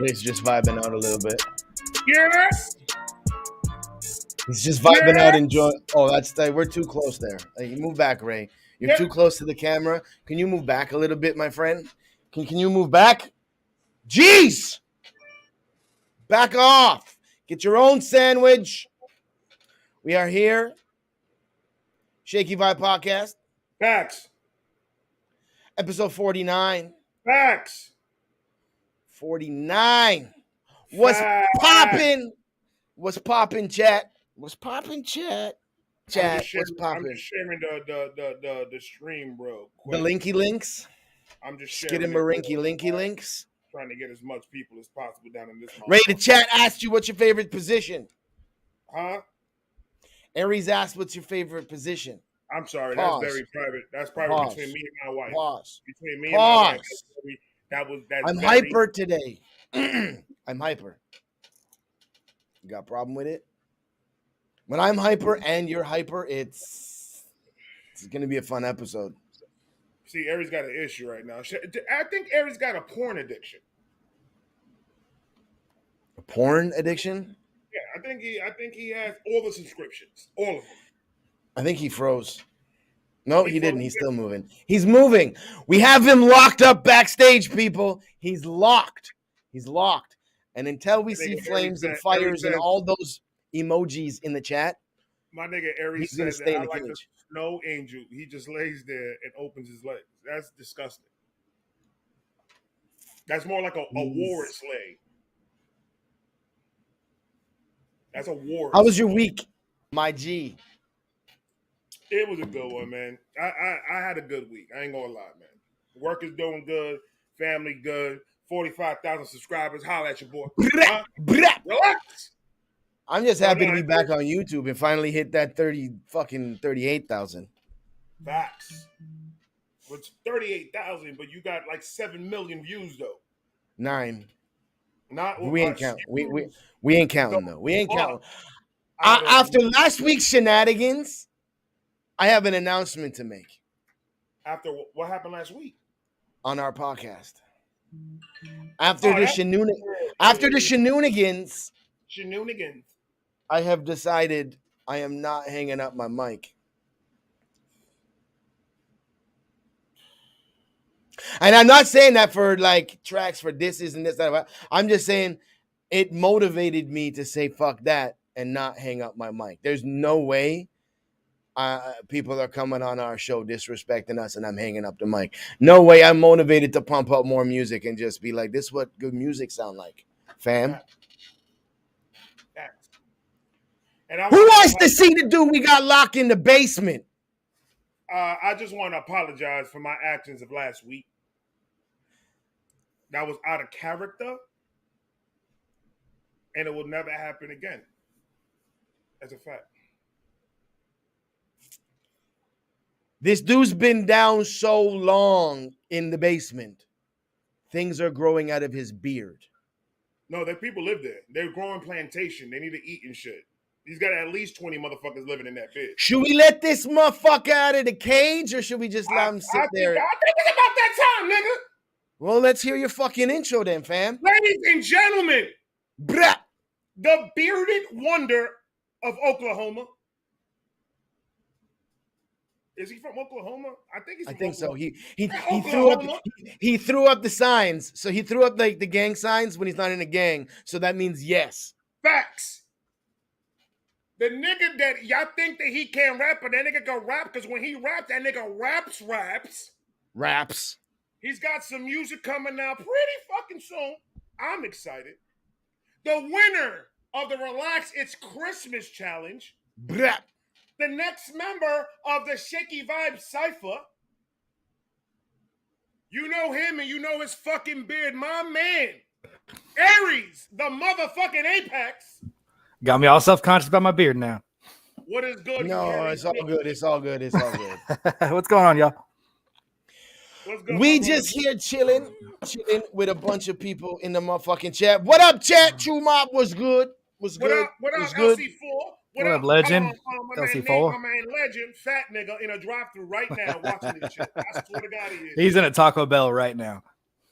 He's just vibing out a little bit. Yeah. He's just vibing out, enjoying. Oh, we're too close there. You move back, Ray. You're too close to the camera. Can you move back a little bit, my friend? Can you move back? Jeez! Back off. Get your own sandwich. We are here. Shakey Vibe Podcast. Facts. Episode 49. Facts. 49. What's popping? What's popping, chat? What's popping, chat? Chat, what's popping? I'm just sharing the stream, bro. The linky links? I'm just sharing Skidamarinky linky links? Trying to get as much people as possible down in this. Ray, the chat asked you what's your favorite position. Huh? Aries asked what's your favorite position. I'm sorry, Pause. That's very private. That's private between me and my wife. Pause. Between me and my wife. I'm hyper today. I'm hyper. You got a problem with it? When I'm hyper and you're hyper, it's going to be a fun episode. See, Aries got an issue right now. I think Aries got a porn addiction. A porn addiction? Yeah, I think he has all the subscriptions, all of them. I think he froze. No, he didn't. He's still moving. He's moving. We have him locked up backstage, people. He's locked. He's locked. And until we see flames and fires and all those emojis in the chat, my nigga Aries said that I like the snow angel. He just lays there and opens his legs. That's disgusting. That's more like a walrus leg. That's a walrus. How was your week, my G? It was a good one, man. I had a good week. I ain't gonna lie, man. Work is doing good. Family good. 45,000 subscribers. Holla at your boy. Relax. I'm just happy to be back on YouTube and finally hit that 38,000. Facts. It's 38,000, but you got like 7 million views though. 9. Not we ain't counting. We ain't counting though. We ain't counting. After last week's shenanigans, I have an announcement to make. After what happened last week on our podcast. After the shenanigans, I have decided I am not hanging up my mic. And I'm not saying that for like tracks for this and this, that. I'm just saying it motivated me to say fuck that and not hang up my mic. There's no way people are coming on our show disrespecting us and I'm hanging up the mic. No way. I'm motivated to pump up more music and just be like, this is what good music sound like, fam. And who wants to see the dude we got locked in the basement? I just want to apologize for my actions of last week. That was out of character. And it will never happen again. That's a fact. This dude's been down so long in the basement. Things are growing out of his beard. No, the people live there. They're growing plantation. They need to eat and shit. He's got at least 20 motherfuckers living in that bitch. Should we let this motherfucker out of the cage or should we just let him sit there? I think it's about that time, nigga. Well, let's hear your fucking intro then, fam. Ladies and gentlemen, the bearded wonder of Oklahoma. Is he from Oklahoma? I think he's from Oklahoma. So. He threw up the signs. So he threw up like the gang signs when he's not in a gang. So that means yes. Facts. The nigga that y'all think that he can't rap, but that nigga can rap because when he raps, that nigga raps. He's got some music coming out pretty fucking soon. I'm excited. The winner of the Relax It's Christmas Challenge. The next member of the Shakey Vibe Cypher. You know him and you know his fucking beard. My man, Aries, the motherfucking Apex. Got me all self-conscious about my beard now. What is good? No, it's all good. It's all good. What's going on, y'all? We just here chilling with a bunch of people in the motherfucking chat. What up, chat? True Mob was good. What up, LC4? What up, Legend? LC4. My man, Legend, fat nigga in a drive-thru right now watching this shit. I swear to God he is. He's in a Taco Bell right now.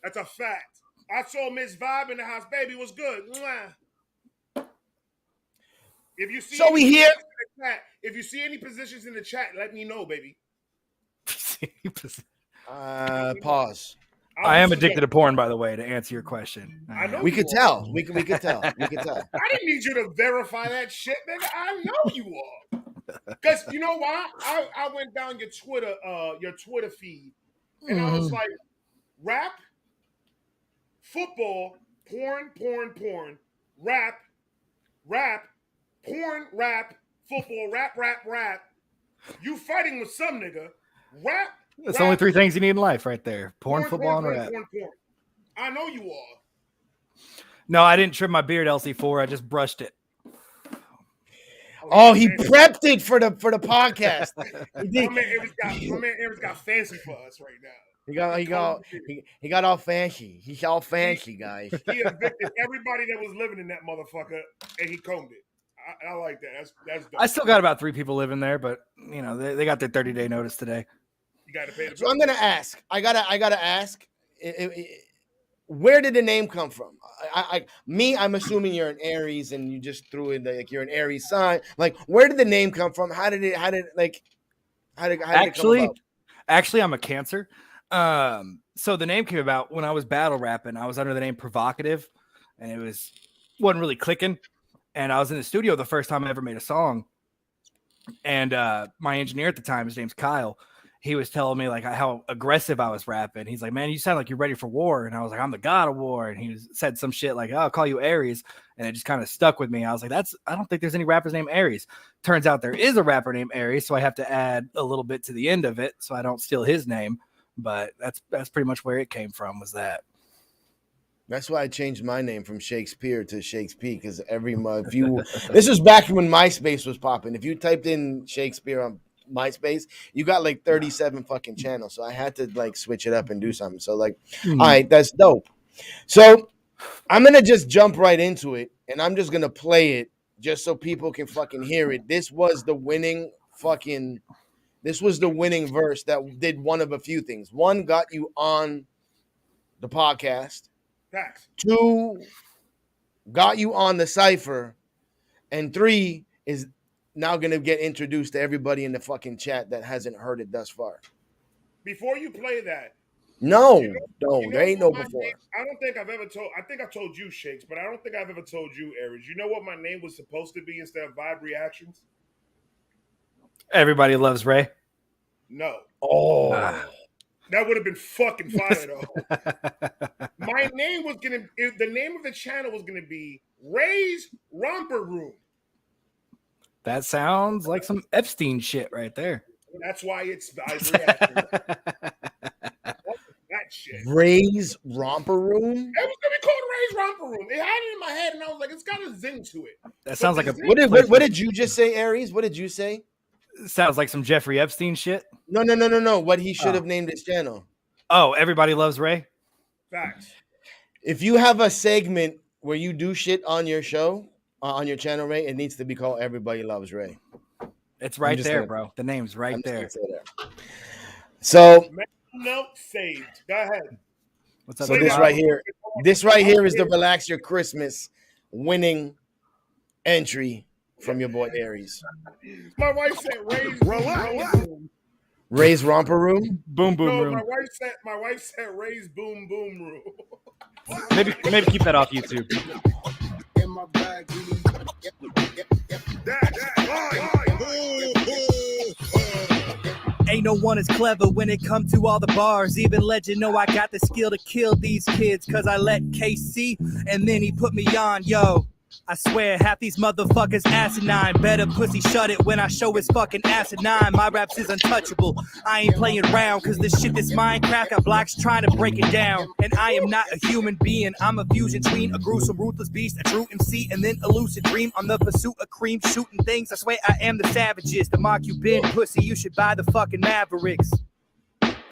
That's a fact. I saw Miss Vibe in the house. Baby, what's good? Mwah. If you see, so we here. If you see any positions in the chat, let me know, baby. Pause. I am addicted to porn, by the way, to answer your question. I know we could tell. We could tell. We could tell. I didn't need you to verify that shit, nigga. I know you are. Because you know why? I went down your Twitter feed, and I was like, rap, football, porn, rap, porn, rap, football, rap. You fighting with some nigga. Rap. That's only three things you need in life right there. Porn, football, and rap. Porn. I know you are. No, I didn't trim my beard, LC4. I just brushed it. Oh, he prepped it for the podcast. My man Eric's got fancy for us right now. He got all fancy. He's all fancy, guys. He evicted everybody that was living in that motherfucker, and he combed it. I like that. That's dope. I still got about 3 people living there, but you know they got their 30-day notice today. You got to pay the bill. So I'm gonna ask. I gotta ask. Where did the name come from? I'm assuming you're an Aries, and you just threw in you're an Aries sign. Like, where did the name come from? How did it come about? Actually, I'm a Cancer. So the name came about when I was battle rapping. I was under the name Provocative, and it wasn't really clicking. And I was in the studio the first time I ever made a song. And my engineer at the time, his name's Kyle, he was telling me like how aggressive I was rapping. He's like, man, you sound like you're ready for war. And I was like, I'm the god of war. And he said some shit like, oh, I'll call you Aries. And it just kind of stuck with me. I was like, I don't think there's any rappers named Aries. Turns out there is a rapper named Aries. So I have to add a little bit to the end of it so I don't steal his name. But that's pretty much where it came from, was that. That's why I changed my name from Shakespeare to Shakespeare, because every month this was back when MySpace was popping. If you typed in Shakespeare on MySpace, you got like 37 fucking channels. So I had to like switch it up and do something. So like, all right, that's dope. So I'm gonna just jump right into it, and I'm just gonna play it just so people can fucking hear it. This was the winning verse that did one of a few things. 1, got you on the podcast. Facts. 2, got you on the cypher, and 3 is now going to get introduced to everybody in the fucking chat that hasn't heard it thus far. Before you play that, there ain't no before. I don't think I've ever told. I think I told you, Shakes, but I don't think I've ever told you, Aries. You know what my name was supposed to be instead of Vibe Reactions? Everybody Loves Ray. No. Oh. That would have been fucking fire, though. My name was the name of the channel was gonna be Ray's Romper Room. That sounds like some Epstein shit right there. That's why it's Vibe Reactions. That shit. Ray's Romper Room? It was gonna be called Ray's Romper Room. It had it in my head, and I was like, it's got a zing to it. That sounds like a. What did you just say, Aries? What did you say? Sounds like some Jeffrey Epstein shit. No. What he should have named his channel. Oh, Everybody Loves Ray? Facts. If you have a segment where you do shit on your show, on your channel, Ray, it needs to be called Everybody Loves Ray. It's right there, bro. The name's right there. So, note saved. Go ahead. What's up? So this right here is the Relax Your Christmas winning entry from your boy Aries. My wife said Ray's Room. Ray's Romper Room? Boom Room. My wife said Ray's Boom Room. Maybe keep that off YouTube. In my bag, Ain't no one as clever when it come to all the bars. Even legend know I got the skill to kill these kids, cause I let KC and then he put me on. Yo, I swear half these motherfuckers asinine. Better pussy shut it when I show his fucking asinine. My raps is untouchable. I ain't playing around, cause this shit, this Minecraft got blocks trying to break it down. And I am not a human being. I'm a fusion between a gruesome, ruthless beast, a true MC, and then a lucid dream on the pursuit of cream, shooting things. I swear I am the savages. The mark you been, pussy, you should buy the fucking Mavericks.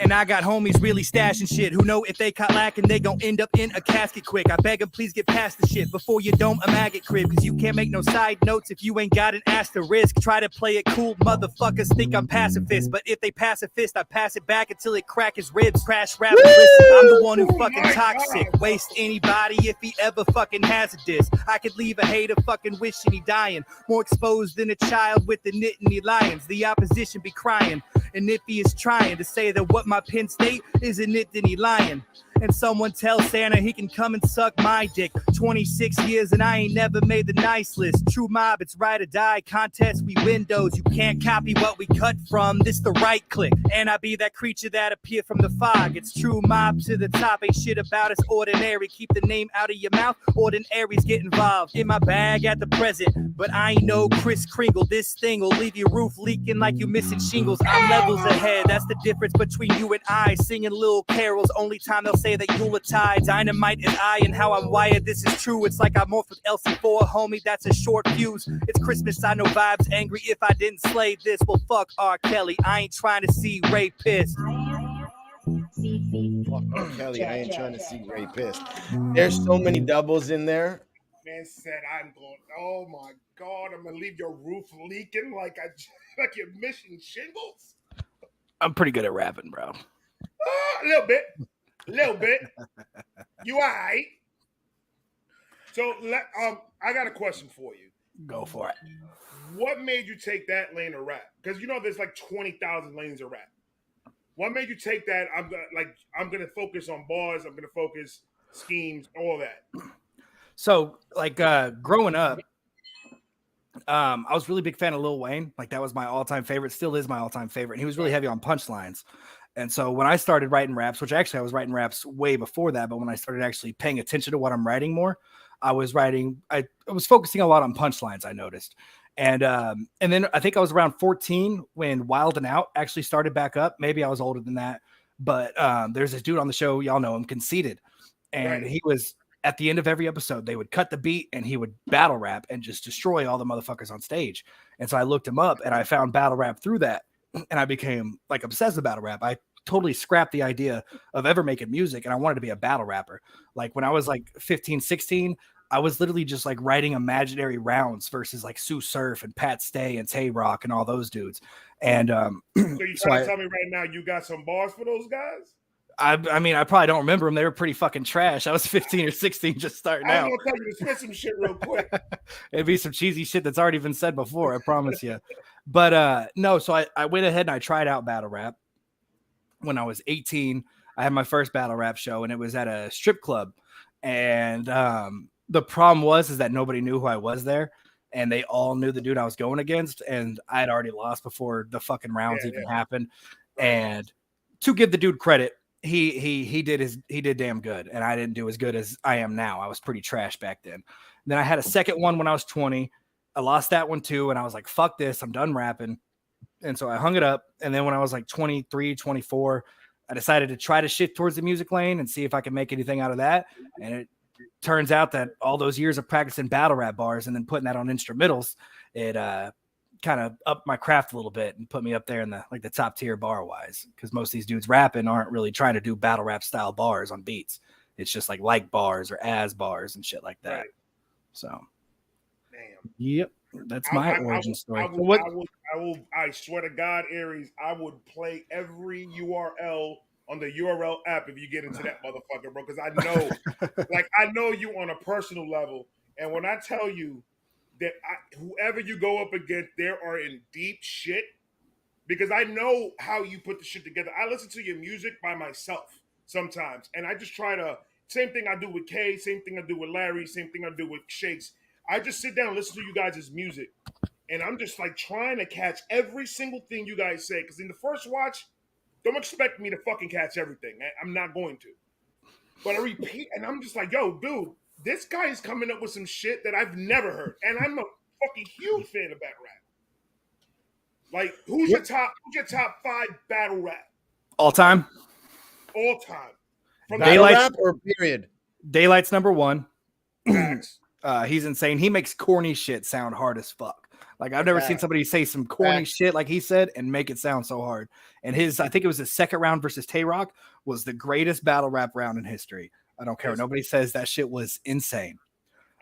And I got homies really stashing shit who know if they caught lacking, they gon' end up in a casket quick. I beg 'em, please get past the shit before you dome a maggot crib. Cause you can't make no side notes if you ain't got an asterisk. Try to play it cool, motherfuckers think I'm pacifist. But if they pacifist, I pass it back until it crack his ribs. Crash rap, listen, I'm the one who fucking toxic. Waste anybody if he ever fucking has a diss. I could leave a hater fucking wishing he dying. More exposed than a child with the Nittany Lions. The opposition be crying. And if he is trying to say that what my pen state isn't it, then he lying. And someone tell Santa he can come and suck my dick. 26 years and I ain't never made the nice list. True mob, it's ride or die. Contest, we windows. You can't copy what we cut from. This the right click. And I be that creature that appeared from the fog. It's true mob to the top. Ain't shit about us ordinary. Keep the name out of your mouth. Ordinaries get involved. In my bag at the present. But I ain't no Kris Kringle. This thing will leave your roof leaking like you missing shingles. I'm levels ahead. That's the difference between you and I. Singing little carols. Only time they'll say that Yuletide. Dynamite is I and how I'm wired. This is true. It's like I'm morphed with LC4, homie. That's a short fuse. It's Christmas. I know vibes angry if I didn't slay this. Well, fuck R. Kelly. I ain't trying to see Ray pissed. Fuck R. Kelly. I ain't trying to see Ray pissed. There's so many doubles in there. Man said, "I'm going. Oh my God, I'm gonna leave your roof leaking like like you're missing shingles." I'm pretty good at rapping, bro. A little bit. You all right? So I got a question for you. Go for it. What made you take that lane of rap? Because you know there's like 20,000 lanes of rap. What made you take that? I'm gonna focus on bars. I'm gonna focus schemes, all that. So like growing up, I was really big fan of Lil Wayne. Like that was my all-time favorite. Still is my all-time favorite. And he was really heavy on punchlines. And so when I started writing raps, which actually I was writing raps way before that, but when I started actually paying attention to what I'm writing more, I was focusing a lot on punchlines, I noticed. And then I think I was around 14 when Wild 'N Out actually started back up. Maybe I was older than that, but there's this dude on the show, y'all know him, Conceited. And he was at the end of every episode, they would cut the beat and he would battle rap and just destroy all the motherfuckers on stage. And so I looked him up and I found battle rap through that. And I became like obsessed with battle rap. I totally scrapped the idea of ever making music. And I wanted to be a battle rapper. Like when I was like 15, 16, I was literally just like writing imaginary rounds versus like Sue Surf and Pat Stay and Tay Rock and all those dudes. And so you trying to tell me right now you got some bars for those guys? I mean, I probably don't remember them. They were pretty fucking trash. I was 15 or 16 just starting out. I'm going to tell you to spit some shit real quick. It'd be some cheesy shit that's already been said before, I promise you. But no, so I went ahead and I tried out battle rap. When I was 18, I had my first battle rap show, and it was at a strip club. And the problem is that nobody knew who I was there, and they all knew the dude I was going against, and I had already lost before the fucking rounds even happened. And to give the dude credit, he did damn good, and I didn't do as good as I am now. I was pretty trash back then. Then I had a second one when I was 20. I lost that one too, and I was like, fuck this, I'm done rapping. And so I hung it up. And then when I was like 23, 24, I decided to try to shift towards the music lane and see if I could make anything out of that. And it turns out that all those years of practicing battle rap bars and then putting that on instrumentals, it kind of upped my craft a little bit and put me up there in the top tier bar wise. Because most of these dudes rapping aren't really trying to do battle rap style bars on beats. It's just like bars or as bars and shit like that. Right. So, damn. Yep. That's my origin story. I swear to God, Aries, I would play every URL on the URL app if you get into that motherfucker, bro. Because I know you on a personal level. And when I tell you that whoever you go up against, they are in deep shit. Because I know how you put the shit together. I listen to your music by myself sometimes. And I just try to, same thing I do with Kay, same thing I do with Larry, same thing I do with Shakes. I just sit down and listen to you guys' music. And I'm just like trying to catch every single thing you guys say. Because in the first watch, don't expect me to fucking catch everything. I'm not going to. But I repeat, and I'm just like, yo, dude, this guy is coming up with some shit that I've never heard. And I'm a fucking huge fan of battle rap. Like, who's your top 5 battle rap? All time? All time. From battle rap or period? Daylight's number 1. Facts. He's insane. He makes corny shit sound hard as fuck. Like I've never seen Fact. somebody say some corny Fact. shit like he said and make it sound so hard. And I think it was his second round versus Tay-Rock was the greatest battle rap round in history. I don't care what nobody says. That shit was insane.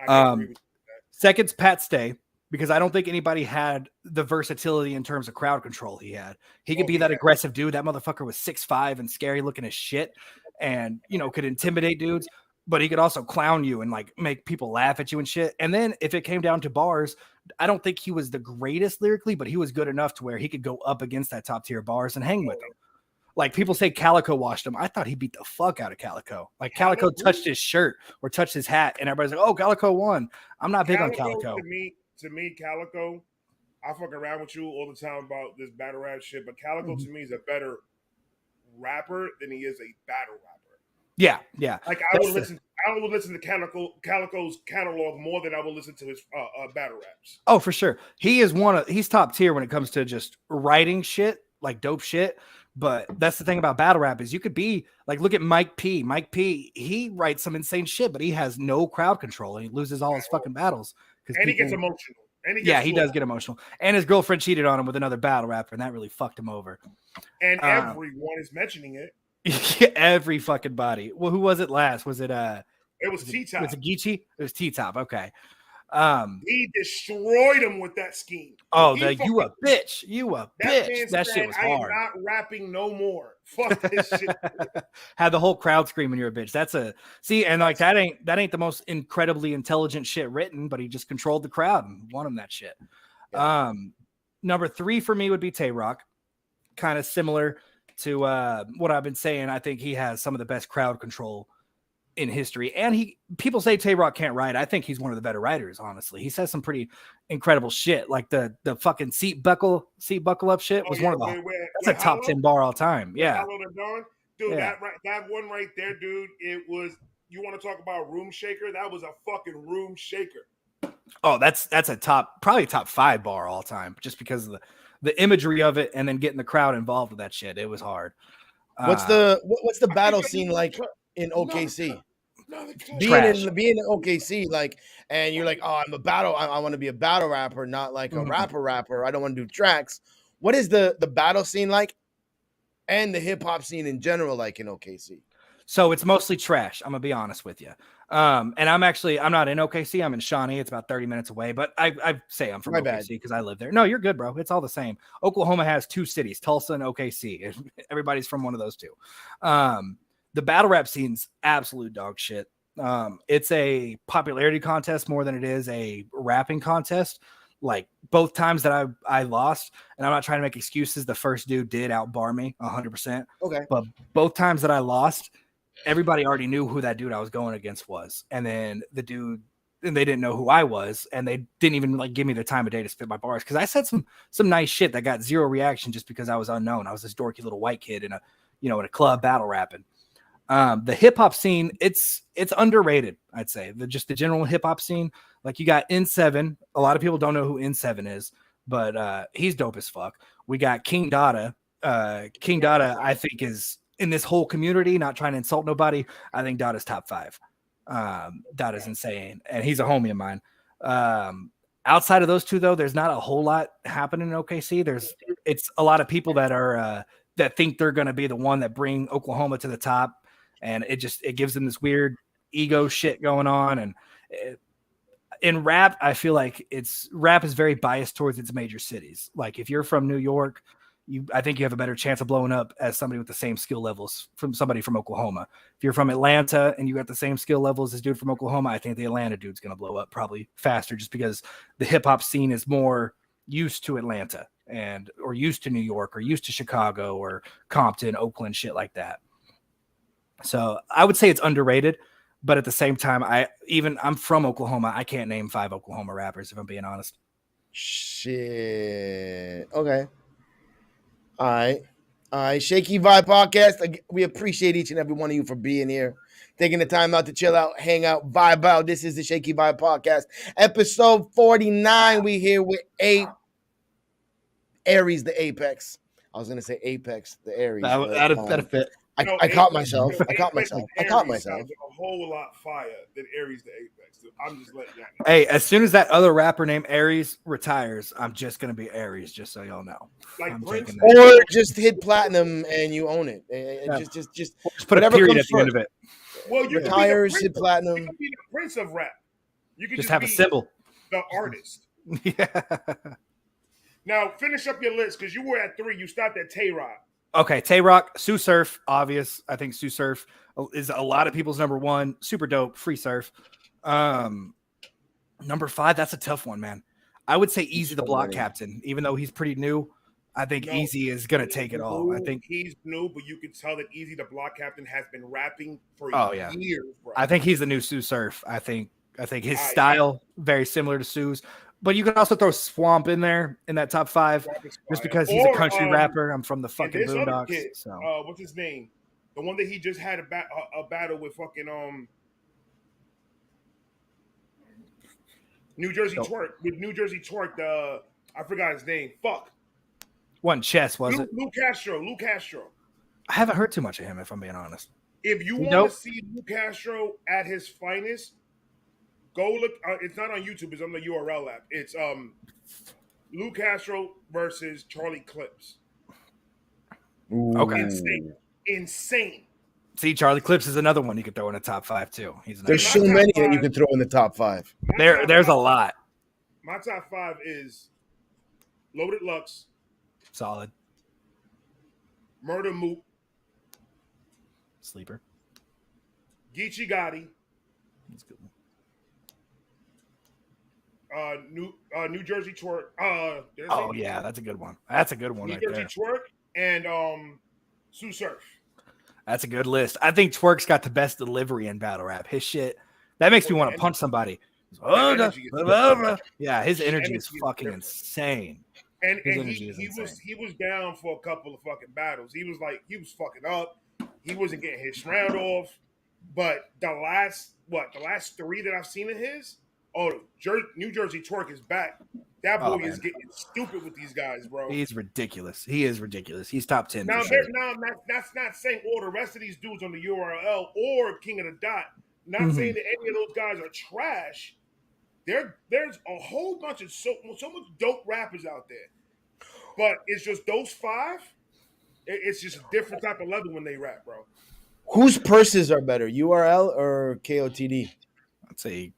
I can agree with that. Second's Pat Stay, because I don't think anybody had the versatility in terms of crowd control he had. He could be that aggressive dude. That motherfucker was 6'5" and scary looking as shit and, could intimidate dudes, but he could also clown you and like make people laugh at you and shit. And then if it came down to bars, I don't think he was the greatest lyrically, but he was good enough to where he could go up against that top tier bars and hang with them. Like people say Calico washed him. I thought he beat the fuck out of Calico. Like Calico touched his shirt or touched his hat and everybody's like, oh, Calico won. I'm not big on Calico. To me, Calico, I fuck around with you all the time about this battle rap shit, but Calico to me is a better rapper than he is a battle rapper. Yeah. Like I would listen to Calico's catalog more than I would listen to his battle raps. Oh, for sure. He's top tier when it comes to just writing shit, like dope shit. But that's the thing about battle rap is you could be like, look at Mike P. Mike P, he writes some insane shit, but he has no crowd control and he loses all his fucking battles. And he gets emotional. He does get emotional. And his girlfriend cheated on him with another battle rapper, and that really fucked him over. And everyone is mentioning it. Every fucking body. Well, who was it last? Was it It was T-Top. Was it Geechee? It was T-Top. Okay. He destroyed him with that scheme. Oh, you a bitch. You a bitch. That shit was hard. I am not rapping no more. Fuck this shit. Had the whole crowd screaming you're a bitch. And like that ain't the most incredibly intelligent shit written, but he just controlled the crowd and won him that shit. Yeah. Number 3 for me would be Tay-Rock. Kind of similar to what I've been saying. I think he has some of the best crowd control in history. And people say Tay-Rock can't write. I think he's one of the better writers, honestly. He says some pretty incredible shit. Like the fucking seat buckle up shit was one of the that's a top 10 bar all time. Yeah. Dude, that one right there, dude, it was, you want to talk about room shaker? That was a fucking room shaker. Oh, that's probably top 5 bar all time, just because of the imagery of it and then getting the crowd involved with that shit. It was hard. What's the battle scene like in OKC? Being in OKC, like, and you're like, oh, I want to be a battle rapper, not like a rapper. I don't want to do tracks. What is the battle scene like, and the hip hop scene in general like in OKC? So it's mostly trash. I'm gonna be honest with you. And I'm not in OKC. I'm in Shawnee. It's about 30 minutes away, but I say I'm from OKC because I live there. No, you're good, bro. It's all the same. Oklahoma has 2 cities, Tulsa and OKC. Everybody's from one of those 2. The battle rap scene's absolute dog shit. It's a popularity contest more than it is a rapping contest. Like both times that I lost, and I'm not trying to make excuses. The first dude did outbar me 100%. Okay. But both times that I lost, everybody already knew who that dude I was going against was. And then they didn't know who I was, and they didn't even like give me the time of day to spit my bars. Cause I said some nice shit that got 0 reaction just because I was unknown. I was this dorky little white kid in a club battle rapping. The hip hop scene, it's underrated. I'd say the general hip hop scene. Like you got N7. A lot of people don't know who N7 is, but he's dope as fuck. We got King Dada. King Dada, I think, is in this whole community. Not trying to insult nobody. I think Dada's top 5. Dada's insane, and he's a homie of mine. Outside of those 2, though, there's not a whole lot happening in OKC. It's a lot of people that are that think they're going to be the one that bring Oklahoma to the top. And it gives them this weird ego shit going on. And in rap, I feel like rap is very biased towards its major cities. Like if you're from New York, I think you have a better chance of blowing up as somebody with the same skill levels from somebody from Oklahoma. If you're from Atlanta and you got the same skill levels as dude from Oklahoma, I think the Atlanta dude's going to blow up probably faster just because the hip hop scene is more used to Atlanta or used to New York or used to Chicago or Compton, Oakland, shit like that. So I would say it's underrated, but at the same time, I'm from Oklahoma. I can't name 5 Oklahoma rappers if I'm being honest. Shit. Okay. All right. Shakey Vibe Podcast. We appreciate each and every one of you for being here, taking the time out to chill out, hang out, vibe out. This is the Shakey Vibe Podcast, episode 49. We here with Aries, the Apex. I was gonna say Apex, the Aries. That'd fit. I caught myself. I caught myself. A whole lot fire than Aries the Apex. I'm just letting you know. Hey, as soon as that other rapper named Aries retires, I'm just gonna be Aries, just so y'all know. Like I'm Prince, taking that. Or just hit platinum and you own it. Yeah. Just Just put a whatever period comes at the end first. of it. well, you can be the Retires, prince. hit You platinum. can be the prince of rap. You can Just just have a be symbol. the artist. Yeah. Now finish up your list because you were at 3. You stopped at Tay Rod. Okay, Tay Rock, Sue Surf, obvious. I think Sue Surf is a lot of people's number 1. Super dope, Free Surf. Number 5, that's a tough one, man. I would say Easy the Block Captain, even though he's pretty new. I think No, Easy is gonna take it all. I think he's new, but you can tell that Easy the Block Captain has been rapping for yeah. years, bro. I think he's the new Sue Surf. I think his I- style very similar to Sue's, but you can also throw Swamp in there in that top 5 just because he's a country rapper. I'm from the and fucking this other Boondocks. kid, So what's his name? The one that he just had a battle with fucking New Jersey Twerk with New Jersey Twerk. I forgot his name. Fuck. one chess was it? Lou Castro. I haven't heard too much of him, if I'm being honest. If you want to see Lou Castro at his finest, go look. It's not on YouTube. It's on the URL app. It's Lou Castro versus Charlie Clips. Okay. Insane. See, Charlie Clips is another one you could throw in the top 5 too. There's so many that you can throw in the top 5. There's a lot. My top 5 is Loaded Lux, Solid. Murder Moot, Sleeper. Geechee Gotti, That's a good one. New Jersey Twerk. Oh yeah, that's a good one. That's a good one New right Jersey there. Twerk and Sue Surf. That's a good list. I think Twerk's got the best delivery in battle rap. His shit that makes me want to punch somebody. Yeah, his energy is fucking insane. And he was down for a couple of fucking battles. He was fucking up. He wasn't getting his round off. But the last 3 that I've seen of his, New Jersey Twerk is back. That boy is getting stupid with these guys, bro. He's ridiculous. He is ridiculous. He's top 10. Now, sure. that's not saying all the rest of these dudes on the URL or King of the Dot. Not saying that any of those guys are trash. There's a whole bunch of so much dope rappers out there, but it's just those 5. It's just a different type of level when they rap, bro. Whose purses are better, URL or KOTD? I'd say.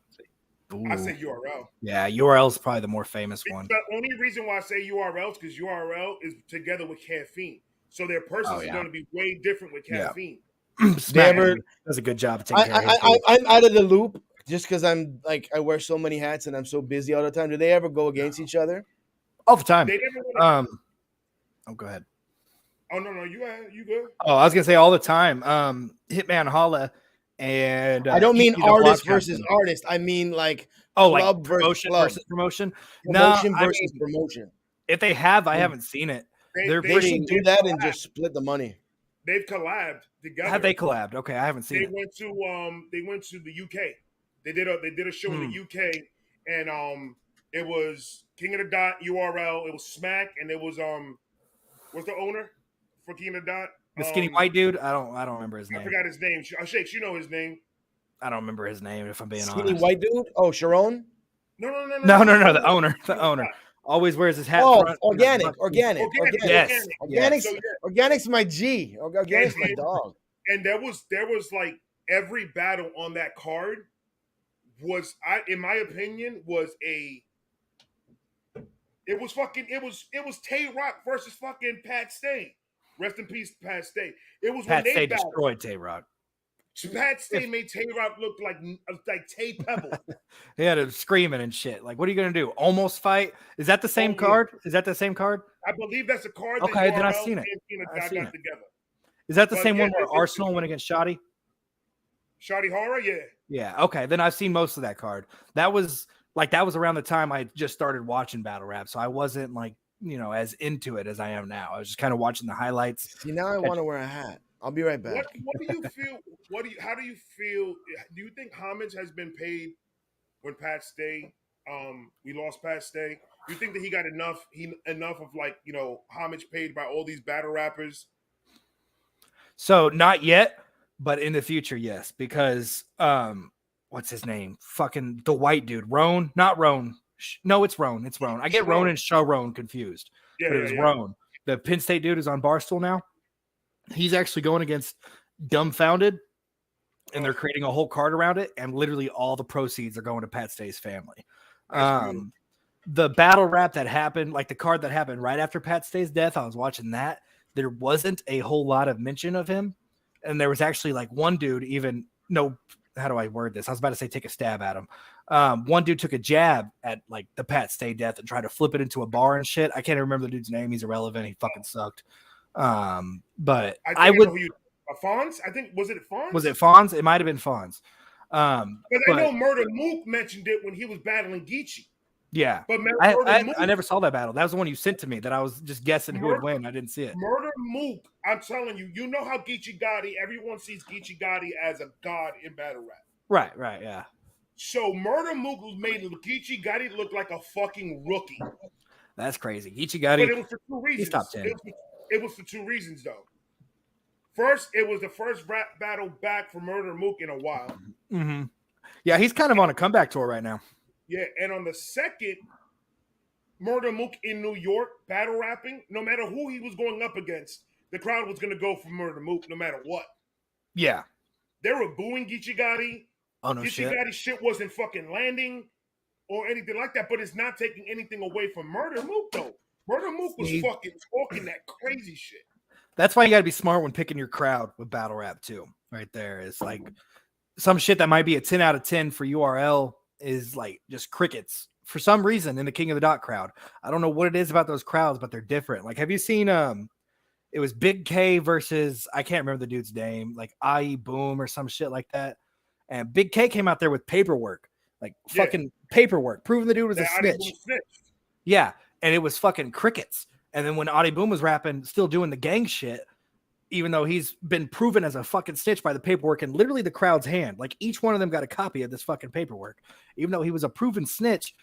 I say URL. Yeah, URL is probably the more famous one. The only reason why I say URL is because URL is together with Caffeine, so their purses are going to be way different with Caffeine. Smack does a good job of taking care of his I'm out of the loop just because I'm like I wear so many hats and I'm so busy all the time. Do they ever go against each other? all the time. They never Go ahead. Oh no, you good? Oh, I was gonna say all the time. Hitman Holla and I don't mean Kiki the artist Block versus Captain. artist. I mean like like club promotion club. versus promotion. Promotion No, versus promotion. If they have, I haven't seen it. They They should do that and just split the money. They've collabed together. Have they collabed? Okay, I haven't seen They it. went to the UK. They did a show in the UK, and it was King of the Dot URL. It was Smack, and it was what's the owner for King of the Dot? The skinny white dude. I don't remember his name. I forgot his name. Shakes, you know his name. I don't remember his name. If I'm being Skinny honest. white dude? Oh, Sharon? No. The owner. The owner always wears his hat. Oh, front, organic. Yes. Organic's, So, Organic's my G. Organic's my dog. And there was like every battle on that card was, in my opinion, was Tay Rock versus fucking Pat Stay. Rest in peace, Pat Stay. It was Pat when Stay they battled. destroyed Tay Rock. Pat Stay made Tay Rock look like Tay Pebble. He had him screaming and shit. Like, what are you gonna do? Almost fight? Is that the same card? Is that the same card? I believe that's a card. Okay, that then I've URL seen it. and I've seen got it. together. Is that the But same yeah, one where it's- Arsenal went against Shoddy? Shoddy Horror, yeah. Yeah. Okay. Then I've seen most of that card. That was around the time I just started watching battle rap, so I wasn't like as into it as I am now. I was just kind of watching the highlights. See, now I want to wear a hat. I'll be right back. What do you feel? How do you feel? Do you think homage has been paid when Pat Stay? We lost Pat Stay. Do you think that he got enough of homage paid by all these battle rappers? So not yet, but in the future, yes, because what's his name? Fucking the white dude, Roan, not Roan. No, it's Roan. It's Roan. I get Roan and Sharon confused, but it was Roan. The Penn State dude is on Barstool now. He's actually going against Dumbfounded, and they're creating a whole card around it, and literally all the proceeds are going to Pat Stay's family. The battle rap that happened, like the card that happened right after Pat Stay's death, I was watching that. There wasn't a whole lot of mention of him, and there was actually like one dude even how do I word this? I was about to say take a stab at him. One dude took a jab at like the Pat Stay death and tried to flip it into a bar and shit. I can't even remember the dude's name. He's irrelevant. He fucking sucked. But I would. Fonz? I think was it Fonz? Was it Fonz? It might have been Fonz. But I know Murder Mook mentioned it when he was battling Geechee. Yeah, but I never saw that battle. That was the one you sent to me that I was just guessing who would win. I didn't see it. Murder Mook, I'm telling you, you know how Geechee Gotti, everyone sees Geechee Gotti as a god in battle rap. Right, yeah. So Murder Mook made Geechee Gotti look like a fucking rookie. That's crazy. Geechee Gotti. But it was for 2 reasons. He's top 10. It was for 2 reasons, though. First, it was the first rap battle back for Murder Mook in a while. Mm-hmm. Yeah, he's kind of on a comeback tour right now. Yeah, and on the second, Murder Mook in New York battle rapping, no matter who he was going up against, the crowd was going to go for Murder Mook no matter what. Yeah. They were booing Geechee Gotti. Oh, no Geechee shit. Gotti shit wasn't fucking landing or anything like that, but it's not taking anything away from Murder Mook, though. Murder Mook was fucking talking that crazy shit. That's why you got to be smart when picking your crowd with battle rap, too. Right there is like some shit that might be a 10 out of 10 for URL is like just crickets for some reason in the King of the Dot crowd. I don't know what it is about those crowds, but they're different. Like, have you seen it was Big K versus I can't remember the dude's name, like IE Boom or some shit like that. And Big K came out there with paperwork, like fucking paperwork, proving the dude was a snitch. Yeah, and it was fucking crickets. And then when Adi Boom was rapping, still doing the gang shit, even though he's been proven as a fucking snitch by the paperwork and literally the crowd's hand. Like each one of them got a copy of this fucking paperwork. Even though he was a proven snitch,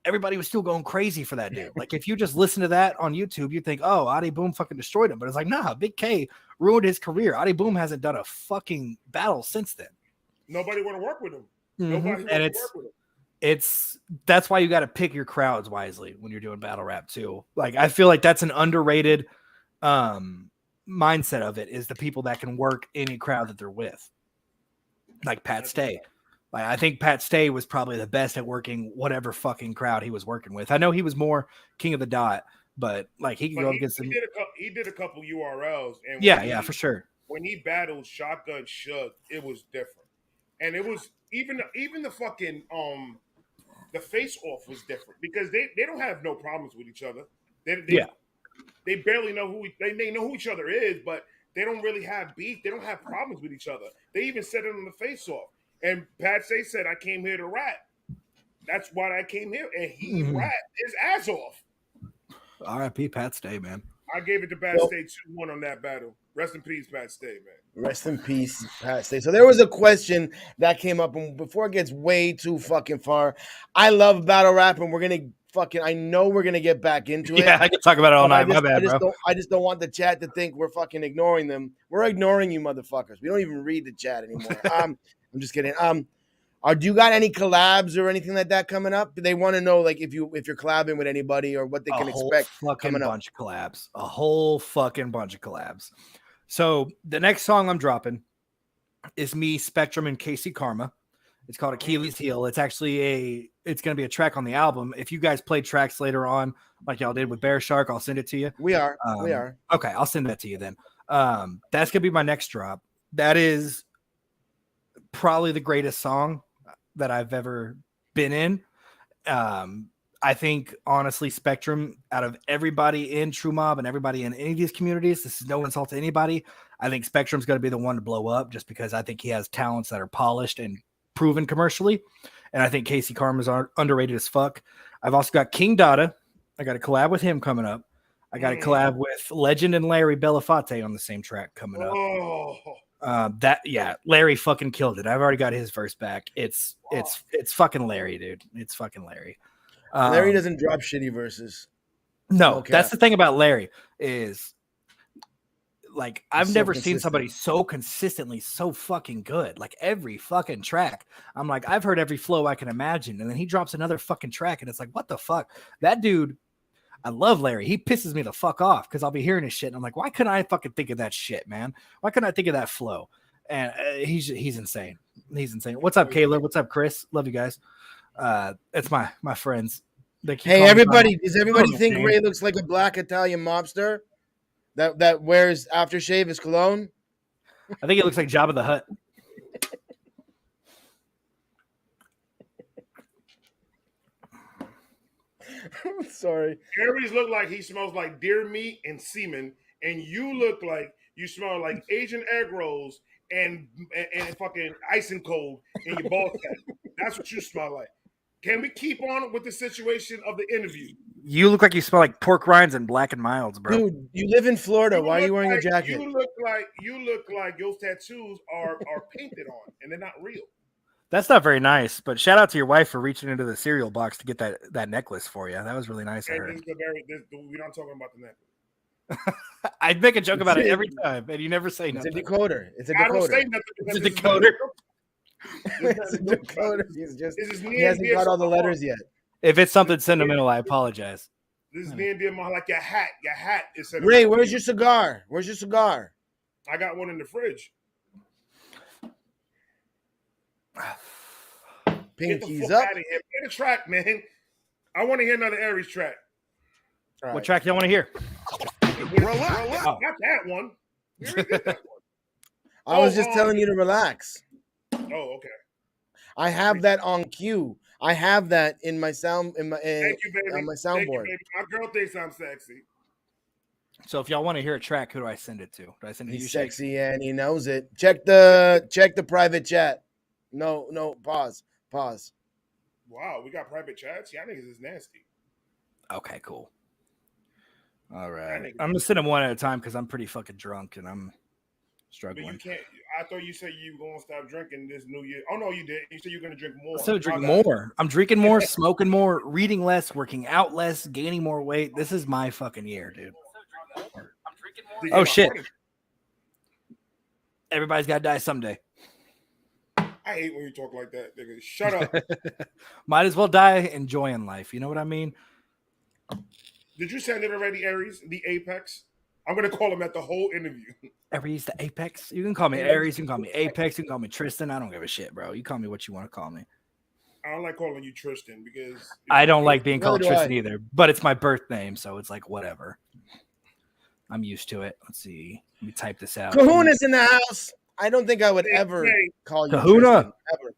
everybody was still going crazy for that dude. Like if you just listen to that on YouTube, you think, oh, Adi Boom fucking destroyed him. But it's like, nah, Big K ruined his career. Adi Boom hasn't done a fucking battle since then. Nobody want to work with him. Mm-hmm. Nobody and want to work with him. That's why you got to pick your crowds wisely when you're doing battle rap too. Like I feel like that's an underrated mindset of it is the people that can work any crowd that they're with. Like Pat Stay. Like I think Pat Stay was probably the best at working whatever fucking crowd he was working with. I know he was more King of the Dot, but like he could go against him. He did a couple URLs and yeah, for sure. When he battled Shotgun Shug, it was different. And it was even the fucking the face off was different because they don't have no problems with each other. They barely know they know who each other is, but they don't really have beef. They don't have problems with each other. They even said it on the face off. And Pat Stay said, I came here to rap. That's why I came here. And he rapped his ass off. R.I.P. Pat Stay, man. I gave it to Pat Stay 2-1 on that battle. Rest in peace, Pat Stay, man. Rest in peace, Pat Stay. So there was a question that came up, and before it gets way too fucking far, I love battle rap, and I know we're gonna get back into it. Yeah, I can talk about it all night. My bad, bro. I just don't want the chat to think we're fucking ignoring them. We're ignoring you, motherfuckers. We don't even read the chat anymore. I'm just kidding. Do you got any collabs or anything like that coming up? They want to know, like, if you're collabing with anybody or what they can expect coming up. A whole fucking bunch of collabs. So the next song I'm dropping is me, Spectrum, and Casey Karma. It's called Achilles Heel. It's actually it's going to be a track on the album. If you guys play tracks later on, like y'all did with Bear Shark, I'll send it to you. We are. Okay, I'll send that to you then. That's going to be my next drop. That is probably the greatest song that I've ever been in. I think, honestly, Spectrum, out of everybody in True Mob and everybody in any of these communities, this is no insult to anybody. I think Spectrum's going to be the one to blow up just because I think he has talents that are polished and proven commercially. And I think Casey Karma's underrated as fuck. I've also got King Dada. I got a collab with him coming up. I got a collab with Legend and Larry Belafonte on the same track coming up. Larry fucking killed it. I've already got his verse back. It's fucking Larry, dude. It's fucking Larry. Larry doesn't drop shitty verses. No, that's the thing about Larry is Like I've so never seen consistent. somebody so consistently so fucking good. Like every fucking track, I'm like, I've heard every flow I can imagine, and then he drops another fucking track, and it's like, what the fuck? That dude, I love Larry. He pisses me the fuck off because I'll be hearing his shit, and I'm like, why couldn't I fucking think of that shit, man? Why couldn't I think of that flow? And he's insane. He's insane. What's up, Kayla? What's up, Chris? Love you guys. It's my friends. They keep Hey, calling me everybody! by Does everybody my think name. Ray looks like a black Italian mobster that wears aftershave as cologne? I think it looks like Jabba the Hutt. Sorry. Aries look like he smells like deer meat and semen, and you look like you smell like Asian egg rolls and fucking ice and cold in your ball sack. That's what you smell like. Can we keep on with the situation of the interview? You look like you smell like pork rinds and Black and Milds, bro. Dude, you live in Florida. Why are you wearing a jacket? You look like your tattoos are painted on, and they're not real. That's not very nice, but shout out to your wife for reaching into the cereal box to get that necklace for you. That was really nice of her. We're not talking about the necklace. I'd make a joke about it every time, and you never say nothing. It's a decoder. It's a I don't say decoder. nothing. It's a decoder. It's a decoder. He hasn't D&D got all the letters yet. If it's something sentimental, I apologize. This is D&D like your hat. Your hat is sentimental. Ray, where's your cigar? Where's your cigar? I got one in the fridge. Pinkies fuck up. out of here. Play the track, man. I want to hear another Aries track. All What right. track do you want to hear? Relax. Oh. Not that one. We already did that one. I was just telling you to relax. Oh, okay. I have that on cue. I have that in my sound Thank you, baby. on my Thank you, soundboard. baby. My girl thinks I'm sexy. So if y'all want to hear a track, who do I send it to? Do I send it to you, He's Shakey? sexy and he knows it. Check the private chat. No, pause. Wow, we got private chats. Y'all niggas is nasty. Okay, cool. All That right. nigga- I'm going to send them one at a time because I'm pretty fucking drunk and I'm But struggling. you can't. I thought you said you were gonna stop drinking this New Year. Oh no, you did. You said you're gonna drink more. So drinking My bad. more. I'm drinking more, smoking more, reading less, working out less, gaining more weight. This is my fucking year, dude. Did Oh, you- shit. Everybody's got to die someday. I hate when you talk like that, nigga. Shut up. Might as well die enjoying life. You know what I mean? Did you send it already, Aries? The Apex? I'm gonna call him at the whole interview. Aries, the Apex. You can call me Aries. You can call me Apex. You can call me Tristan. I don't give a shit, bro. You call me what you want to call me. I don't like calling you Tristan because I don't like being called Neither do Tristan I. either, but it's my birth name, so it's like whatever. I'm used to it. Let's see. Let me type this out. Kahuna's in the house. I don't think I would ever Hey, call you Kahuna. Tristan. Ever.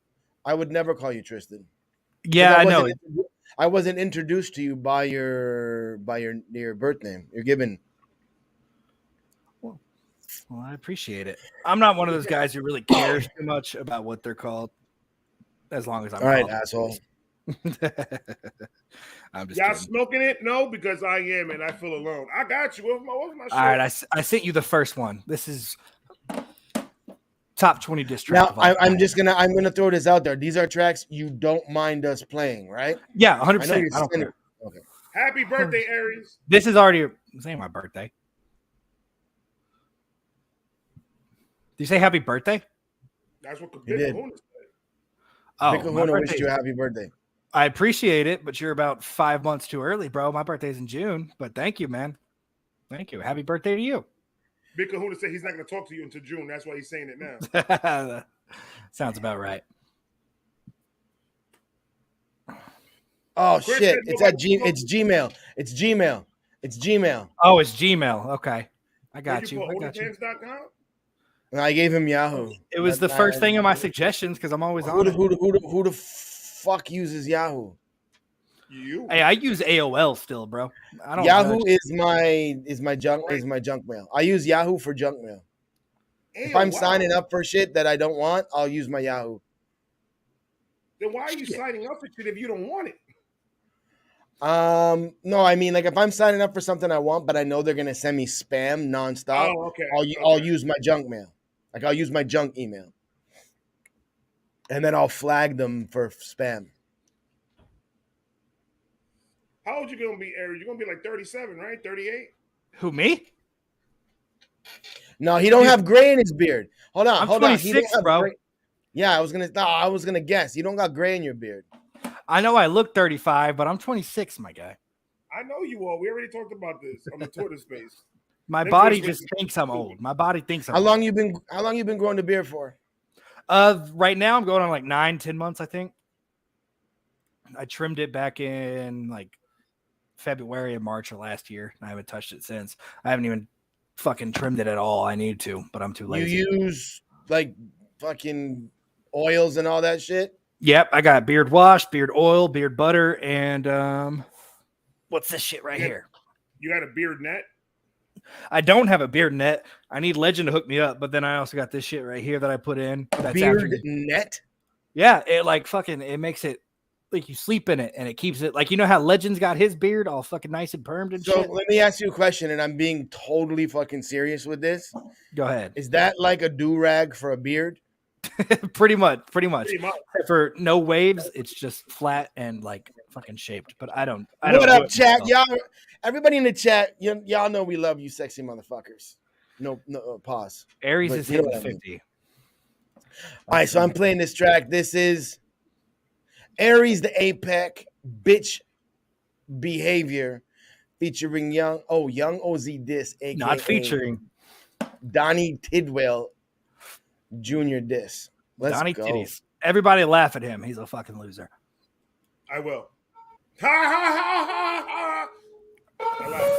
I would never call you Tristan. 'Cause Yeah, I know. I wasn't introduced to you by your birth name. You're given. Well, I appreciate it. I'm not one of those guys who really cares too much about what they're called, as long as I'm All right, called. asshole. I'm just y'all kidding. smoking it? No, because I am and I feel alone. I got you. What's my All right, shirt? I sent you the first one. This is top 20 diss track. Now of all I'm time. I'm gonna throw this out there. These are tracks you don't mind us playing, right? Yeah, I know 100%. you're I don't sending- care. Okay. Happy birthday, Aries. This is already this ain't my birthday. Do you say happy birthday? That's what You did. Kahuna said. Oh, Big my Kahuna wished birthday- you a happy birthday. I appreciate it, but you're about 5 months too early, bro. My birthday's in June, but thank you, man. Thank you. Happy birthday to you. Big Kahuna said he's not going to talk to you until June. That's why he's saying it now. Sounds about right. Oh Chris shit! said It's nobody at It's Gmail. It's Gmail. It's Gmail. Oh, it's Gmail. Okay. I got Did you. put I got you. OnlyFans.com? And I gave him Yahoo. It was the first thing in my suggestions because I'm always on it. Who the fuck uses Yahoo? You. Hey, I use AOL still, bro. I don't Yahoo judge. is my junk mail. I use Yahoo for junk mail. If I'm signing up for shit that I don't want, I'll use my Yahoo. Then why are you signing up for shit if you don't want it? No, I mean like if I'm signing up for something I want, but I know they're gonna send me spam nonstop, Oh, okay. I'll use my junk mail. Like I'll use my junk email, and then I'll flag them for spam. How old you gonna be, Aries? You're gonna be like 37, right? 38? Who, me? No, he don't have gray in his beard. Hold on, I'm hold on. He 26, don't have bro. gray. Yeah, I was gonna guess. You don't got gray in your beard. I know I look 35, but I'm 26, my guy. I know you all. We already talked about this on the Twitter space. My Them body Twitter just spaces thinks I'm old. My body thinks I'm How old. long you been growing the beard for? Right now I'm going on like 9-10 months, I think. I trimmed it back in like February and March of last year. I haven't touched it since. I haven't even fucking trimmed it at all. I need to, but I'm too lazy. You use like fucking oils and all that shit? Yep, I got beard wash, beard oil, beard butter, and what's this shit right here? You got a beard net? I don't have a beard net. I need Legend to hook me up, but then I also got this shit right here that I put in. That's Beard net? Yeah, it like fucking it makes it like you sleep in it and it keeps it like you know how Legend's got his beard all fucking nice and permed and So shit. let me ask you a question, and I'm being totally fucking serious with this. Go ahead. Is that like a do-rag for a beard? Pretty much. Pretty much. Except for no waves, it's just flat and like fucking shaped. But I don't. What up, chat? Y'all, everybody in the chat, y'all know we love you, sexy motherfuckers. No, pause. Aries But is you know hitting what I mean. 50. All right, so I'm playing this track. This is Aries the Apex Bitch Behavior featuring Young OZ Diss, aka Not featuring Donnie Tidwell Jr. Diss. Let's Donnie go. Titties. Everybody laugh at him. He's a fucking loser. I will. Ha ha ha ha ha. I laugh.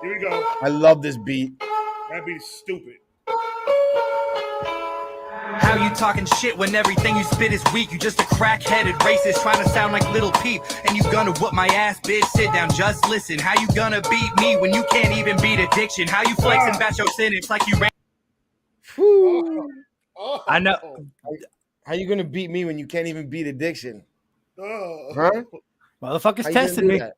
Here we go. I love this beat. That beat's stupid. How you talking shit when everything you spit is weak? You just a crack-headed racist trying to sound like Little Peep. And you gonna whoop my ass, bitch, sit down, just listen. How you gonna beat me when you can't even beat addiction? How you flexing about your sentence like you ran? Oh. I know. How you gonna beat me when you can't even beat addiction? Oh. Huh? Motherfuckers How you gonna tested do me. that?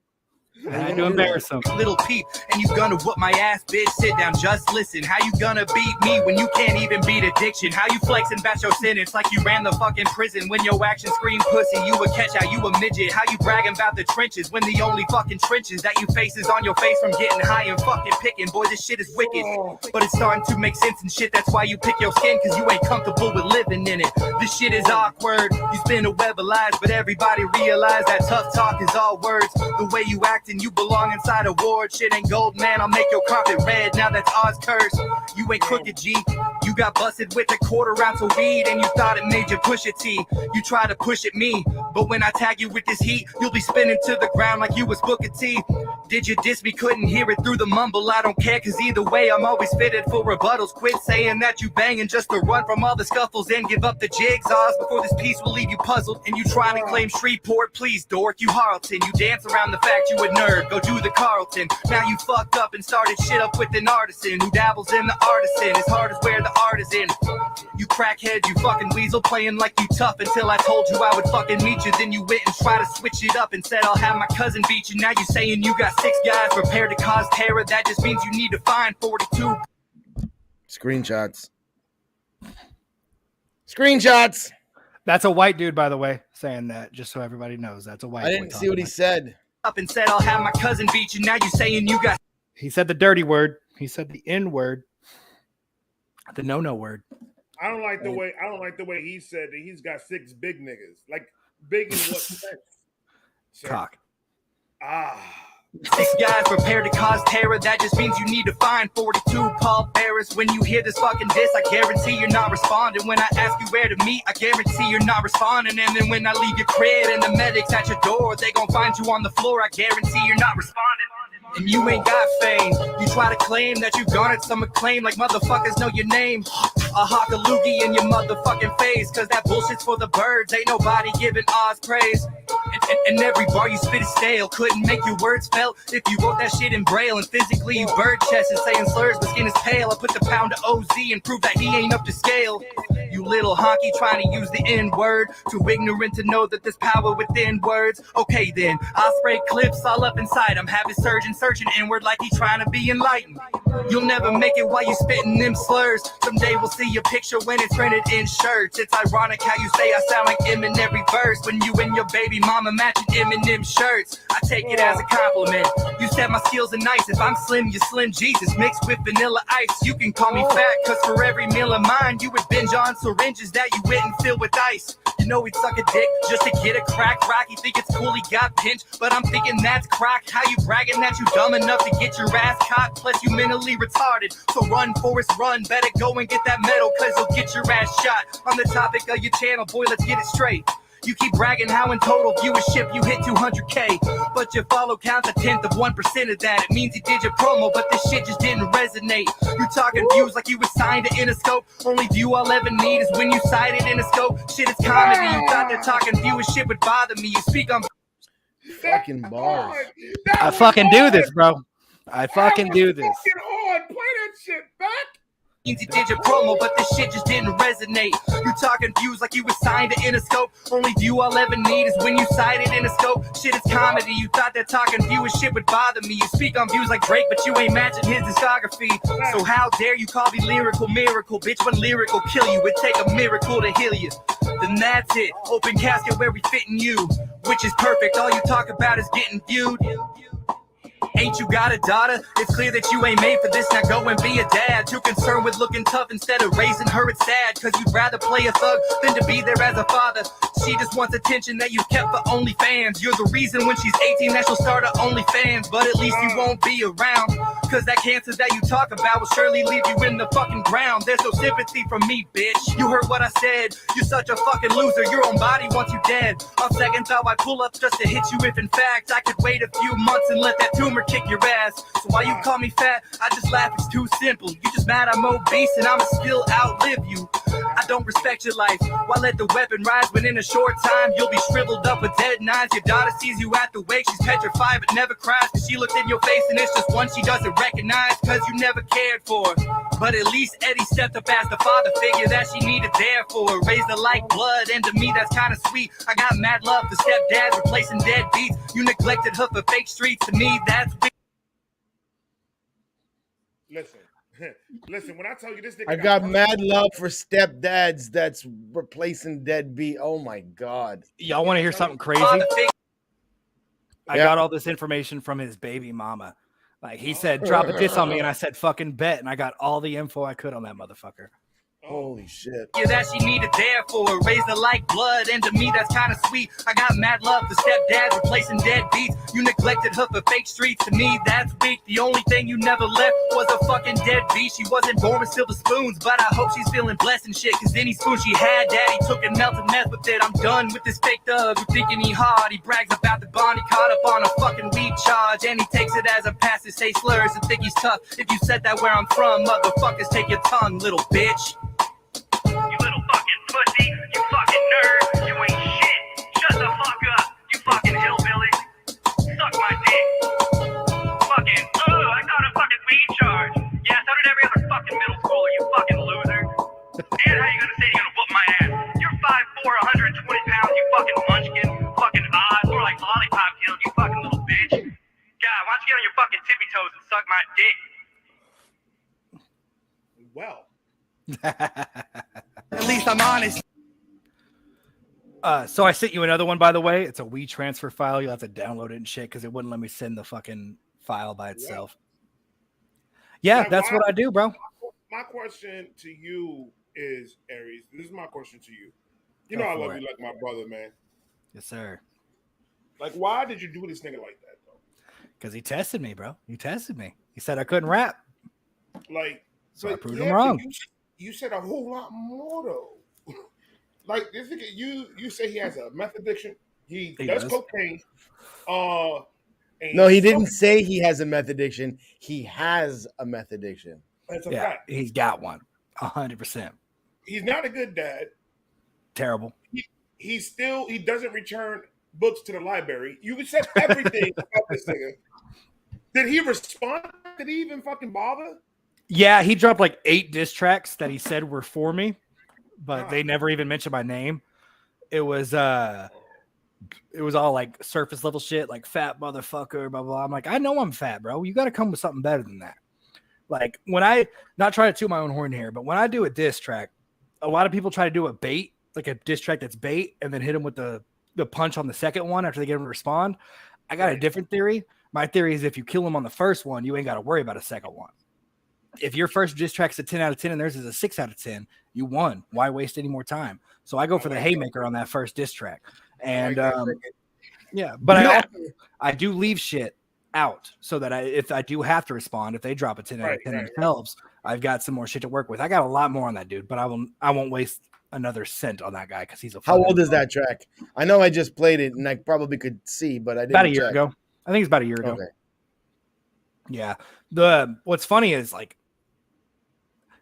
I had to embarrass them. Little Peep, and you gonna whoop my ass, bitch, sit down, just listen. How you gonna beat me when you can't even beat addiction? How you flexing about your sentence like you ran the fucking prison? When your actions scream pussy, you a catch out, you a midget. How you bragging about the trenches when the only fucking trenches that you face is on your face from getting high and fucking picking? Boy, this shit is wicked, but it's starting to make sense and shit. That's why you pick your skin, cause you ain't comfortable with living in it. This shit is awkward, you spin a web of lies, but everybody realize that tough talk is all words. The way you acting, you belong inside a ward. Shit ain't gold, man, I'll make your carpet red. Now that's Oz curse. You ain't crooked, G. You got busted with a quarter ounce of weed and you thought it made you push a T. You try to push at me, but when I tag you with this heat, you'll be spinning to the ground like you was Booker T. Did you diss me? Couldn't hear it through the mumble. I don't care, cause either way I'm always fitted for rebuttals. Quit saying that you banging just to run from all the scuffles and give up the jigsaws before this piece will leave you puzzled. And you try to claim Shreveport, please dork, you Harleton. You dance around the fact you a nerd, go do the Carlton. Now you fucked up and started shit up with an artisan who dabbles in the artisan as hard as where the art is in. You crackhead, you fucking weasel, playing like you tough until I told you I would fucking meet you. Then you went and tried to switch it up and said I'll have my cousin beat you. Now you saying you got 6 guys prepared to cause terror. That just means you need to find 42 Screenshots. Screenshots. That's a white dude, by the way, saying that, just so everybody knows. That's a white I boy didn't see what he talking. said. up and said I'll have my cousin beat you. Now you saying you got. He said the dirty word. He said the N word. The no word. I don't like the way he said that he's got 6 big niggas. Like big in what sense? Sir? Cock. 6 guys prepared to cause terror. That just means you need to find 42 pallbearers. When you hear this fucking diss, I guarantee you're not responding. When I ask you where to meet, I guarantee you're not responding. And then when I leave your crib and the medics at your door, they gon' find you on the floor. I guarantee you're not responding. And you ain't got fame. You try to claim that you garnered some acclaim, like motherfuckers know your name. A hawk a loogie in your motherfucking face, cause that bullshit's for the birds. Ain't nobody giving Oz praise. And every bar you spit is stale. Couldn't make your words felt if you wrote that shit in braille. And physically you bird chested saying slurs, but skin is pale. I put the pound to OZ and prove that he ain't up to scale. You little honky trying to use the N-word. Too ignorant to know that there's power within words. Okay then, I'll spray clips all up inside him. Have his surgeon searching inward like he trying to be enlightened. You'll never make it while you spitting them slurs. Someday we'll see your picture when it's printed in shirts. It's ironic how you say I sound like M in every verse when you and your baby mama matching M&M shirts. I take it as a compliment. You said my skills are nice. If I'm slim, you're Slim Jesus mixed with vanilla ice. You can call me fat, cause for every meal of mine, you would binge on syringes that you wouldn't fill with ice. You know he'd suck a dick just to get a crack rock. You think it's cool he got pinched, but I'm thinking that's crack. How you bragging that you dumb enough to get your ass caught? Plus you mentally retarded. So run, Forrest, run. Better go and get that medal, cause you'll get your ass shot. On the topic of your channel, boy, let's get it straight. You keep bragging how in total viewership you hit 200K, but your follow count's 1/10 of 1% of that. It means you did your promo, but this shit just didn't resonate. You talking views like you was signed to Interscope. Only view I'll ever need is when you cited Interscope. Shit is comedy. You thought that talking viewership would bother me. You speak on Fucking bars. I fucking do this, bro. I fucking do this. Fucking hard. Play that shit back. You did your promo, but this shit just didn't resonate. You talking views like you was signed to Interscope. Only view I'll ever need is when you cited Interscope. Shit is comedy. You thought that talking viewership would bother me. You speak on views like Drake, but you ain't matching his discography. So how dare you call me lyrical miracle? Bitch, when lyrical kill you, it take a miracle to heal you. Then that's it. Open casket where we fitting you, which is perfect. All you talk about is getting viewed. Ain't you got a daughter? It's clear that you ain't made for this. Now go and be a dad. Too concerned with looking tough instead of raising her. It's sad, cause you'd rather play a thug than to be there as a father. She just wants attention that you kept for OnlyFans. You're the reason when she's 18 that she'll start her OnlyFans. But at least you won't be around, cause that cancer that you talk about will surely leave you in the fucking ground. There's no sympathy from me, bitch. You heard what I said. You're such a fucking loser. Your own body wants you dead. On second thought, I pull up just to hit you if in fact I could wait a few months and let that tumor kick your ass. So why you call me fat? I just laugh, it's too simple. You just mad I'm obese and I'ma still outlive you. I don't respect your life. Why let the weapon rise when in a short time you'll be shriveled up with dead knives? Your daughter sees you at the wake, she's petrified but never cries, cause she looked in your face and it's just one she doesn't recognize, cause you never cared for her. But at least Eddie stepped up as the father figure that she needed there for her. Raised her like blood, and to me that's kinda sweet. I got mad love for stepdads replacing dead beats. You neglected her for fake streets, to me that's weak. Listen, when I tell you this nigga I got mad love for stepdads that's replacing deadbeat. Oh my God. Y'all want to hear something crazy? I got all this information from his baby mama. Like he said, drop a diss on me, and I said, fucking bet. And I got all the info I could on that motherfucker. Holy shit. Yeah, that she needed there for her. Raised her like blood, and to me that's kind of sweet. I got mad love for stepdads replacing dead beats. You neglected her for fake streets, to me that's weak. The only thing you never left was a fucking dead beat. She wasn't born with silver spoons, but I hope she's feeling blessed and shit, cause any spoon she had, daddy took and melted meth with it. I'm done with this fake thug who thinking he hard. He brags about the bond he caught up on a fucking weed charge, and he takes it as a pass to say slurs and think he's tough. If you said that where I'm from, motherfuckers take your tongue, little bitch. You little fucking pussy, you fucking nerd, you ain't shit. Shut the fuck up, you fucking hillbilly. Suck my dick. Fucking, I got a fucking weed charge. Yeah, so did every other fucking middle schooler, you fucking loser. And how you gonna say you're gonna whoop my ass? You're 5'4", 120 pounds, you fucking munchkin. Fucking odd, more like lollipop killed, you fucking little bitch. God, why don't you get on your fucking tippy toes and suck my dick? Well. At least I'm honest. So I sent you another one, by the way. It's a WeTransfer file. You'll have to download it and shit because it wouldn't let me send the fucking file by itself. Yeah, that's what I do, bro. My question to you is, Aries, this is my question to you. You know I love you like my brother, man. Yes, sir. Like, why did you do this nigga like that, though? Because he tested me, bro. He tested me. He said I couldn't rap. Like, so I proved him wrong. You said a whole lot more, though. Like, this nigga, you say he has a meth addiction. He does cocaine. No, he didn't say he has a meth addiction. He has a meth addiction. That's a fact. He's got one. 100%. He's not a good dad. Terrible. He doesn't return books to the library. You said everything about this nigga. Did he respond? Did he even fucking bother? Yeah, he dropped like 8 diss tracks that he said were for me, but they never even mentioned my name. It was all like surface level shit, like fat motherfucker, blah blah. I'm like, I know I'm fat, bro. You got to come with something better than that. Like when I not trying to toot my own horn here, but when I do a diss track, a lot of people try to do a bait, like a diss track that's bait, and then hit them with the punch on the second one after they get them to respond. I got a different theory. My theory is if you kill them on the first one, you ain't got to worry about a second one. If your first diss track's a 10 out of 10 and theirs is a 6 out of 10, you won. Why waste any more time? So I go for the haymaker on that first diss track. And yeah, but I do leave shit out so that if I do have to respond, if they drop a 10 out of 10 themselves, I've got some more shit to work with. I got a lot more on that dude, but I won't waste another cent on that guy because he's a. How old is that track? I know I just played it and I probably could see, but I didn't. About a year ago. I think it's about a year ago. Okay. Yeah. What's funny is like,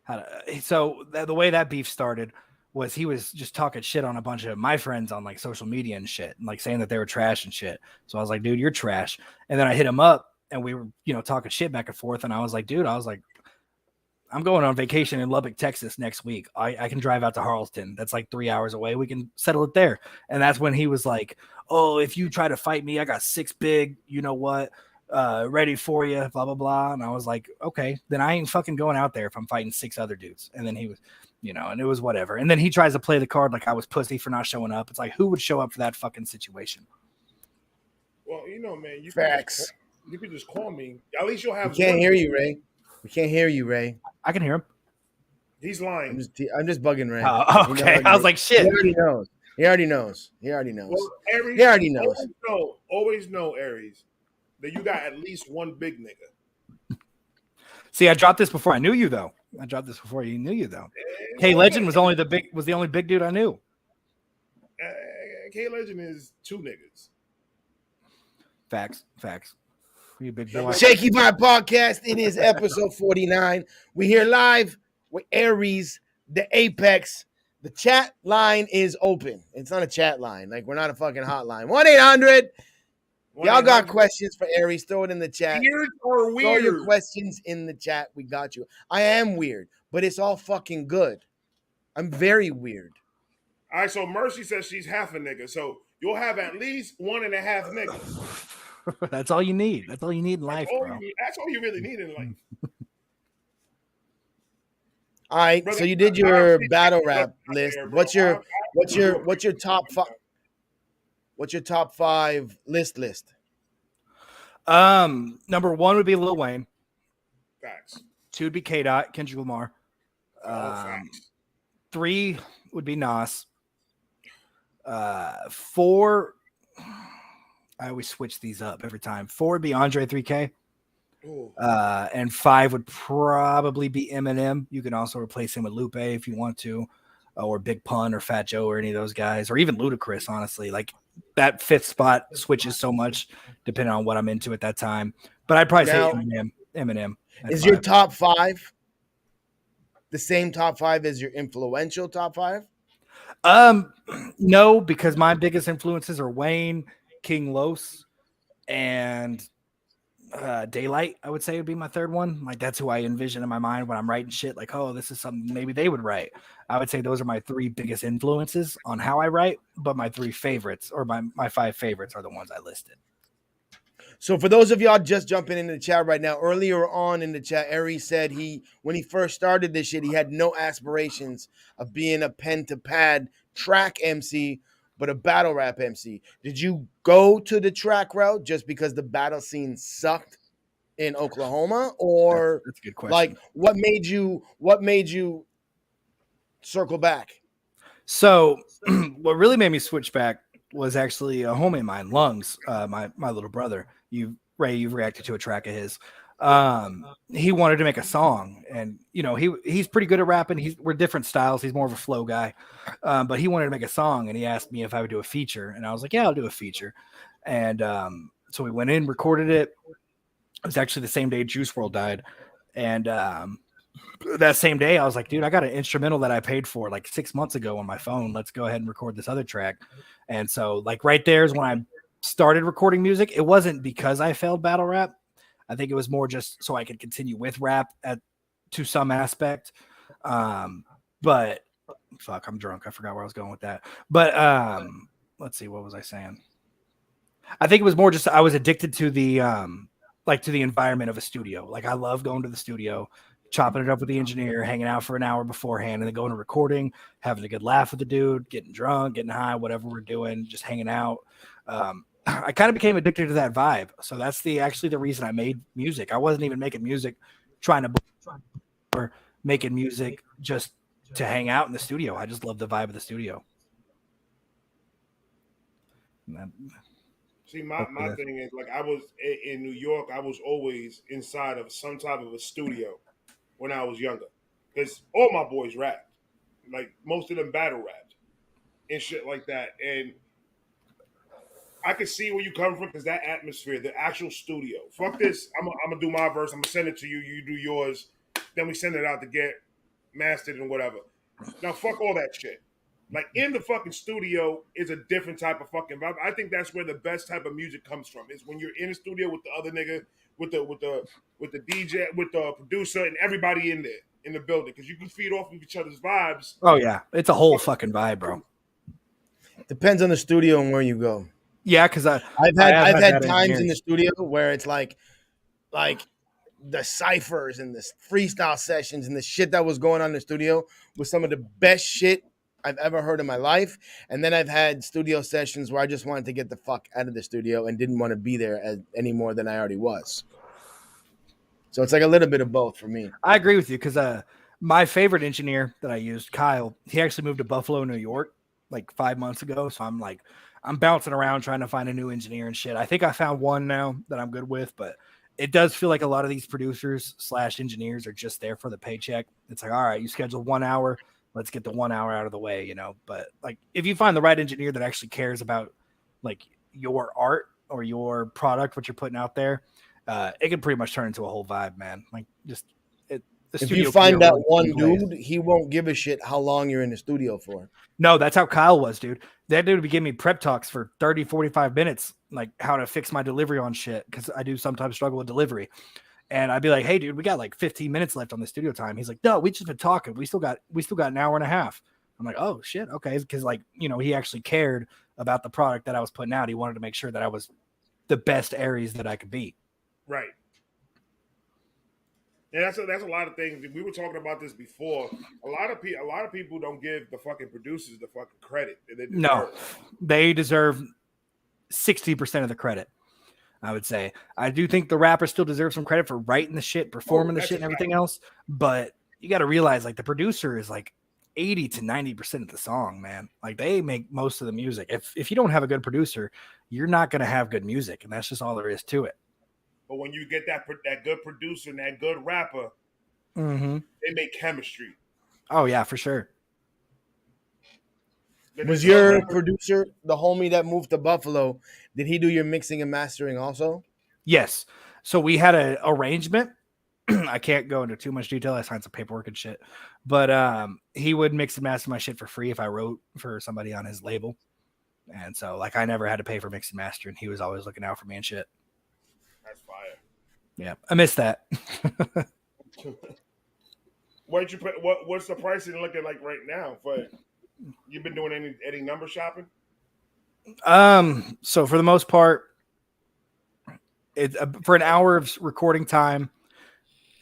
the way that beef started was he was just talking shit on a bunch of my friends on like social media and shit, and like saying that they were trash and shit. So I was like, dude, you're trash. And then I hit him up and we were, talking shit back and forth. And I was like, dude, I'm going on vacation in Lubbock, Texas next week. I can drive out to Harleston. That's like 3 hours away. We can settle it there. And that's when he was like, oh, if you try to fight me, I got 6 big, ready for you, blah, blah, blah. And I was like, okay, then I ain't fucking going out there if I'm fighting 6 other dudes. And then he was, and it was whatever. And then he tries to play the card like I was pussy for not showing up. It's like, who would show up for that fucking situation? Well, man, Facts. You could just call me. At least you'll have. We can't hear you, Ray. We can't hear you, Ray. I can hear him. He's lying. I'm just bugging Ray. Oh, okay. I was like, shit. He already knows. He already knows. Well, Aries, he already knows. Always know, Aries, that you got at least one big nigga. See, I dropped this before I knew you, though. I dropped this before you knew you, though. K Legend was the only big dude I knew. K Legend is 2 niggas. Facts. You big boy. Shakey Vibe Podcast. It is episode 49. We here live with Aries, the Apex. The chat line is open. It's not a chat line. Like, we're not a fucking hotline. 1-800. Y'all got questions for Aries? Throw it in the chat. Weird or weird? Throw your questions in the chat. We got you. I am weird, but it's all fucking good. I'm very weird. All right, so Mercy says she's half a nigga. So you'll have at least 1.5 niggas. That's all you need. That's all you need in life, bro. That's all you really need in life. All right, brother, so you did your battle rap list. What's your top 5? What's your top 5 list? Number 1 would be Lil Wayne. Facts. 2 would be K-Dot, Kendrick Lamar. Facts. 3 would be Nas. 4, I always switch these up every time. 4 would be Andre 3K. And 5 would probably be Eminem. You can also replace him with Lupe if you want to, or Big Pun or Fat Joe or any of those guys, or even Ludacris, honestly. Like, that 5th spot switches so much depending on what I'm into at that time. But I'd probably say Eminem. Is your top 5 the same top 5 as your influential top 5? No, because my biggest influences are Wayne, King Los, and Daylight. I would say would be my 3rd one. Like, that's who I envision in my mind when I'm writing shit. Like, oh, this is something maybe they would write. I would say those are my 3 biggest influences on how I write, but my 3 favorites, or my 5 favorites, are the ones I listed. So for those of y'all just jumping into the chat right now, earlier on in the chat, Aries said when he first started this shit, he had no aspirations of being a pen to pad track MC, but a battle rap MC. Did you go to the track route just because the battle scene sucked in Oklahoma, or that's a good question. Like, what made you circle back? So what really made me switch back was actually a homie of mine, Lungs, my little brother. You've reacted to a track of his. He wanted to make a song, and he's pretty good at rapping. We're different styles. He's more of a flow guy, but he wanted to make a song, and he asked me if I would do a feature, and I was like, yeah, I'll do a feature. And so we went in, recorded it. It was actually the same day Juice WRLD died, and that same day I was like, dude, I got an instrumental that I paid for like 6 months ago on my phone. Let's go ahead and record this other track. And so, like, right there is when I started recording music. It wasn't because I failed battle rap. I think it was more just so I could continue with rap to some aspect. But fuck, I'm drunk. I forgot where I was going with that. But let's see, what was I saying? I think it was more just I was addicted to the like to the environment of a studio. Like I love going to the studio, chopping it up with the engineer, hanging out for an hour beforehand, and then going to recording, having a good laugh with the dude, getting drunk, getting high, whatever we're doing, just hanging out. I kind of became addicted to that vibe. So that's actually the reason I made music. I wasn't even making music trying to or making music just to hang out in the studio. I just love the vibe of the studio. See, my thing is, like, I was in New York, I was always inside of some type of a studio when I was younger. Because all my boys rapped. Like, most of them battle rapped and shit like that. And I can see where you come from because that atmosphere, the actual studio. Fuck this. I'm going to do my verse. I'm going to send it to you. You do yours. Then we send it out to get mastered and whatever. Now, fuck all that shit. Like, in the fucking studio is a different type of fucking vibe. I think that's where the best type of music comes from. Is when you're in the studio with the other nigga, with the DJ, with the producer, and everybody in there in the building, because you can feed off of each other's vibes. Oh yeah, it's a whole fucking vibe, bro. Depends on the studio and where you go. Yeah, because I've had times in the studio where it's like the ciphers and the freestyle sessions and the shit that was going on in the studio was some of the best shit I've ever heard in my life. And then I've had studio sessions where I just wanted to get the fuck out of the studio and didn't want to be there any more than I already was. So it's like a little bit of both for me. I agree with you because my favorite engineer that I used, Kyle, he actually moved to Buffalo, New York, like 5 months ago. So I'm bouncing around trying to find a new engineer and shit. I think I found one now that I'm good with, but it does feel like a lot of these producers / engineers are just there for the paycheck. It's like, all right, you scheduled 1 hour. Let's get the 1 hour out of the way, you know? But like, if you find the right engineer that actually cares about like your art or your product, what you're putting out there, it can pretty much turn into a whole vibe, man. Like just if you find that one dude, he won't give a shit how long you're in the studio for. No, that's how Kyle was, dude. That dude would be giving me prep talks for 30, 45 minutes, like how to fix my delivery on shit. Because I do sometimes struggle with delivery. And I'd be like, hey, dude, we got like 15 minutes left on the studio time. He's like, no, we just been talking. We still got an hour and a half. I'm like, oh shit. Okay. Because like, you know, he actually cared about the product that I was putting out. He wanted to make sure that I was the best Aries that I could be. Right. And that's a lot of things. We were talking about this before. A lot of people don't give the fucking producers the fucking credit that they deserve. No, they deserve 60% of the credit. I would say. I do think the rapper still deserves some credit for writing the shit, performing the shit, and everything else. But you got to realize, like, the producer is like 80 to 90% of the song, man. Like, they make most of the music. If you don't have a good producer, you're not going to have good music, and that's just all there is to it. But when you get that good producer and that good rapper, they make chemistry. Oh yeah, for sure. Was your producer the homie that moved to Buffalo? Did he do your mixing and mastering also? Yes. So we had an arrangement. I can't go into too much detail. I signed some paperwork and shit. But he would mix and master my shit for free if I wrote for somebody on his label. And so, like, I never had to pay for mix and master, and he was always looking out for me and shit. That's fire. Yeah, I miss that. What's the pricing looking like right now? For you've been doing any number shopping? So for the most part, it's for an hour of recording time,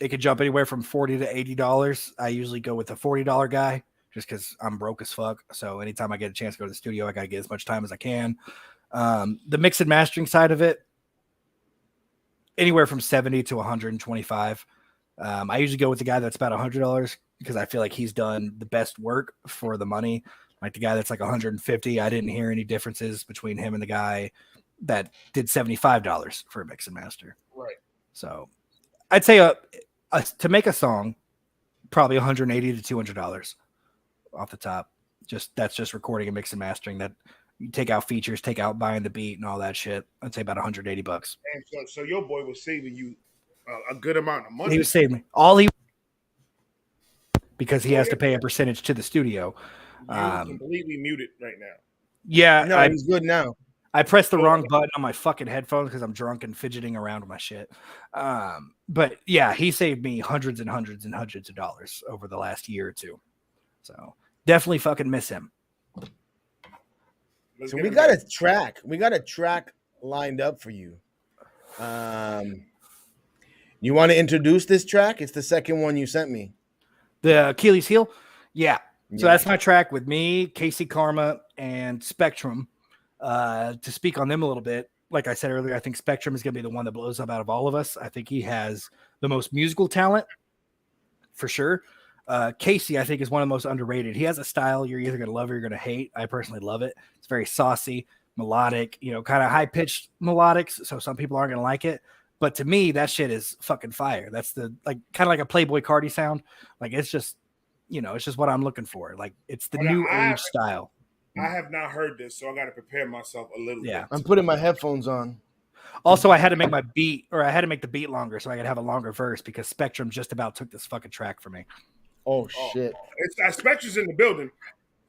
it could jump anywhere from $40 to $80. I usually go with a $40 guy just because I'm broke as fuck. So anytime I get a chance to go to the studio, I gotta get as much time as I can. The mix and mastering side of it, anywhere from 70 to 125. I usually go with the guy that's about $100 because I feel like he's done the best work for the money. Like the guy that's like 150, I didn't hear any differences between him and the guy that did $75 for a mix and master. Right. So I'd say to make a song, probably $180 to $200 off the top. That's just recording and mix and mastering. That you take out features, take out buying the beat and all that shit. I'd say about $180. And so your boy was saving you a good amount of money. He was saving me because he has to pay a percentage to the studio. You're completely muted right now. Yeah, no, he's good now. I pressed the wrong button on my fucking headphones because I'm drunk and fidgeting around with my shit. But yeah, he saved me hundreds and hundreds and hundreds of dollars over the last year or two. So definitely fucking miss him. So we got a track. We got a track lined up for you. You want to introduce this track? It's the second one you sent me. The Achilles heel? Yeah. So Yeah. that's my track with me, Casey Karma, and Spectrum. To speak on them a little bit, like I said earlier, I think Spectrum is going to be the one that blows up out of all of us. I think he has the most musical talent, for sure. Casey, I think, is one of the most underrated. He has a style you're either going to love or you're going to hate. I personally love it. It's very saucy, melodic, kind of high-pitched melodics, so some people aren't going to like it. But to me, that shit is fucking fire. That's kind of like a Playboy Cardi sound. Like, it's just, it's just what I'm looking for. Like, it's the new age style. I have not heard this, so I got to prepare myself a little bit. I'm putting my headphones on. Also, I had to make the beat longer so I could have a longer verse because Spectrum just about took this fucking track from me. Oh shit! It's Spectre's in the building.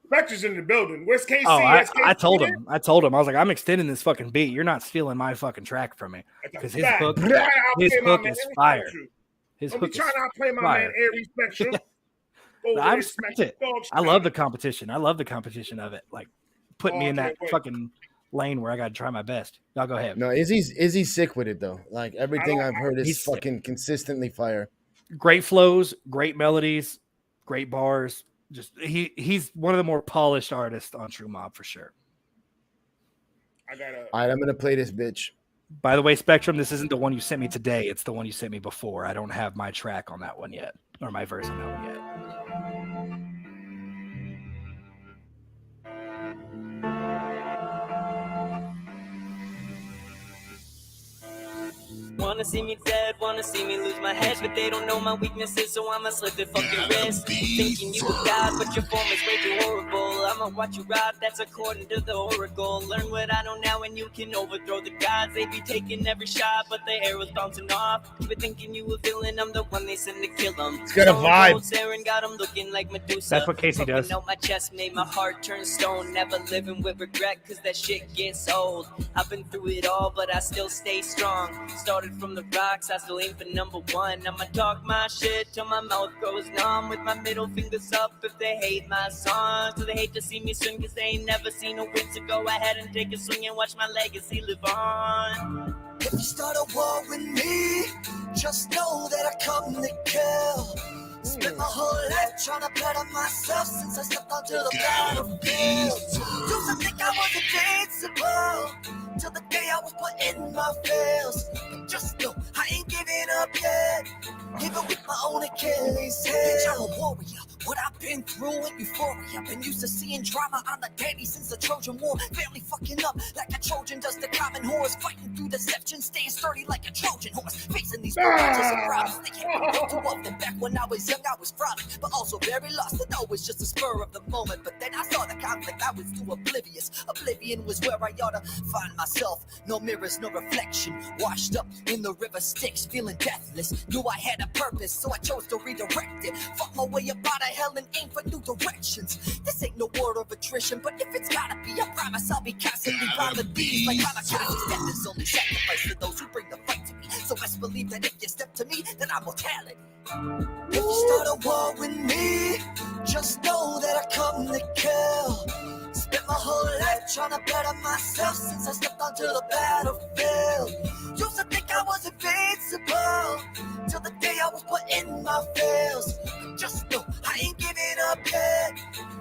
Spectre's in the building. Where's KC? I told him. I was like, I'm extending this fucking beat. You're not stealing my fucking track from me because his hook is fire. His hook is trying to outplay my man Aries Spectrum. I respect it. I love the competition. I love the competition of it. Like, put me in that fucking lane where I got to try my best. Y'all go ahead. No, Izzy's sick with it though. Like everything I've heard is fucking consistently fire. Great flows, great melodies, great bars. Just he's one of the more polished artists on True Mob for sure. All right, I'm gonna play this bitch. By the way, Spectrum, this isn't the one you sent me today. It's the one you sent me before. I don't have my track on that one yet, or my verse on that one yet. Wanna see me dead, wanna see me lose my head, but they don't know my weaknesses, so I'ma slit their fucking wrist. Thinking you a god, but your form is way too horrible. I'ma watch you rot, that's according to the oracle. Learn what I know now and you can overthrow the gods. They be taking every shot, but the arrow's bouncing off. You be thinking you a villain, I'm the one they send to kill them. It's got a vibe. Saren got him looking like Medusa. That's what Casey does. Out my chest made my heart turn stone. Never living with regret, cause that shit gets old. I've been through it all, but I still stay strong. Started from the rocks, I still aim for number one. I'ma talk my shit till my mouth goes numb. With my middle fingers up if they hate my songs. So they hate to see me swing cause they ain't never seen a win. So go ahead and take a swing and watch my legacy live on. If you start a war with me, just know that I come to kill. Spent my whole life trying to better myself since I stepped onto the battlefield. Used to think I was invincible till the day I was put in my fields. But just know I ain't giving up yet, even with my own Achilles heel. I'm a warrior. What I've been through with euphoria. Been used to seeing drama on the daily since the Trojan War. Family fucking up like a Trojan does the common horse. Fighting through deception, staying sturdy like a Trojan horse. Facing these challenges and problems. They can't be too often. Back when I was young, I was frolic, but also very lost. And always just a spur of the moment. But then I saw the conflict, I was too oblivious. Oblivion was where I ought to find myself. No mirrors, no reflection. Washed up in the river Styx, feeling deathless. Knew I had a purpose, so I chose to redirect it. Fought my way up out of hell and aim for new directions. This ain't no war of attrition, but if it's gotta be, I promise I'll be constantly rhyming beats like kamikazes. Death is only sacrifice to those who bring the fight to me. So best believe that if you step to me, then I'm mortality. If you start a war with me, just know that I come to kill. Spent my whole life trying to better myself since I stepped onto the battlefield. Used to think I was invincible till the day I was put in my fields. But just know I ain't giving up yet,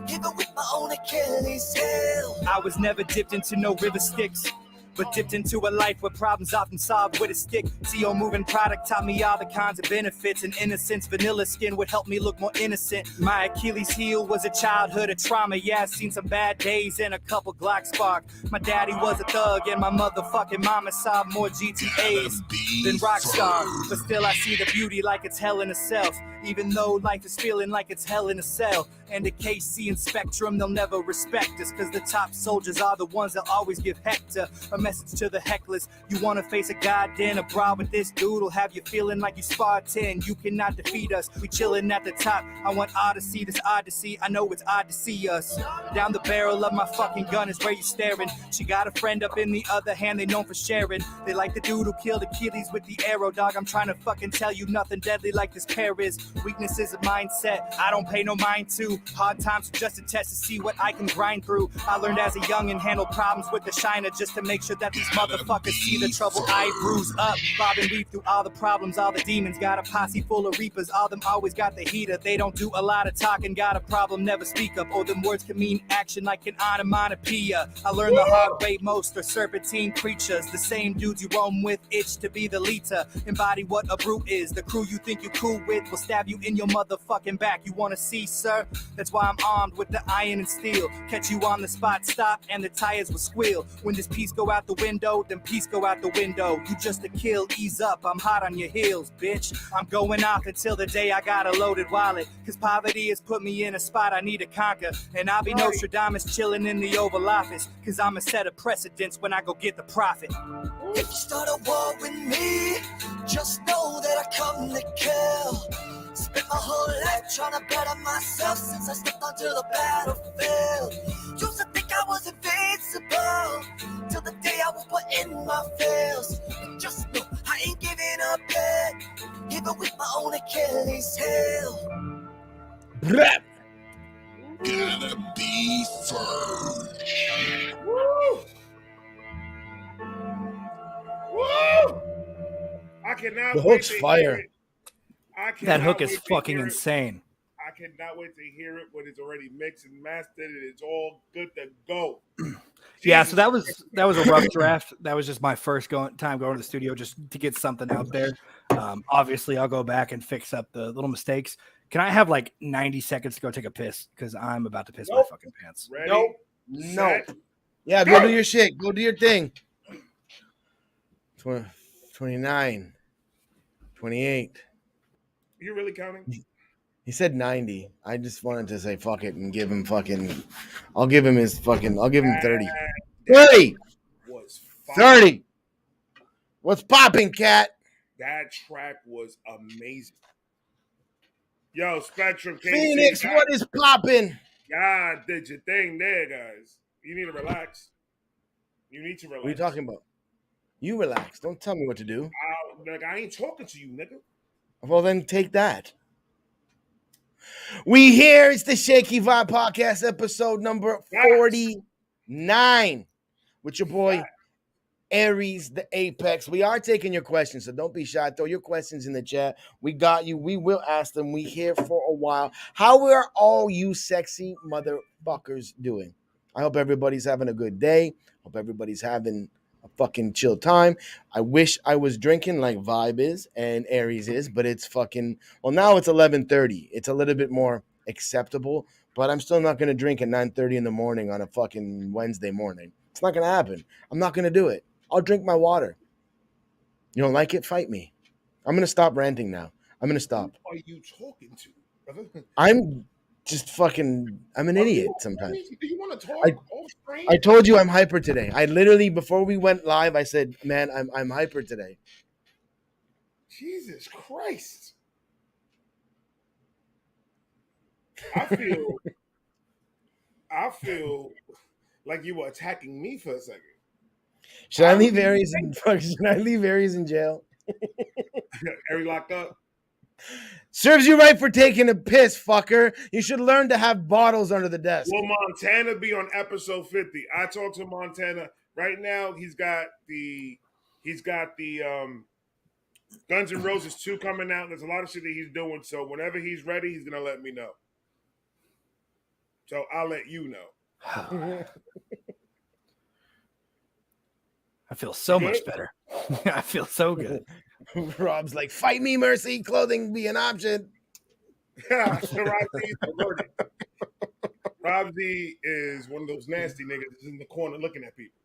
even with my own Achilles heel. I was never dipped into no river Styx, but dipped into a life where problems often solved with a stick. CO moving product taught me all the kinds of benefits, and innocence. Vanilla skin would help me look more innocent. My Achilles heel was a childhood of trauma. Yeah, I've seen some bad days and a couple Glock spark. My daddy was a thug and my motherfucking mama saw more GTAs than Rockstar. But still I see the beauty like it's hell in itself, even though life is feeling like it's hell in a cell. And the KC and Spectrum, they'll never respect us, cause the top soldiers are the ones that always give Hector a message to the hecklers. You wanna face a goddamn abroad with this dude will have you feeling like you Spartan. You cannot defeat us, we chilling at the top. I want Odyssey, this Odyssey, I know it's odd to see us. Down the barrel of my fucking gun is where you staring. She got a friend up in the other hand, they known for sharing. They like the dude who killed Achilles with the arrow, dog. I'm trying to fucking tell you nothing deadly like this pair is. Weakness is a mindset I don't pay no mind to. Hard times are just a test to see what I can grind through. I learned as a young and handle problems with the shiner just to make sure that these motherfuckers see the trouble I bruise up. Bob and weave through all the problems, all the demons. Got a posse full of reapers, all them always got the heater. They don't do a lot of talking, got a problem, never speak up. Or them words can mean action like an onomatopoeia. I learned the hard way, most are serpentine creatures. The same dudes you roam with itch to be the leader. Embody what a brute is. The crew you think you're cool with will stab you in your motherfucking back. You wanna see, sir? That's why I'm armed with the iron and steel. Catch you on the spot, stop, and the tires will squeal. When this piece go out the window, then peace go out the window. You just a kill, ease up, I'm hot on your heels, bitch. I'm going off until the day I got a loaded wallet. Cause poverty has put me in a spot I need to conquer. And I'll be Nostradamus chilling in the Oval Office. Cause I'm a set of precedents when I go get the profit. If you start a war with me, just know that I come to kill. Spent my whole life trying to better myself since I stepped onto the battlefield. Used to think I was invincible, till the day I was put in my fields. But just know I ain't giving up yet, even with my own Achilles heel. Gotta be first. Woo! Woo! I cannot The wait hook's to fire. hear it. That hook is wait to fucking hear it. insane. I cannot wait to hear it when it's already mixed and mastered and it's all good to go. Yeah, so that was a rough draft. That was just my first time going to the studio just to get something out there. Obviously, I'll go back and fix up the little mistakes. Can I have like 90 seconds to go take a piss? Because I'm about to piss my fucking pants. Ready? No. Set. Yeah, go do your shit. Go do your thing. 29, 28. You really counting? He said 90. I just wanted to say fuck it and give him fucking. I'll give him 30. 30! Was 30! What's popping, cat? That track was amazing. Yo, Spectrum King Phoenix, God, what is popping? God did your thing there, guys. You need to relax. You need to relax. What are you talking about? You relax. Don't tell me what to do. I ain't talking to you, nigga. Well, then take that. We here. It's the Shakey Vibe Podcast, episode number 49, with your boy Aries, the Apex. We are taking your questions, so don't be shy. Throw your questions in the chat. We got you. We will ask them. We here for a while. How are all you sexy motherfuckers doing? I hope everybody's having a good day. Hope everybody's having a fucking chill time. I wish I was drinking like Vibe is and Aries is, but it's fucking, well, now it's 11:30. It's a little bit more acceptable, but I'm still not going to drink at 9:30 in the morning on a fucking Wednesday morning. It's not going to happen. I'm not going to do it. I'll drink my water. You don't like it? Fight me. I'm going to stop ranting now. I'm going to stop. Who are you talking to, brother? I'm just fucking, I'm an idiot sometimes. Do you want to talk off screen? I told you I'm hyper today. I literally, before we went live, I said, man, I'm hyper today. Jesus Christ. I feel like you were attacking me for a second. Should I leave Aries in jail? Ari locked up. Serves you right for taking a piss, fucker. You should learn to have bottles under the desk. Will Montana be on episode 50? I talked to Montana. Right now, he's got the Guns N' Roses 2 coming out. There's a lot of shit that he's doing. So whenever he's ready, he's gonna let me know. So I'll let you know. I feel so much better. I feel so good. Rob's like, fight me, Mercy. Clothing be an option. Rob Z is one of those nasty niggas that's in the corner looking at people.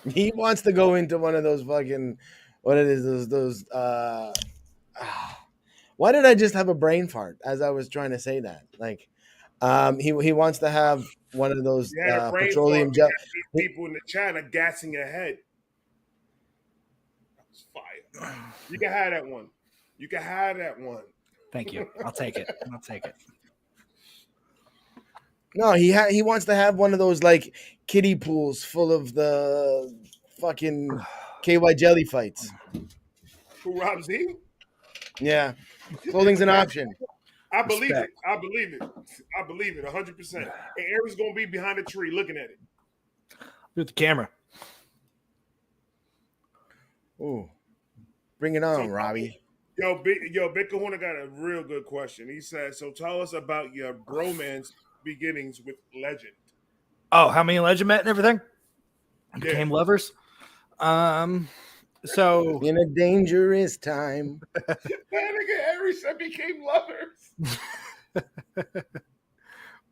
He wants to go into one of those fucking, what it is, those why did I just have a brain fart as I was trying to say that? Like, he wants to have one of those petroleum gel. People in the chat are gassing your head. That was fire. You can have that one. You can have that one. Thank you. I'll take it. No, he wants to have one of those like kiddie pools full of the fucking KY jelly fights. Who, Rob Z? Yeah, clothing's an option. I believe it. Respect. I believe it. I believe it 100%. And Aries gonna be behind the tree looking at it. With the camera. Ooh, bring it on, So, Robbie. Big Kahuna got a real good question. He said, "So tell us about your bromance beginnings with Legend." Oh, how me and Legend met and everything? Yeah. Became lovers. So In a dangerous time. That nigga Aries said became lovers.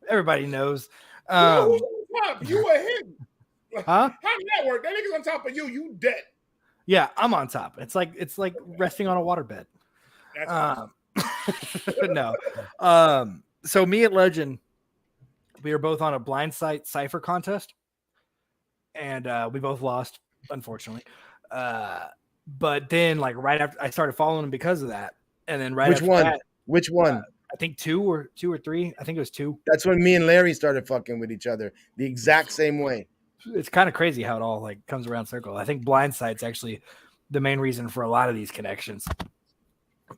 everybody knows. Yo, who's on top? You or him? Huh? How did that work? That nigga's on top of you. You dead. Yeah, I'm on top. It's like resting on a waterbed. That's awesome. No. So me and Legend, we were both on a blind sight cipher contest, and we both lost, unfortunately. But then, like right after, I started following him because of that, and then right Which after one? that, Which one? I think two or three. I think it was two. That's when me and Larry started fucking with each other the exact same way. It's kind of crazy how it all like comes around circle. I think blind sight's actually the main reason for a lot of these connections.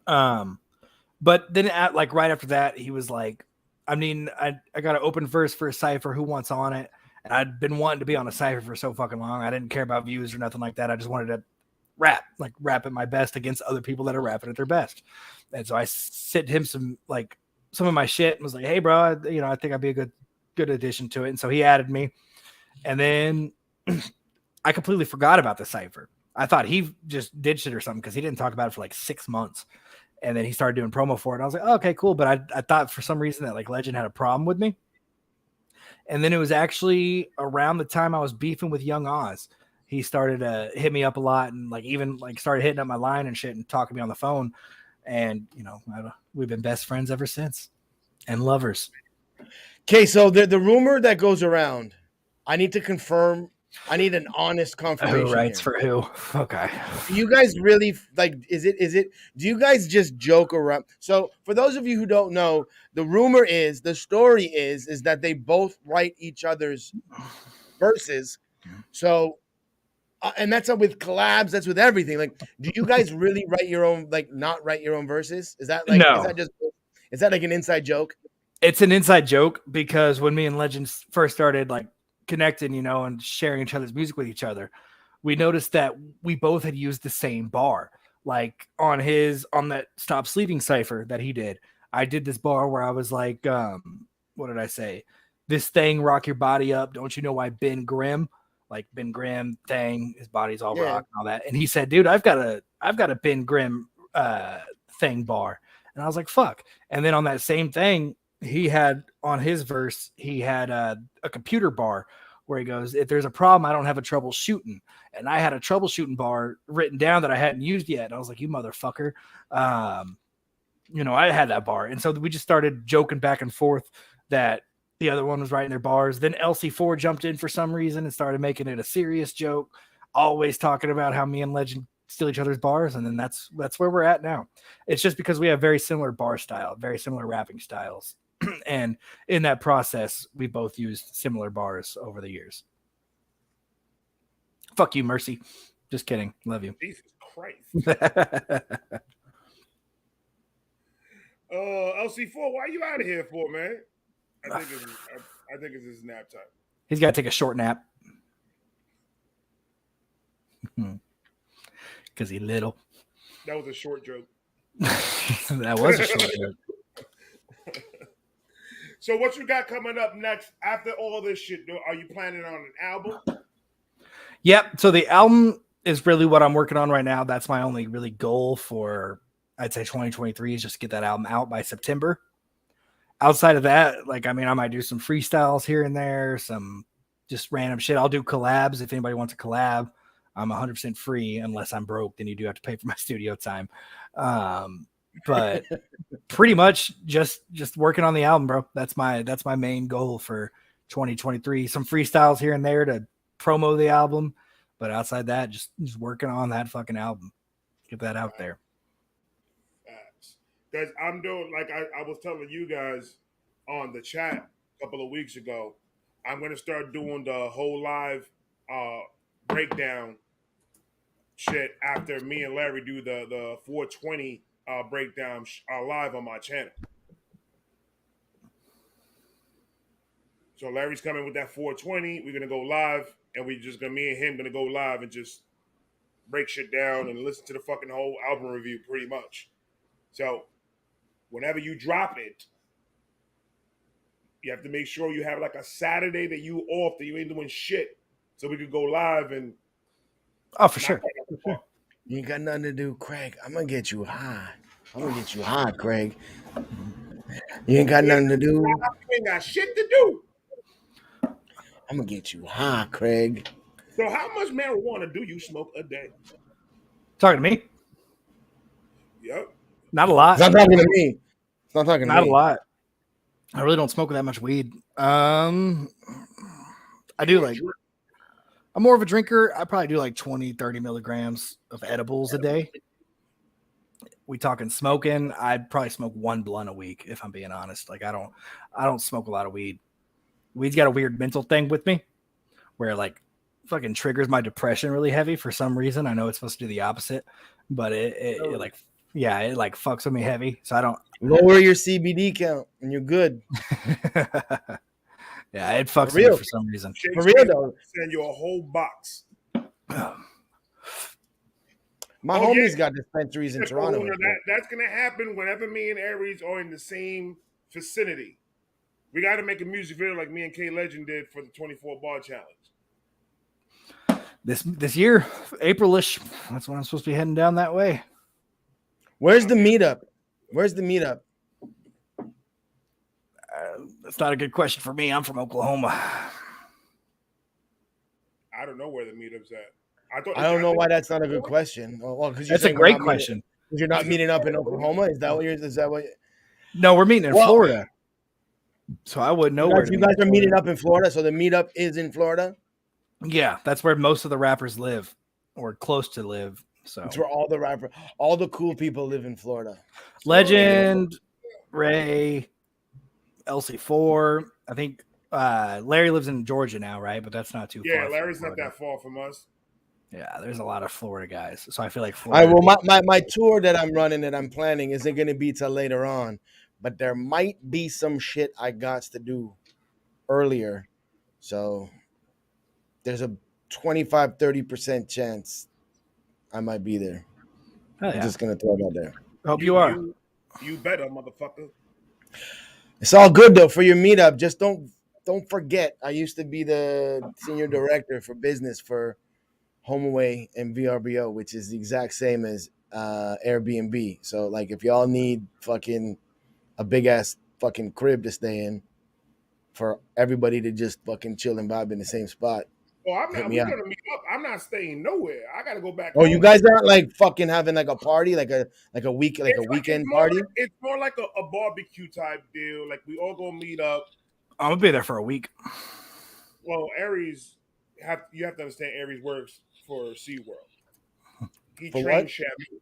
But then like right after that, he was like, I mean, I got an open verse for a cipher. Who wants on it? And I'd been wanting to be on a cipher for so fucking long. I didn't care about views or nothing like that. I just wanted to rap at my best against other people that are rapping at their best. And so I sent him some of my shit and was like, hey bro, I think I'd be a good addition to it. And so he added me. And then I completely forgot about the cipher. I thought he just ditched it or something because he didn't talk about it for like 6 months. And then he started doing promo for it. And I was like, oh, okay, cool. But I thought for some reason that like Legend had a problem with me. And then it was actually around the time I was beefing with Young Oz. He started to hit me up a lot and like even like started hitting up my line and shit and talking to me on the phone. And, we've been best friends ever since and lovers. Okay, so the rumor that goes around, I need to confirm. I need an honest confirmation. Who writes here. for who? Okay. Do you guys really like? Is it? Do you guys just joke around? So, for those of you who don't know, the story is that they both write each other's verses. So, and that's with collabs. That's with everything. Like, do you guys really write your own? Like, not write your own verses? Is that like? No. Is that like an inside joke? It's an inside joke because when me and Legends first started like connecting, and sharing each other's music with each other, we noticed that we both had used the same bar. Like on that Stop Sleeping cipher that he did, I did this bar where I was like, what did I say? This thing rock your body up. Don't you know why Ben Grimm? Like Ben Grimm thing, his body's all rock and all that. And he said, dude, I've got a Ben Grimm thing bar. And I was like, fuck. And then on that same thing, he had on his verse, he had a computer bar where he goes, if there's a problem, I don't have a troubleshooting. And I had a troubleshooting bar written down that I hadn't used yet. And I was like, you motherfucker. I had that bar. And so we just started joking back and forth that the other one was writing their bars. Then LC4 jumped in for some reason and started making it a serious joke, always talking about how me and Legend steal each other's bars. And then that's where we're at now. It's just because we have very similar bar style, very similar rapping styles. And in that process, we both used similar bars over the years. Fuck you, Mercy. Just kidding. Love you. Jesus Christ. LC4, why you out of here for, man? I think it's his nap time. He's got to take a short nap. Because he's little. That was a short joke. That was a short joke. So what you got coming up next after all this shit? Are you planning on an album? Yep. So the album is really what I'm working on right now. That's my only really goal for, I'd say 2023 is just get that album out by September. Outside of that, I might do some freestyles here and there, some just random shit. I'll do collabs if anybody wants a collab. I'm 100% free unless I'm broke. Then you do have to pay for my studio time. But pretty much just working on the album, bro. That's my main goal for 2023. Some freestyles here and there to promo the album, but outside that, just working on that fucking album. Get that out there. Guys, I'm doing I was telling you guys on the chat a couple of weeks ago. I'm gonna start doing the whole live breakdown shit after me and Larry do the 420 breakdown live on my channel. So Larry's coming with that 420. We're gonna go live, and we just gonna me and him gonna go live and just break shit down and listen to the fucking whole album review, pretty much. So whenever you drop it, you have to make sure you have like a Saturday that you off, that you ain't doing shit, so we could go live and. Oh, for sure. You ain't got nothing to do, Craig. I'm gonna get you high. I'm gonna get you high, Craig. You ain't got nothing to do. You ain't got shit to do. I'm gonna get you high, Craig. So how much marijuana do you smoke a day? Talking to me? Yep. Not a lot. It's not talking to me. It's not talking to Not me. a lot. I really don't smoke that much weed. I do like. I'm more of a drinker. I probably do like 20, 30 milligrams of edibles a day. We talking smoking. I'd probably smoke one blunt a week if I'm being honest. Like I don't smoke a lot of weed. Weed's got a weird mental thing with me where like fucking triggers my depression really heavy for some reason. I know it's supposed to do the opposite, but it like, yeah, it like fucks with me heavy. So I don't lower your CBD count and you're good. Yeah, it fucks me for some reason. For real though. Send you a whole box. My homies got dispensaries in Toronto. That's gonna happen whenever me and Aries are in the same vicinity. We got to make a music video like me and K Legend did for the 24 bar challenge. This year, April-ish. That's when I'm supposed to be heading down that way. Where's the meetup? Where's the meetup? That's not a good question for me. I'm from Oklahoma. I don't know where the meetup's at. I don't know why that's not a good question. Well, because that's a great question. You're not meeting up in Oklahoma. Is that what you're? Is that what? No, we're meeting in Florida. So I wouldn't know where. You guys are meeting up in Florida. So the meetup is in Florida. Yeah, that's where most of the rappers live, or close to live. So it's where all the cool people live in Florida. Legend, Ray, LC4. I think Larry lives in Georgia now, right? But that's not too far. Yeah, Larry's not that far from us. Yeah, there's a lot of Florida guys. So I feel like Florida. All right, well, my tour that I'm running, that I'm planning, isn't going to be till later on. But there might be some shit I got to do earlier. So there's a 25-30% chance I might be there. Yeah. I'm just going to throw it out there. Hope you are. You better, motherfucker. It's all good, though, for your meetup. Just don't forget, I used to be the senior director for business for HomeAway and VRBO, which is the exact same as Airbnb. So, like, if y'all need fucking a big-ass fucking crib to stay in for everybody to just fucking chill and vibe in the same spot. Oh, I'm not. We're gonna meet up. I'm not staying nowhere. I gotta go back. Oh, home. You guys aren't like fucking having like a party, like a weekend party. It's more like a barbecue type deal. Like we all gonna meet up. I'm gonna be there for a week. Well, Aries, you have to understand. Aries works for SeaWorld. He trains Shamu.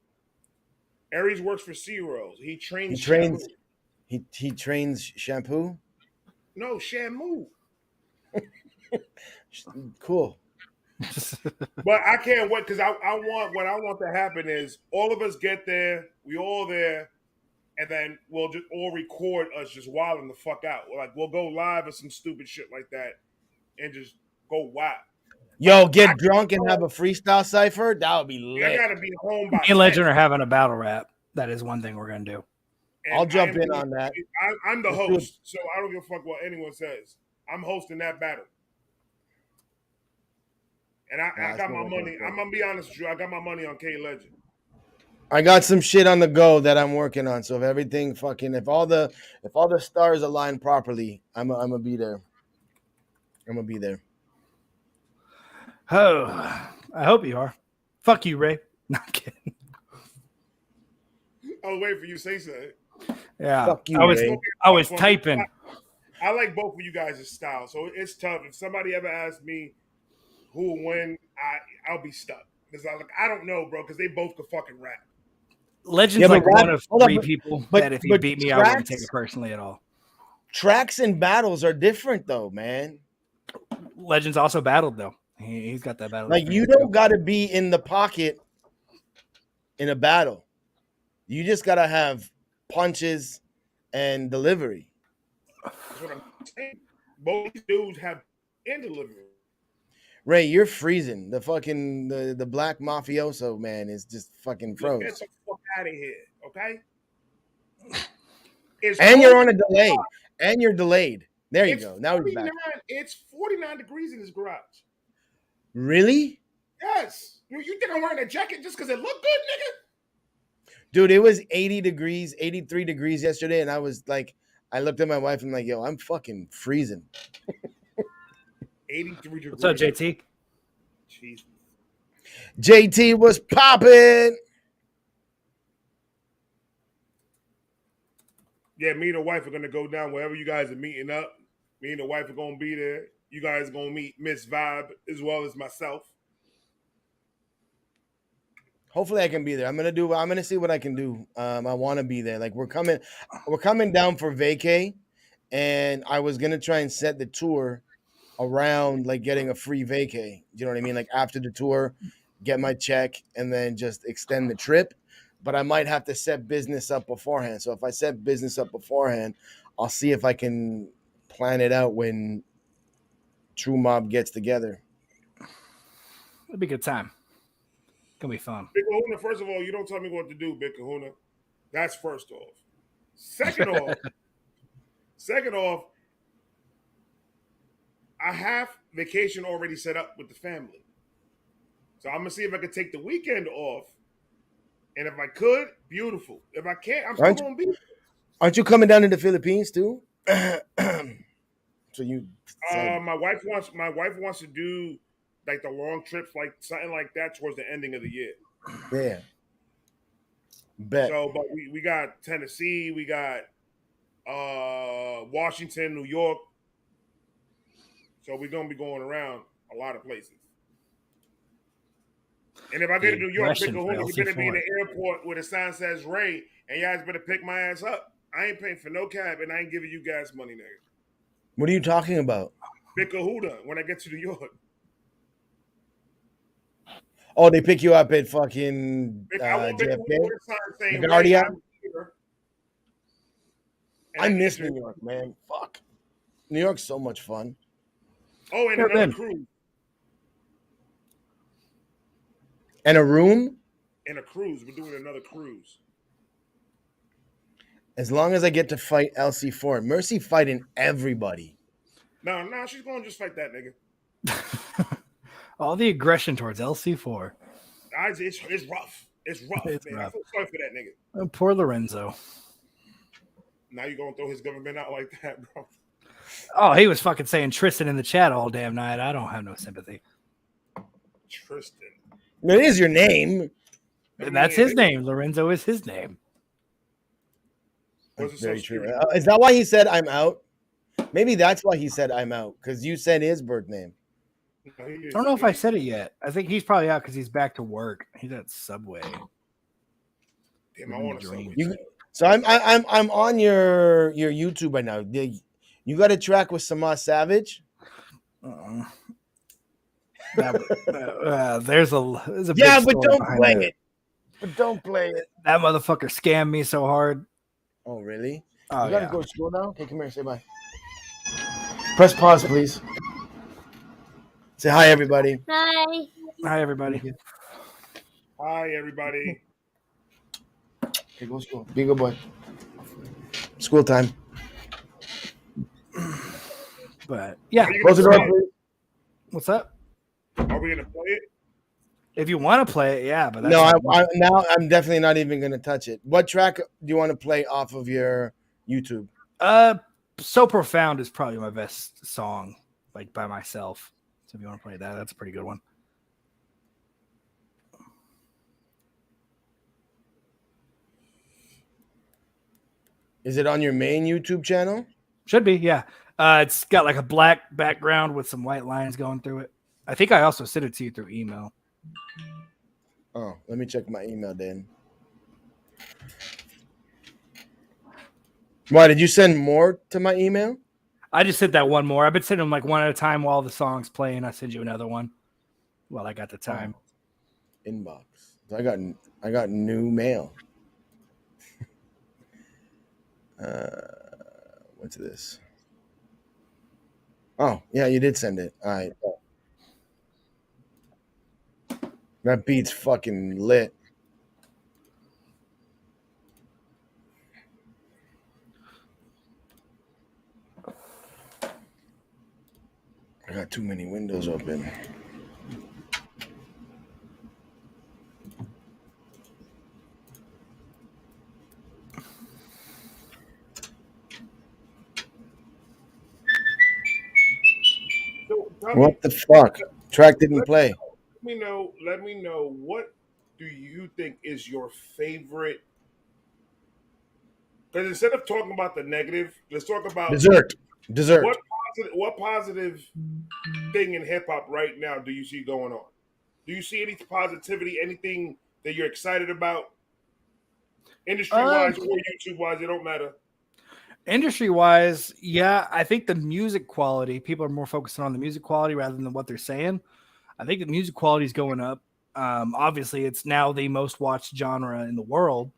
Aries works for SeaWorld. He trains. He trains shampoo. No, Shamu. Cool. But I can't wait because I want to happen is all of us get there, we all there, and then we'll just all record us just wilding the fuck out. We'll go live or some stupid shit like that and just go wild. Yo, get drunk and have a freestyle cipher. That would be lit. I gotta be home by. Me and Legend are having a battle rap. That is one thing we're gonna do. And I'll jump in on that. I'm the host, so I don't give a fuck what anyone says. I'm hosting that battle. And I got my money. I'm gonna be honest with you. I got my money on K Legend. I got some shit on the go that I'm working on. So if everything if all the stars align properly, I'm gonna be there. I'm gonna be there. Oh, I hope you are. Fuck you, Ray. Not kidding. I was waiting for you to say something. Yeah, fuck you, I was typing. I like both of you guys' style, so it's tough. If somebody ever asks me who will win, I'll be stuck because I don't know, bro. Because they both could fucking rap. Legend's like one of three people that if he beat me, I wouldn't take it personally at all. Tracks and battles are different, though, man. Legend's also battled though. He's got that battle. Like you don't got to be in the pocket in a battle. You just got to have punches and delivery. That's what I'm saying. Both these dudes have in delivery. Ray, you're freezing. The fucking the black mafioso man is just fucking Get froze. the fuck out of here, okay? It's And you're on cold a delay. And you're delayed. There you It's go. Now he's 49. back. It's 49 degrees in this garage. Really? Yes. You think I'm wearing a jacket just because it looked good, nigga? Dude, it was 80 degrees, 83 degrees yesterday, and I was like, I looked at my wife and I'm like, yo, I'm fucking freezing. 83 degrees. What's up, JT? Jesus. JT was popping. Yeah, me and the wife are gonna go down wherever you guys are meeting up. Me and the wife are gonna be there. You guys are gonna meet Miss Vibe as well as myself. Hopefully I can be there. I'm gonna see what I can do. I want to be there. Like we're coming down for vacay, and I was gonna try and set the tour around like getting a free vacay. You know what I mean? Like after the tour, get my check and then just extend the trip. But I might have to set business up beforehand. So if I set business up beforehand, I'll see if I can plan it out when True Mob gets together. It'll be a good time. Gonna be fun. Big Kahuna, first of all, you don't tell me what to do, Big Kahuna. That's first off. Second off, I have vacation already set up with the family. So I'm gonna see if I can take the weekend off. And if I could, beautiful. If I can't, I'm still gonna be. Aren't you coming down to the Philippines too? So you my wife wants to do like the long trips, like something like that towards the ending of the year. Yeah. Bet. So, but we got Tennessee, we got Washington, New York. So we're gonna be going around a lot of places. And if I get to New York, Big Kahuna, you better be in the airport where the sign says Ray, and you guys better pick my ass up. I ain't paying for no cab, and I ain't giving you guys money, nigga. What are you talking about? Big Kahuna, when I get to New York. Oh, they pick you up at fucking JFK? LaGuardia? I miss New York, man. Fuck. New York's so much fun. Oh, and another cruise. And a room? And a cruise. We're doing another cruise. As long as I get to fight LC4. Mercy fighting everybody. No, she's going to just fight that nigga. All the aggression towards LC4. It's rough. It's rough, man. Rough. I feel sorry for that nigga. Oh, poor Lorenzo. Now you're going to throw his government out like that, bro. Oh, he was fucking saying Tristan in the chat all damn night. I don't have no sympathy. Tristan. It is your name. And that's his name. Lorenzo is his name. That's very true. Is that why he said I'm out? Maybe that's why he said I'm out, because you said his birth name. I don't know if I said it yet. I think he's probably out because he's back to work. He's at Subway. Damn, I want to So I'm on your YouTube right now. You got a track with Samaj Savage? There's a yeah, but don't play it. But don't play it. That motherfucker scammed me so hard. Oh, really? Oh, you gotta go to school now? Okay, come here, say bye. Press pause, please. Say hi, everybody. Hi. Hi, everybody. Hi, everybody. Okay, go to school. Be a good boy. School time. But yeah, close the door, please. What's up? Are we gonna play it? If you want to play it, yeah. But that's now I'm definitely not even gonna touch it. What track do you want to play off of your YouTube? So Profound is probably my best song, like by myself. So if you want to play that, that's a pretty good one. Is it on your main YouTube channel? Should be, yeah. It's got like a black background with some white lines going through it. I think I also sent it to you through email. Oh, let me check my email then. Why did you send more to my email? I just sent that one more. I've been sending them like one at a time while the song's playing. I send you another one while I got the time. Inbox. I got new mail. What's this? Oh, yeah, you did send it. All right. That beat's fucking lit. I got too many windows open. So tell me, What the fuck? Track didn't play. let me know what do you think is your favorite? Because instead of talking about the negative, let's talk about Dessert. what positive thing in hip hop right now do you see going on? Do you see any positivity, anything that you're excited about, industry wise or YouTube wise? It don't matter. Industry wise, yeah, I think the music quality, people are more focusing on the music quality rather than what they're saying. I think the music quality is going up. Obviously, it's now the most watched genre in the world.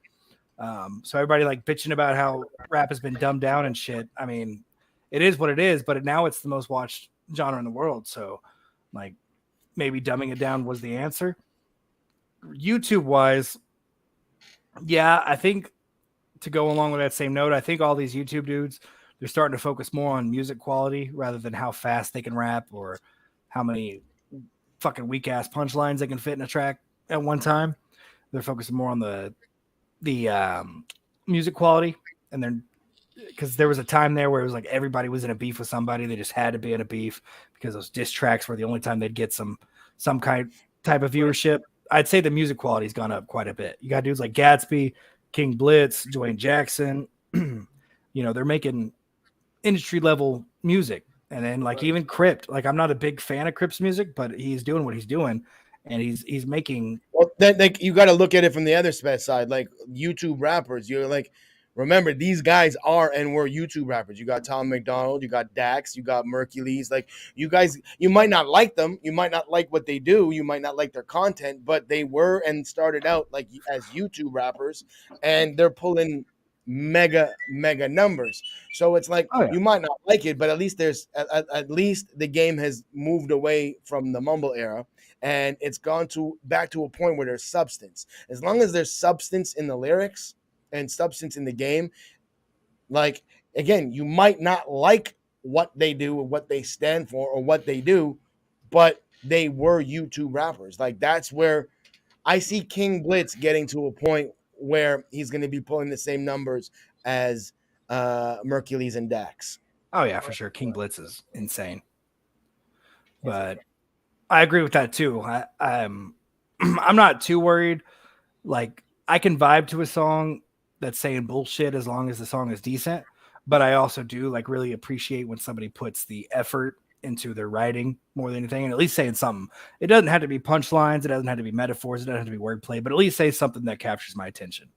So everybody like bitching about how rap has been dumbed down and shit. I mean, it is what it is, but now it's the most watched genre in the world. So, like, maybe dumbing it down was the answer. YouTube wise, yeah, I think to go along with that same note, I think all these YouTube dudes, they're starting to focus more on music quality rather than how fast they can rap or how many fucking weak ass punchlines they can fit in a track at one time. They're focusing more on the music quality, and then because there was a time there where it was like everybody was in a beef with somebody, they just had to be in a beef because those diss tracks were the only time they'd get some type of viewership. I'd say the music quality's gone up quite a bit. You got dudes like Gatsby, King Blitz, Dwayne Jackson. They're making industry level music. And then like even Crypt, like I'm not a big fan of Crypt's music, but he's doing what he's doing, and he's making. Well, then like you got to look at it from the other side, like YouTube rappers. You're like, remember these guys are and were YouTube rappers. You got Tom McDonald, you got Dax, you got Mercules. Like you guys, you might not like them, you might not like what they do, you might not like their content, but they were and started out like as YouTube rappers, and they're pulling mega numbers. So it's like Oh, yeah. you might not like it, but at least there's at least the game has moved away from the mumble era, and it's gone to back to a point where there's substance. As long as there's substance in the lyrics and substance in the game, like again, you might not like what they do or what they stand for or what they do, but they were YouTube rappers. Like that's where I see King Blitz getting to a point where he's going to be pulling the same numbers as Mercules and Dax. Oh yeah, for sure. King Blitz is insane. But I agree with that too. I'm I'm not too worried. Like I can vibe to a song that's saying bullshit as long as the song is decent. But I also do like really appreciate when somebody puts the effort into their writing more than anything, and at least saying something. It doesn't have to be punchlines, it doesn't have to be metaphors, it doesn't have to be wordplay, but at least say something that captures my attention.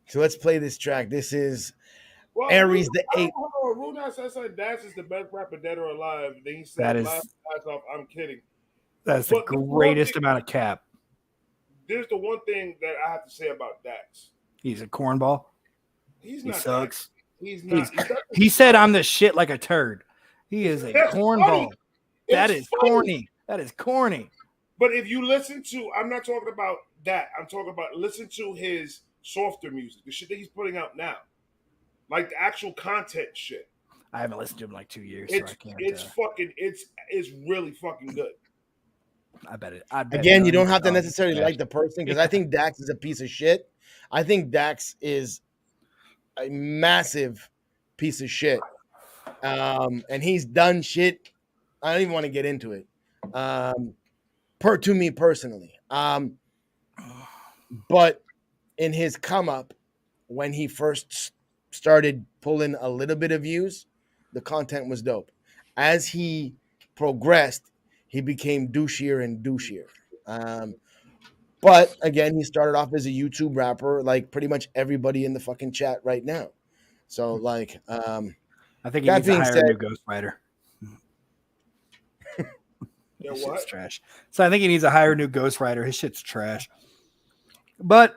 So let's play this track. This is Aries the 8th. Rudas said Dax is the best rapper dead or alive. Then he That said, is- "Last off, I'm kidding." That's the But the one greatest thing- amount of cap. There's the one thing that I have to say about Dax. He's a cornball. He's He not. sucks. He's not. He said I'm the shit like a turd. He is a That's cornball. funny. That It's is funny. corny. That is corny. But if you listen to, I'm not talking about that. I'm talking about listen to his softer music, the shit that he's putting out now, like the actual content shit. I haven't listened to him in like 2 years, It's so I can't. it's really fucking good. I bet it. I bet Again, it you don't is. have to Oh, necessarily yeah. like the person because I think Dax is a piece of shit. I think Dax is a massive piece of shit. And he's done shit. I don't even want to get into it. To me personally. But in his come up, when he first started pulling a little bit of views, the content was dope. As he progressed, he became douchier and douchier. But again, he started off as a YouTube rapper, like pretty much everybody in the fucking chat right now. So, like, I think he that needs to being hire said- a new ghostwriter. Yeah, His what? shit's trash. So I think he needs to hire a new ghostwriter. His shit's trash. But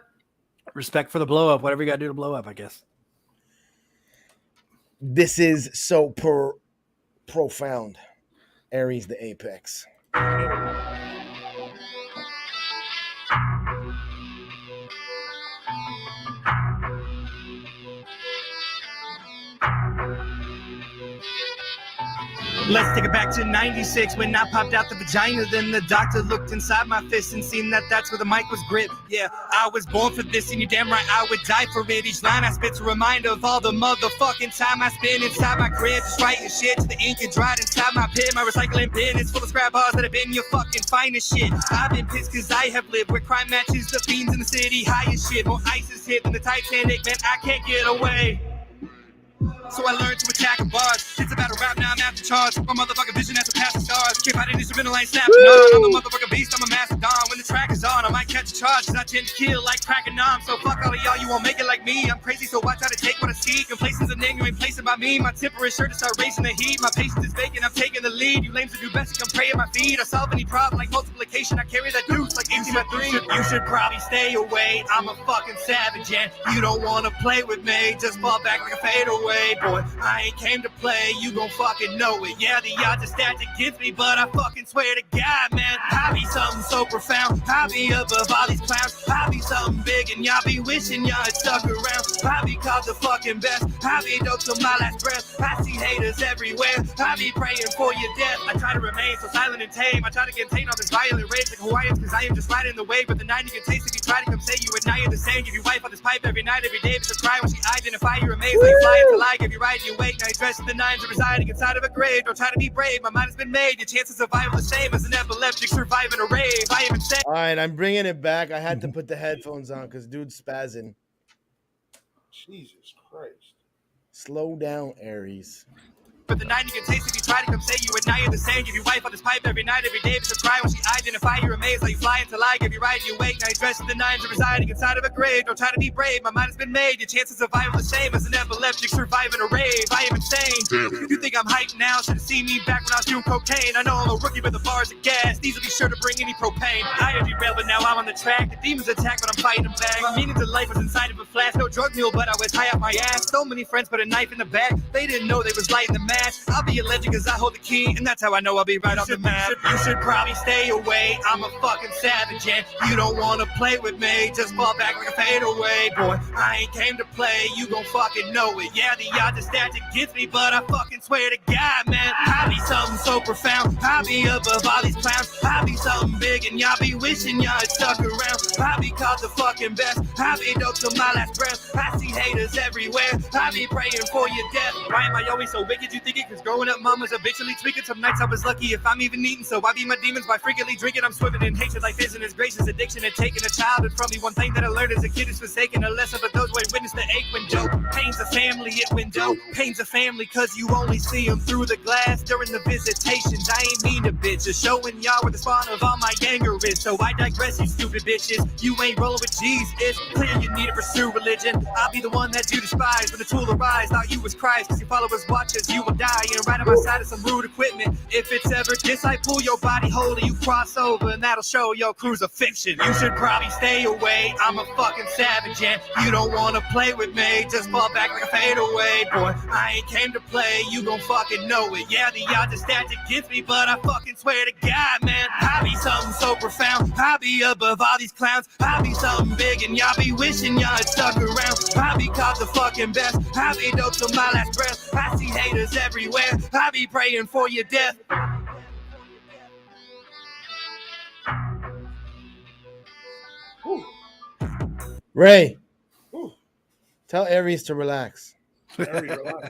respect for the blow up. Whatever you got to do to blow up, I guess. This is so profound. Aries, the apex. Let's take it back to 96 when I popped out the vagina. Then the doctor looked inside my fist and seen that that's where the mic was gripped. Yeah, I was born for this and you're damn right I would die for it. Each line I spit's a reminder of all the motherfucking time I spent inside my crib. Just writing shit to the ink had dried inside my pen. My recycling bin is full of scrap bars that have been your fucking finest shit. I've been pissed cause I have lived where crime matches the fiends in the city. Highest shit, more ISIS hit than the Titanic. Man, I can't get away. So I learned to attack a bars. It's about a rap, now I'm after charge. My motherfucking vision has to pass the stars. Can't fight an instrumental, I ain't snapping on. I'm a motherfucking beast, I'm a mastodon. When the track is on, I might catch a charge. Cause I tend to kill like cracking on. So fuck all of y'all, you won't make it like me. I'm crazy, so watch how to take what I see. Complacen's a name you ain't placing by me. My temper is sure to start raising the heat. My patience is vacant, I'm taking the lead. You lames do best to come pray at my feet. I solve any problem like multiplication. I carry that deuce like 18 by 3. You should probably stay away. I'm a fucking savage and you don't wanna play with me. Just fall back like a fadeaway. Boy, I ain't came to play, you gon' fucking know it. Yeah, the odds are stacked against me, but I fucking swear to God, man, I be something so profound. I be above all these clowns. I be something big and y'all be wishing y'all had stuck around. I be called the fucking best. I be dope till my last breath. I see haters everywhere. I be praying for your death. I try to remain so silent and tame. I try to contain all this violent rage like Hawaiians, cause I am just riding the wave. But the 90 can taste if you try to come say you and I are the same. Give you wife on this pipe every night, every day, because cry when she identify. You're amazed, like fly until I give you right, you wait. Now you dressed in the nines and residing inside of a grave. Don't try to be brave, my mind has been made. Your chances of survival the same as an epileptic surviving a rave. I am insane. All right, I'm bringing it back. I had to put the headphones on because dude's spazzing. Jesus Christ. Slow down, Aries. But the 90 can taste if you try to come say you and I are the same. Give you wife on this pipe every night, every day, because cry when she identify. You're amazed, like you fly until I give you right, you wake. Now you dressed in the nines and residing inside of a grave. Don't try to be brave, my mind has been made. Your chances of survival the same as an epileptic surviving a rave. I am insane. You think I'm hyped now? Should have seen me back when I was doing cocaine. I know I'm a rookie, but the bars are gas. These will be sure to bring any propane. I had derailed, but now I'm on the track. The demons attack, but I'm fighting them back. My meaning to life was inside of a flash. No drug mule, but I was high up my ass. So many friends put a knife in the back. They didn't know they was lighting the match. I'll be a legend cause I hold the key, and that's how I know I'll be right on the map. You should probably stay away. I'm a fucking savage, and you don't wanna play with me. Just fall back like a fadeaway. Boy, I ain't came to play. You gon' fucking know it. Yeah, the odds are stacked against me, but I fucking swear to God, man, I be something so profound. I be above all these clowns. I be something big, and y'all be wishing y'all had stuck around. I be called the fucking best. I be dope till my last breath. I see haters everywhere. I be praying for your death. Why am I always so wicked? You think it? Cause growing up, mama's habitually tweaking. Some nights I was lucky if I'm even eating. So I be my demons by frequently drinking. I'm swimming in hatred like this and his gracious addiction and taking a childhood from me. One thing that I learned as a kid is forsaken. A lesson for those who ain't witness the ache window. Pain's a family at window. Pain's a family cause you only see them through the glass during the visitations. I ain't mean to bitch. Just showing y'all where the spawn of all my anger is. So I digress, you stupid bitches. You ain't rolling with G's. It's clear you need to pursue religion. I'll be the one that you despise. When the tool arrives, thought you was Christ. Cause your followers watch as you will die. And right on my side of some rude equipment. If it's ever this, I pull your body whole, you cross over, and that'll show your crucifixion. You should probably stay away. I'm a fucking savage, and you don't wanna play with me. Just fall back like a fadeaway. Boy, I ain't came to play. You gon' fucking know it. Yeah, the odds are stacked against me, but I fucking swear to God, man, I be something so profound. I be above all these clowns. I be something big, and y'all be wishing y'all had stuck around. I be called the fucking best. I be dope till my last breath. I see haters everywhere. I be praying for your death. Ray, tell Aries to relax. Very relax.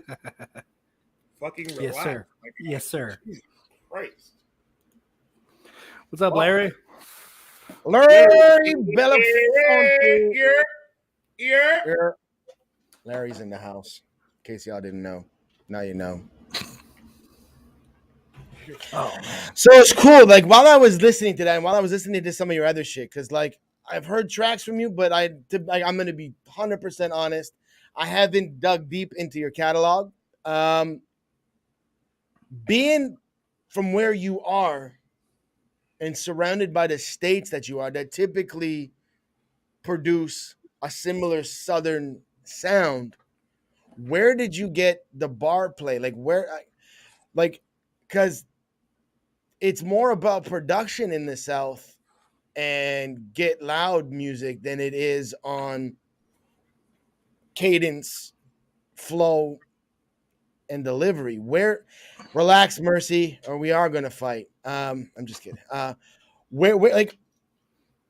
Fucking relax. Yes, sir. My God. Yes, sir. Jesus Christ. What's up, Larry? Larry Belafonte. Yeah. Larry's in the house. In case y'all didn't know. Now you know. Oh, man. So it's cool. Like while I was listening to that, and while I was listening to some of your other shit, because like I've heard tracks from you, but I'm gonna be 100% honest. I haven't dug deep into your catalog. Being from where you are and surrounded by the states that you are, that typically produce a similar Southern sound, where did you get the bar play? Like where, like, because it's more about production in the South and get loud music than it is on cadence, flow, and delivery. Where, relax, Mercy, or we are gonna fight. I'm just kidding. Where like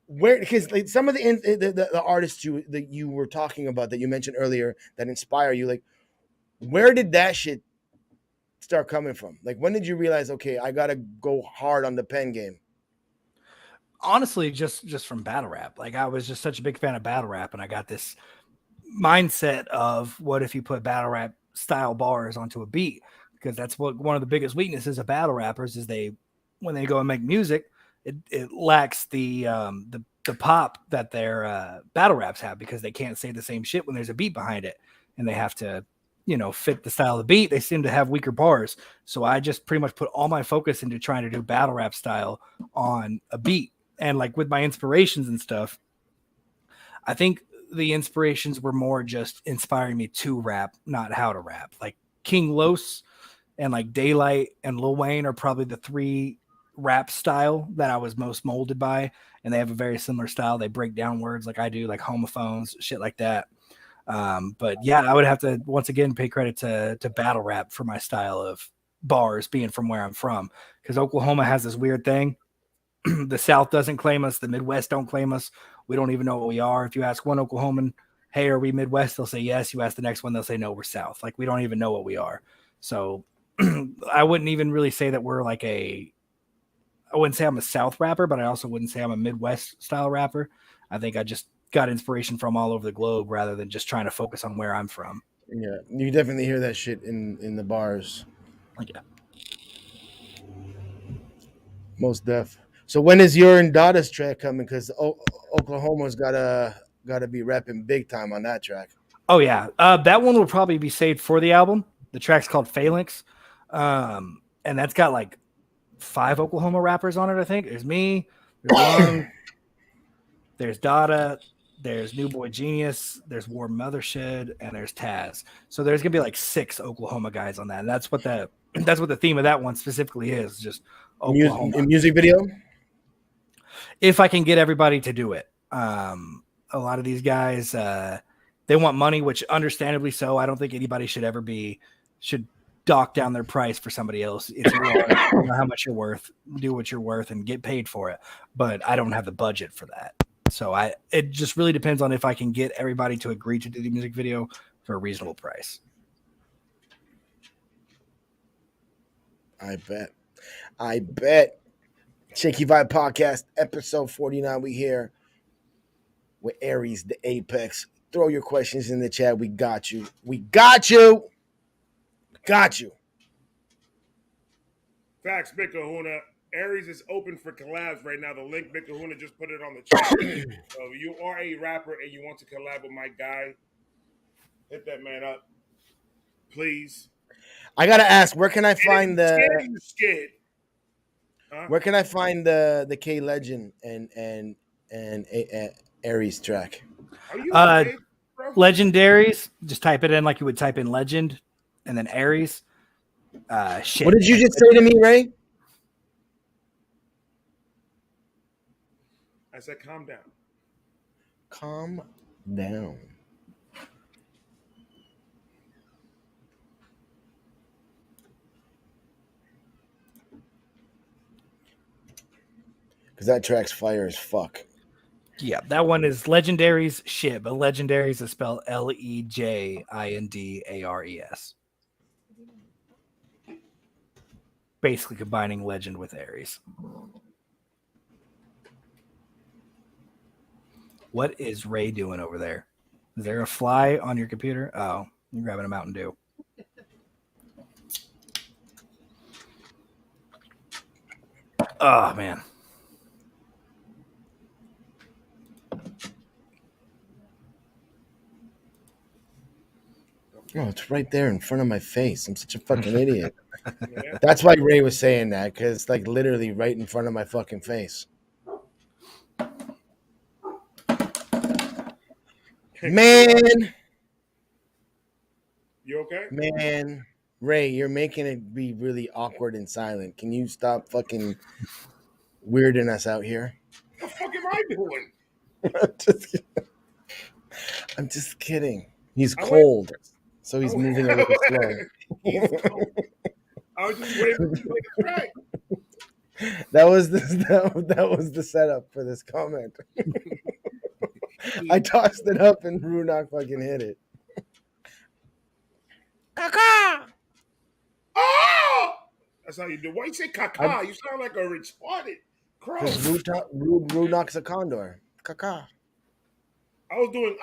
where, because like some of the artists that you were talking about that you mentioned earlier that inspire you, like where did that shit start coming from? Like when did you realize, okay, I gotta go hard on the pen game? Honestly, just from battle rap. Like I was just such a big fan of battle rap, and I got this mindset of what if you put battle rap style bars onto a beat, because that's what one of the biggest weaknesses of battle rappers is they when they go and make music, it lacks the pop that their battle raps have because they can't say the same shit when there's a beat behind it, and they have to fit the style of the beat. They seem to have weaker bars, so I just pretty much put all my focus into trying to do battle rap style on a beat. And like with my inspirations and stuff, I think the inspirations were more just inspiring me to rap, not how to rap. Like King Los and like Daylight and Lil Wayne are probably the three rap style that I was most molded by. And they have a very similar style. They break down words like I do, like homophones, shit like that. But yeah, I would have to once again pay credit to battle rap for my style of bars being from where I'm from. Because Oklahoma has this weird thing. The South doesn't claim us. The Midwest don't claim us. We don't even know what we are. If you ask one Oklahoman, hey, are we Midwest? They'll say yes. You ask the next one, they'll say no, we're South. Like we don't even know what we are. So I wouldn't even really say that we're like I wouldn't say I'm a South rapper, but I also wouldn't say I'm a Midwest style rapper. I think I just got inspiration from all over the globe rather than just trying to focus on where I'm from. Yeah, you definitely hear that shit in the bars. Yeah. Most def. So when is your and Dada's track coming? Because Oklahoma's gotta be repping big time on that track. Oh yeah, that one will probably be saved for the album. The track's called Phalanx, and that's got like 5 Oklahoma rappers on it. I think there's me, there's Lung, there's Dada, there's New Boy Genius, there's War Mothershed, and there's Taz. So there's gonna be like 6 Oklahoma guys on that, and that's what the theme of that one specifically is. Just Oklahoma. Music video. If I can get everybody to do it, a lot of these guys they want money, which understandably so. I don't think anybody should dock down their price for somebody else. If you know how much you're worth, do what you're worth and get paid for it. But I don't have the budget for that. So it just really depends on if I can get everybody to agree to do the music video for a reasonable price. I bet. Shakey Vibe Podcast, episode 49. We here with Aries, the Apex. Throw your questions in the chat. We got you. Facts, Big Kahuna. Aries is open for collabs right now. The link, Big Kahuna just put it on the chat. So if you are a rapper and you want to collab with my guy, hit that man up, please. I gotta ask, where can I find where can I find the K Legend and Aries track? Are you okay, bro? Legendaries, just type it in like you would type in legend and then Aries. Shit. What did you just say to me, Ray? I said calm down. Calm down. Because that track's fire as fuck. Yeah, that one is Legendaries shit, but Legendaries is spelled Legindares. Basically combining legend with Aries. What is Ray doing over there? Is there a fly on your computer? Oh, you're grabbing a Mountain Dew. Oh, man. Oh, it's right there in front of my face. I'm such a fucking idiot. Yeah. That's why Ray was saying that, because it's like literally right in front of my fucking face. Man. You okay? Man, Ray, you're making it be really awkward and silent. Can you stop fucking weirding us out here? What the fuck am I doing? I'm just kidding. He's I went- cold, so he's I went- moving a little slow. He's cold. I was just waiting for you to play the track. That was the setup for this comment. I tossed it up and Runak fucking hit it. Caca! Oh! That's how you do. Why you say caca? You sound like a retarded crow. Runak's a condor. Caca. I was doing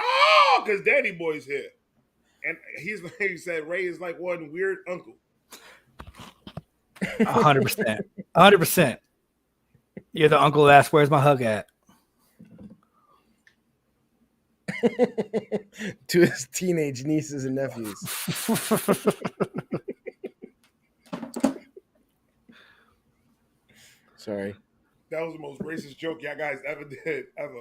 because Danny Boy's here. And he's like, he said Ray is like one weird uncle. 100%. 100%. You're the uncle that asks, where's my hug at? To his teenage nieces and nephews. Sorry. That was the most racist joke y'all guys ever did, ever.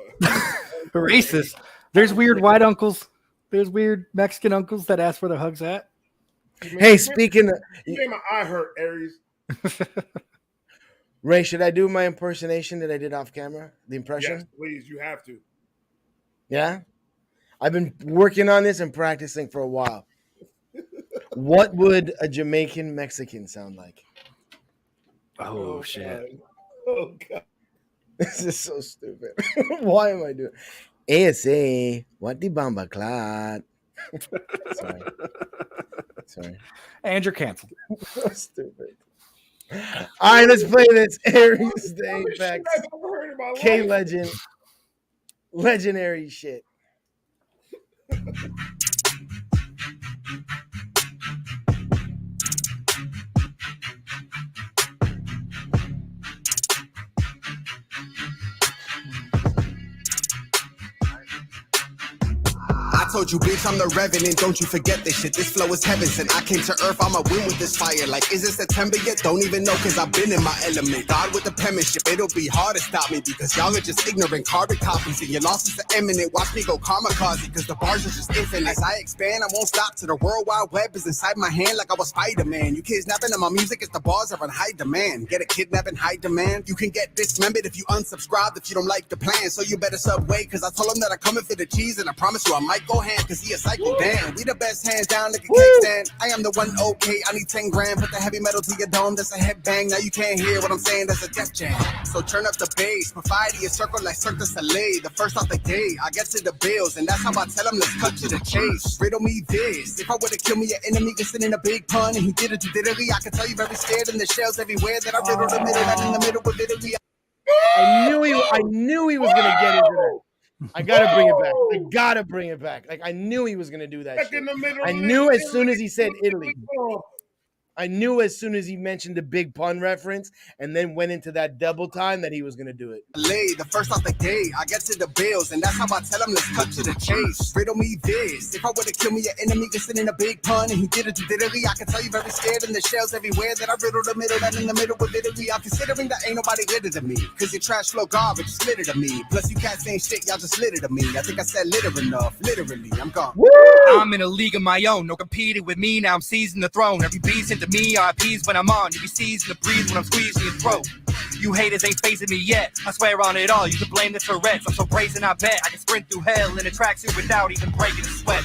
Racist. There's weird white uncles. There's weird Mexican uncles that ask where their hug's at. Hey, speaking of... You made my eye hurt, Aries. Ray, should I do my impersonation that I did off camera? The impression? Yes, please. You have to. Yeah? I've been working on this and practicing for a while. What would a Jamaican Mexican sound like? Oh, shit. God. Oh, God. This is so stupid. Why am I doing ASA? What the bamba clot? Sorry. And you're canceled. So stupid. All right, let's play this. Aries Day Apex. K Legend. Legendary shit. I told you, bitch, I'm the revenant. Don't you forget this shit. This flow is heaven sent. I came to earth, I'ma win with this fire. Like, is it September yet? Don't even know, cause I've been in my element. God with the penmanship, it'll be hard to stop me because y'all are just ignorant carbon copies. And your losses are imminent. Watch me go kamikaze, cause the bars are just infinite. As I expand, I won't stop till the World Wide Web is inside my hand like I was Spider-Man. You kids napping on my music, it's the bars are on high demand. Get a kidnap in high demand. You can get dismembered if you unsubscribe, if you don't like the plan. So you better subway, cause I told him that I'm coming for the cheese, and I promise you I might go ham, cause he a psycho. Damn, we the best, hands down like a cake stand. I am the one, okay, I need 10 grand. Put the heavy metal to your dome, that's a headbang. Now you can't hear what I'm saying, that's a death jam. So turn up the bass, provide a circle like Cirque du Soleil. The first off the day, I get to the bills, and that's how I tell them, let's cut to the chase. Riddle me this, if I were to kill me, your enemy could sit in a big pun, and he did it to Italy. I can tell you very scared, and the shells everywhere that I riddled the middle, and in the middle with Italy. I knew he was gonna get into that. I gotta bring it back. Like, I knew he was gonna do that shit. I knew as soon as he said Italy. I knew as soon as he mentioned the big pun reference and then went into that double time that he was gonna do it. The first off the day, I get to the bills, and that's how I tell them, let's cut to the chase. Riddle me this, if I were to kill me, your enemy could sit in a big pun, and he did it to Italy. I can tell you very scared, and the shells everywhere that I riddle the middle, and in the middle with Italy. I'm considering that ain't nobody litter than me, cause your trash flow garbage is litter to me. Plus you cats ain't shit, y'all just litter to me. I think I said litter enough, literally, I'm gone. Woo! I'm in a league of my own, no competing with me, now I'm seizing the throne. Every beat's into me, RIPs when I'm on, you be seizing the breeze when I'm squeezing your throat. You haters ain't phasing me yet, I swear on it all, you can blame the Tourette's. I'm so brazen, I bet I can sprint through hell in a tracksuit without even breaking a sweat.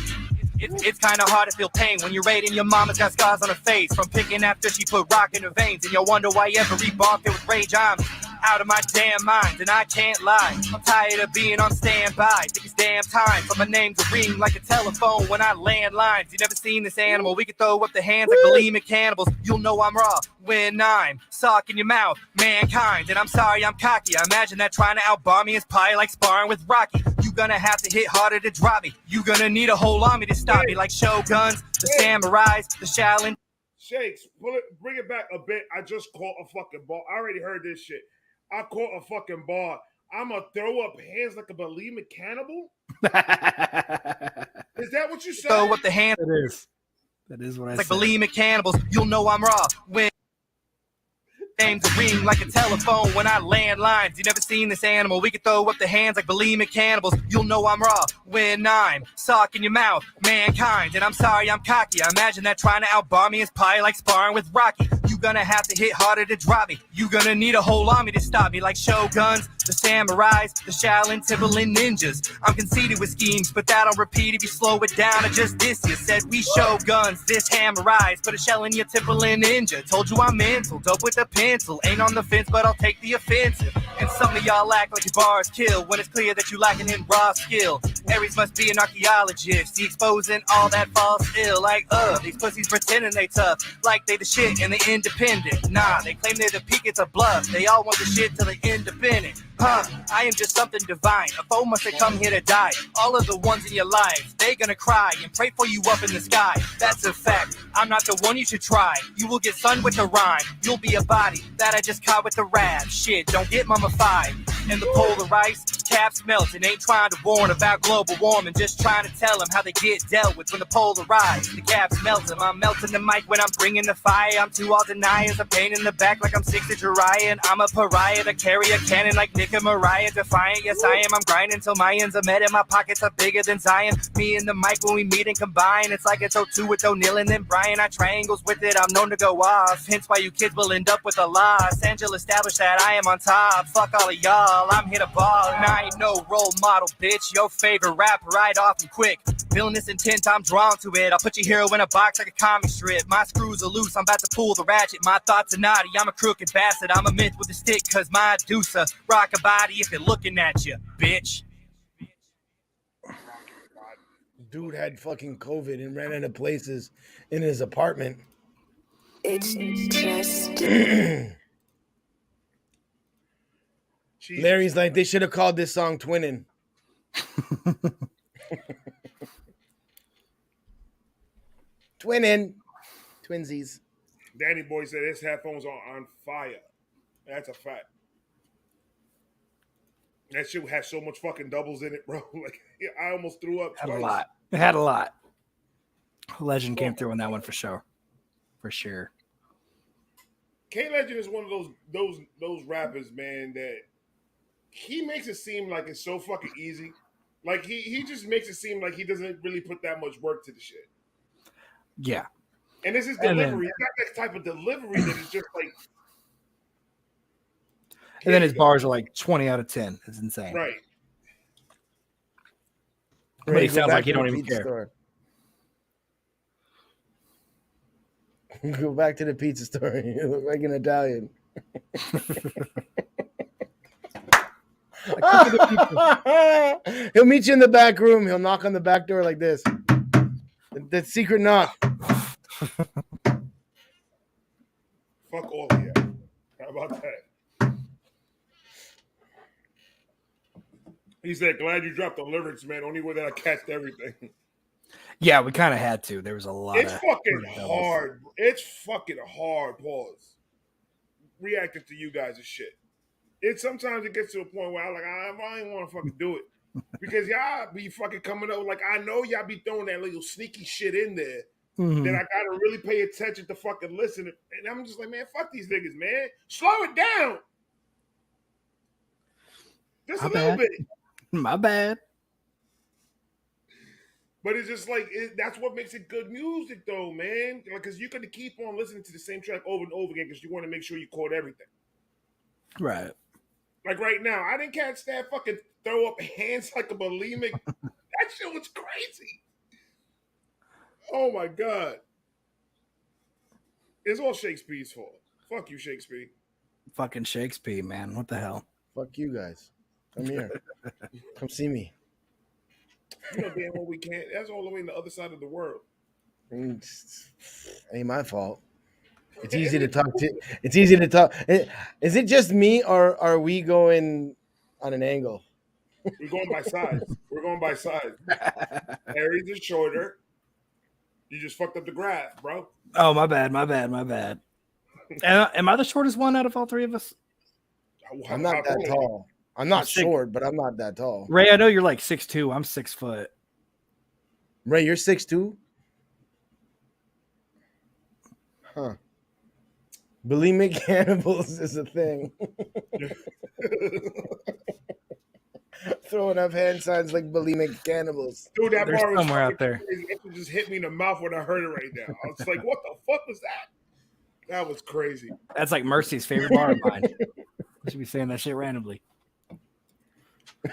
It's kinda hard to feel pain when you're raiding your mama's got scars on her face from picking after she put rock in her veins, and you'll wonder why every bar filled with rage. I'm out of my damn mind, and I can't lie. I'm tired of being on standby. Think it's damn time for my name to ring like a telephone when I land lines. You never seen this animal. We can throw up the hands like bulimic cannibals. You'll know I'm raw when I'm sock in your mouth, mankind. And I'm sorry I'm cocky. I imagine that trying to outbar me is probably like sparring with Rocky. You gonna have to hit harder to drop me. You gonna need a whole army to stop me, like Shoguns, the Samurais, the Shaolin. Shakes, bring it back a bit. I just caught a fucking ball. I already heard this shit. I caught a fucking ball. I'm going to throw up hands like a bulimic cannibal? Is that what you said? Throw up the hands. That is what I said. Like said. bulimic cannibals. You'll know I'm raw when... aims a ring like a telephone when I land lines. You never seen this animal. We can throw up the hands like bulimic cannibals. You'll know I'm raw when I'm sock in your mouth, mankind. And I'm sorry I'm cocky. I imagine that trying to outbar me is probably like sparring with Rocky. You gonna have to hit harder to drop me. You gonna need a whole army to stop me, like shoguns, the samurais, the Shaolin, Timberland ninjas. I'm conceited with schemes, but that I'll repeat if you slow it down. I just diss you. Said we shoguns, this hammerize, put a shell in your Timberland ninja. Told you I'm mental, dope with a pencil. Ain't on the fence, but I'll take the offensive. And some of y'all act like your bars kill when it's clear that you lacking in raw skill. Aries must be an archaeologist. He exposing all that false ill. Like, these pussies pretending they tough, like they the shit and they independent. Nah, they claim they're the peak, it's a bluff. They all want the shit till they independent. I am just something divine. A foe must have come here to die. All of the ones in your lives, they gonna cry and pray for you up in the sky. That's a fact. I'm not the one you should try. You will get sunned with the rhyme. You'll be a body that I just caught with the rap. Shit, don't get mummified. And the polar ice caps melting. Ain't trying to warn about global warming. Just trying to tell them how they get dealt with when the polar rise. The caps melt them. I'm melting the mic when I'm bringing the fire. I'm too all deniers. I'm pain in the back like I'm 6 to Jiraiya. And I'm a pariah to carry a cannon like Nick and Mariah. Defiant, yes I am. I'm grinding till my ends are met and my pockets are bigger than Zion. Me and the mic when we meet and combine. It's like it's 0-2 with O'Neal and then Brian. I triangles with it. I'm known to go off. Hence why you kids will end up with a loss. Angel established that I am on top. Fuck all of y'all. I'm here to ball, and I ain't no role model, bitch. Your favorite rapper, right off and quick. Villainous intent, I'm drawn to it. I'll put your hero in a box like a comic strip. My screws are loose, I'm about to pull the ratchet. My thoughts are naughty, I'm a crooked bastard. I'm a myth with a stick, cause my deucer rock a body if they're looking at you, bitch. Dude had fucking COVID and ran into places in his apartment. It's just... Larry's like, they should have called this song Twinning. Twinning. Twinsies. Danny Boy said his headphones are on fire. That's a fact. That shit had so much fucking doubles in it, bro. Like, I almost threw up Had twice. a lot. It had a lot. Legend came through on that one for sure. For sure. K Legend is one of those rappers, man, that he makes it seem like it's so fucking easy. Like he just makes it seem like he doesn't really put that much work to the shit. Yeah. And this is delivery. He's got that type of delivery that is just like. And then his bars are like 20 out of 10. It's insane. Right. But he sounds like he don't even care. Store. Go back to the pizza store. You look like an Italian. He'll meet you in the back room. He'll knock on the back door like this. That secret knock. Fuck all of you. How about that? He said, glad you dropped the lyrics, man. Only way that I catched everything. Yeah, we kind of had to. There was a lot. It's fucking hard. It's fucking hard, pause. Reacting to you guys' shit. Sometimes it gets to a point where I ain't want to fucking do it. Because y'all be fucking coming up, like, I know y'all be throwing that little sneaky shit in there that I gotta really pay attention to fucking listen. And I'm just like, man, fuck these niggas, man. Slow it down. Just a little bit. My bad. But it's just like, that's what makes it good music, though, man. Because you can keep on listening to the same track over and over again because you want to make sure you caught everything. Right. Like right now, I didn't catch that fucking throw up hands like a bulimic. That shit was crazy. Oh my God. It's all Shakespeare's fault. Fuck you, Shakespeare. Fucking Shakespeare, man. What the hell? Fuck you guys. Come here. Come see me. You know damn well we can't. That's all the way on the other side of the world. Ain't my fault. It's easy to talk to. It's easy to talk. Is it just me, or are we going on an angle? We're going by size. We're going by size. Aries is shorter. You just fucked up the graph, bro. Oh, my bad. Am I the shortest one out of all three of us? I'm not that tall. I'm not short, but I'm not that tall. Ray, I know you're like 6'2". I'm 6 foot. Ray, you're 6'2"? Huh. Bulimic cannibals is a thing. Throwing up hand signs like bulimic cannibals. Dude, that There's bar was somewhere fucking out there. crazy. It just hit me in the mouth when I heard it right now. I was like, what the fuck was that? That was crazy. That's like Mercy's favorite bar of mine. I should be saying that shit randomly.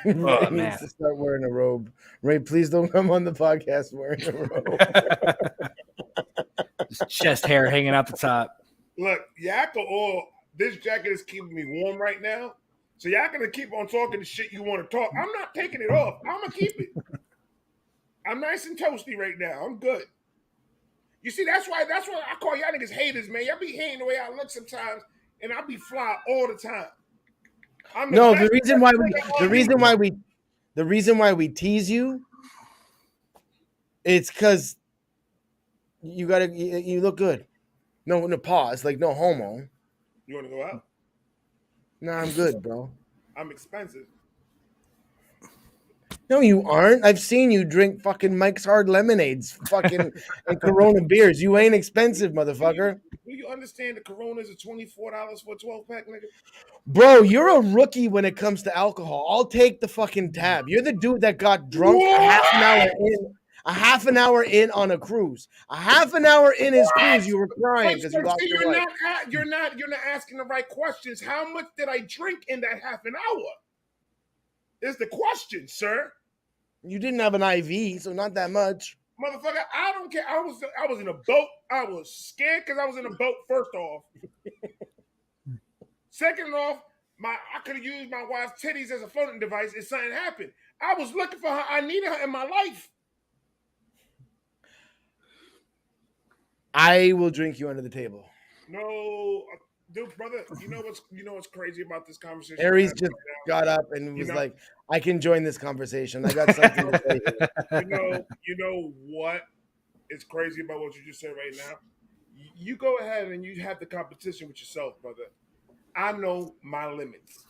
Ray man. needs to start wearing a robe. Ray, please don't come on the podcast wearing a robe. Just chest hair hanging out the top. Look, y'all can all, this jacket is keeping me warm right now. So y'all gonna keep on talking the shit you want to talk. I'm not taking it off. I'm gonna keep it. I'm nice and toasty right now. I'm good. You see, that's why I call y'all niggas haters, man. Y'all be hating the way I look sometimes, and I be fly all the time. No, the reason why we tease you, it's because you look good. No pause, like no homo. You want to go out? Nah, I'm good, bro. I'm expensive. No, you aren't. I've seen you drink fucking Mike's Hard Lemonades, fucking and Corona beers. You ain't expensive, motherfucker. Do you understand the Coronas are $24 for a 12-pack, nigga? Bro, you're a rookie when it comes to alcohol. I'll take the fucking tab. You're the dude that got drunk a half an hour in on a cruise. A half an hour in his cruise, you were crying because you lost your wife. You're not asking the right questions. How much did I drink in that half an hour? Is the question, sir. You didn't have an IV, so not that much. Motherfucker, I don't care. I was in a boat. I was scared because I was in a boat, first off. Second off, I could have used my wife's titties as a floating device if something happened. I was looking for her. I needed her in my life. I will drink you under the table. No, dude, brother. You know what's crazy about this conversation? Aries just got up and was like, "I can join this conversation. I got something to say." You know what is crazy about what you just said right now? You go ahead and you have the competition with yourself, brother. I know my limits,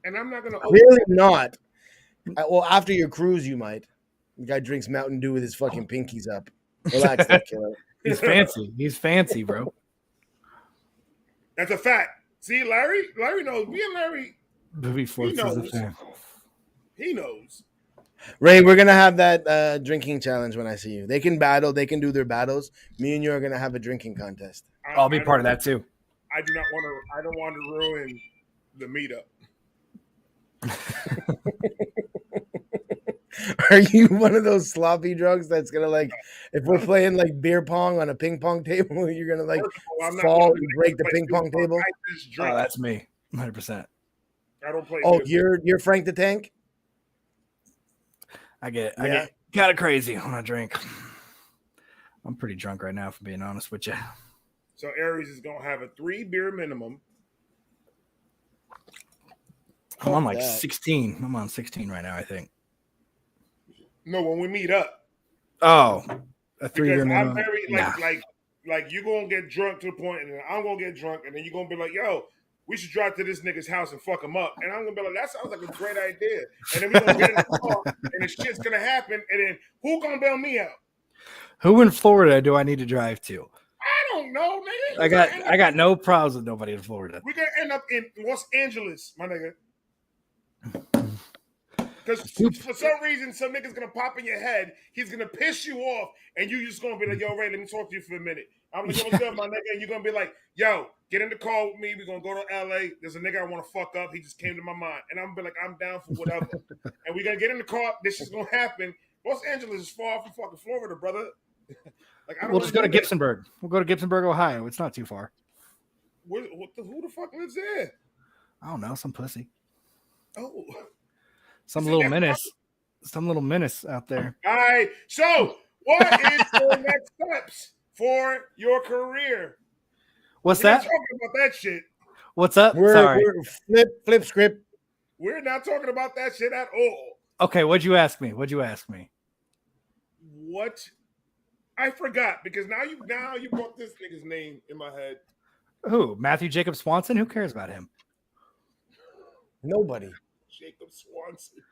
and I'm not gonna. Really not. Well, after your cruise, you might. The guy drinks Mountain Dew with his fucking pinkies up. Relax, that killer. He's fancy. He's fancy, bro. That's a fact. See, Larry knows. Me and Larry, he knows. Ray, we're gonna have that drinking challenge when I see you. They can battle. They can do their battles. Me and you are gonna have a drinking contest. I'll be part of that too. I do not want to. I don't want to ruin the meetup. Are you one of those sloppy drugs that's gonna like, if we're playing like beer pong on a ping pong table, you're gonna like fall and break the ping pong table? Oh, that's me, 100%. I don't play. Oh, you're Frank the Tank. I get kind of crazy when I drink. I'm pretty drunk right now, if I'm being honest with you. So Aries is gonna have a 3 beer minimum. I'm on like 16. I'm on 16 right now, I think. No, when we meet up. Oh, a 3-year minimum. I'm very like you're gonna get drunk to the point, and then I'm gonna get drunk, and then you're gonna be like, "Yo, we should drive to this nigga's house and fuck him up." And I'm gonna be like, "That sounds like a great idea." And then we're gonna get in the car, and the shit's gonna happen. And then who gonna bail me out? Who in Florida do I need to drive to? I don't know, nigga. I got no problems with nobody in Florida. We're gonna end up in Los Angeles, my nigga. Because for some reason, some nigga's gonna pop in your head. He's gonna piss you off, and you just gonna be like, "Yo, Ray, let me talk to you for a minute." I'm like, "Yo, what's up, my nigga?" And you're gonna be like, "Yo, get in the car with me. We're gonna go to LA. There's a nigga I want to fuck up. He just came to my mind." And I'm gonna be like, "I'm down for whatever." And we're gonna get in the car. This is gonna happen. Los Angeles is far from fucking Florida, brother. We'll just go to Gibsonburg. We'll go to Gibsonburg, Ohio. It's not too far. Who the fuck lives there? I don't know. Some pussy. Oh. Some little menace out there. All right. So, what is your next steps for your career? What's We're that? not talking about that shit. What's up? We're flip script. We're not talking about that shit at all. Okay, what'd you ask me? What? I forgot because now you brought this nigga's name in my head. Who? Matthew Jacob Swanson? Who cares about him? Nobody. Jacob Swanson.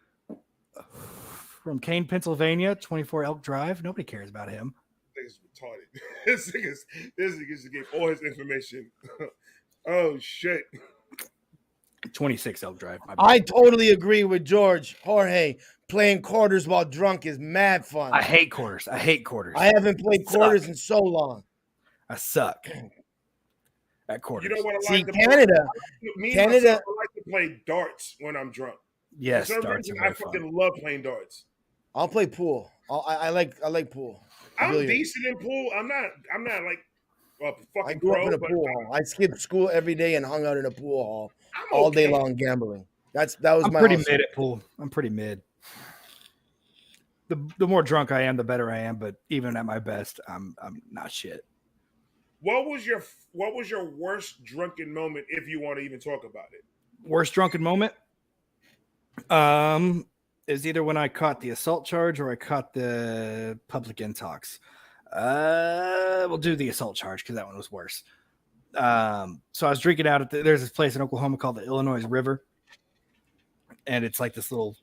From Kane, Pennsylvania, 24 Elk Drive. Nobody cares about him. He's retarded. This nigga just gave all his information. Oh shit. 26 Elk Drive. my bad. I totally agree with George. Jorge, playing quarters while drunk is mad fun. I hate quarters. I haven't played quarters in so long. I suck at quarters. You know what I See, like to Canada, Me Canada- and myself, I like to play darts when I'm drunk. Yes, For some darts are reason, I very fucking fun. love playing darts. I'll play pool. I like pool. I'm Billiards. decent in pool. I'm not like a fucking I grew up in a pro, pool but hall. I skipped school every day and hung out in a pool hall I'm all day okay. long gambling. That was I'm my pretty hustle. mid at pool. I'm pretty mid. The more drunk I am, the better I am. But even at my best, I'm not shit. What was your worst drunken moment, if you want to even talk about it? Worst drunken moment? Is either when I caught the assault charge or I caught the public intox. We'll do the assault charge because that one was worse. So I was drinking out at there's this place in Oklahoma called the Illinois River, and it's like this little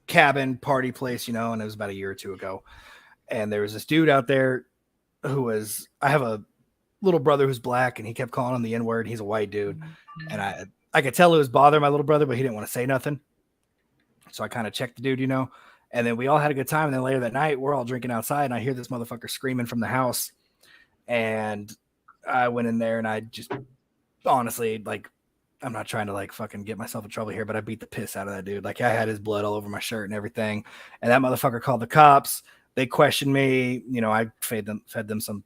cabin party place, and it was about a year or two ago. And there was this dude out there I have a little brother who's black, and he kept calling him the N-word. He's a white dude, and I could tell it was bothering my little brother, but he didn't want to say nothing. So I kind of checked the dude, and then we all had a good time. And then later that night, we're all drinking outside, and I hear this motherfucker screaming from the house. And I went in there, and I just honestly, I'm not trying to fucking get myself in trouble here, but I beat the piss out of that dude. I had his blood all over my shirt and everything. And that motherfucker called the cops. They questioned me. I fed them some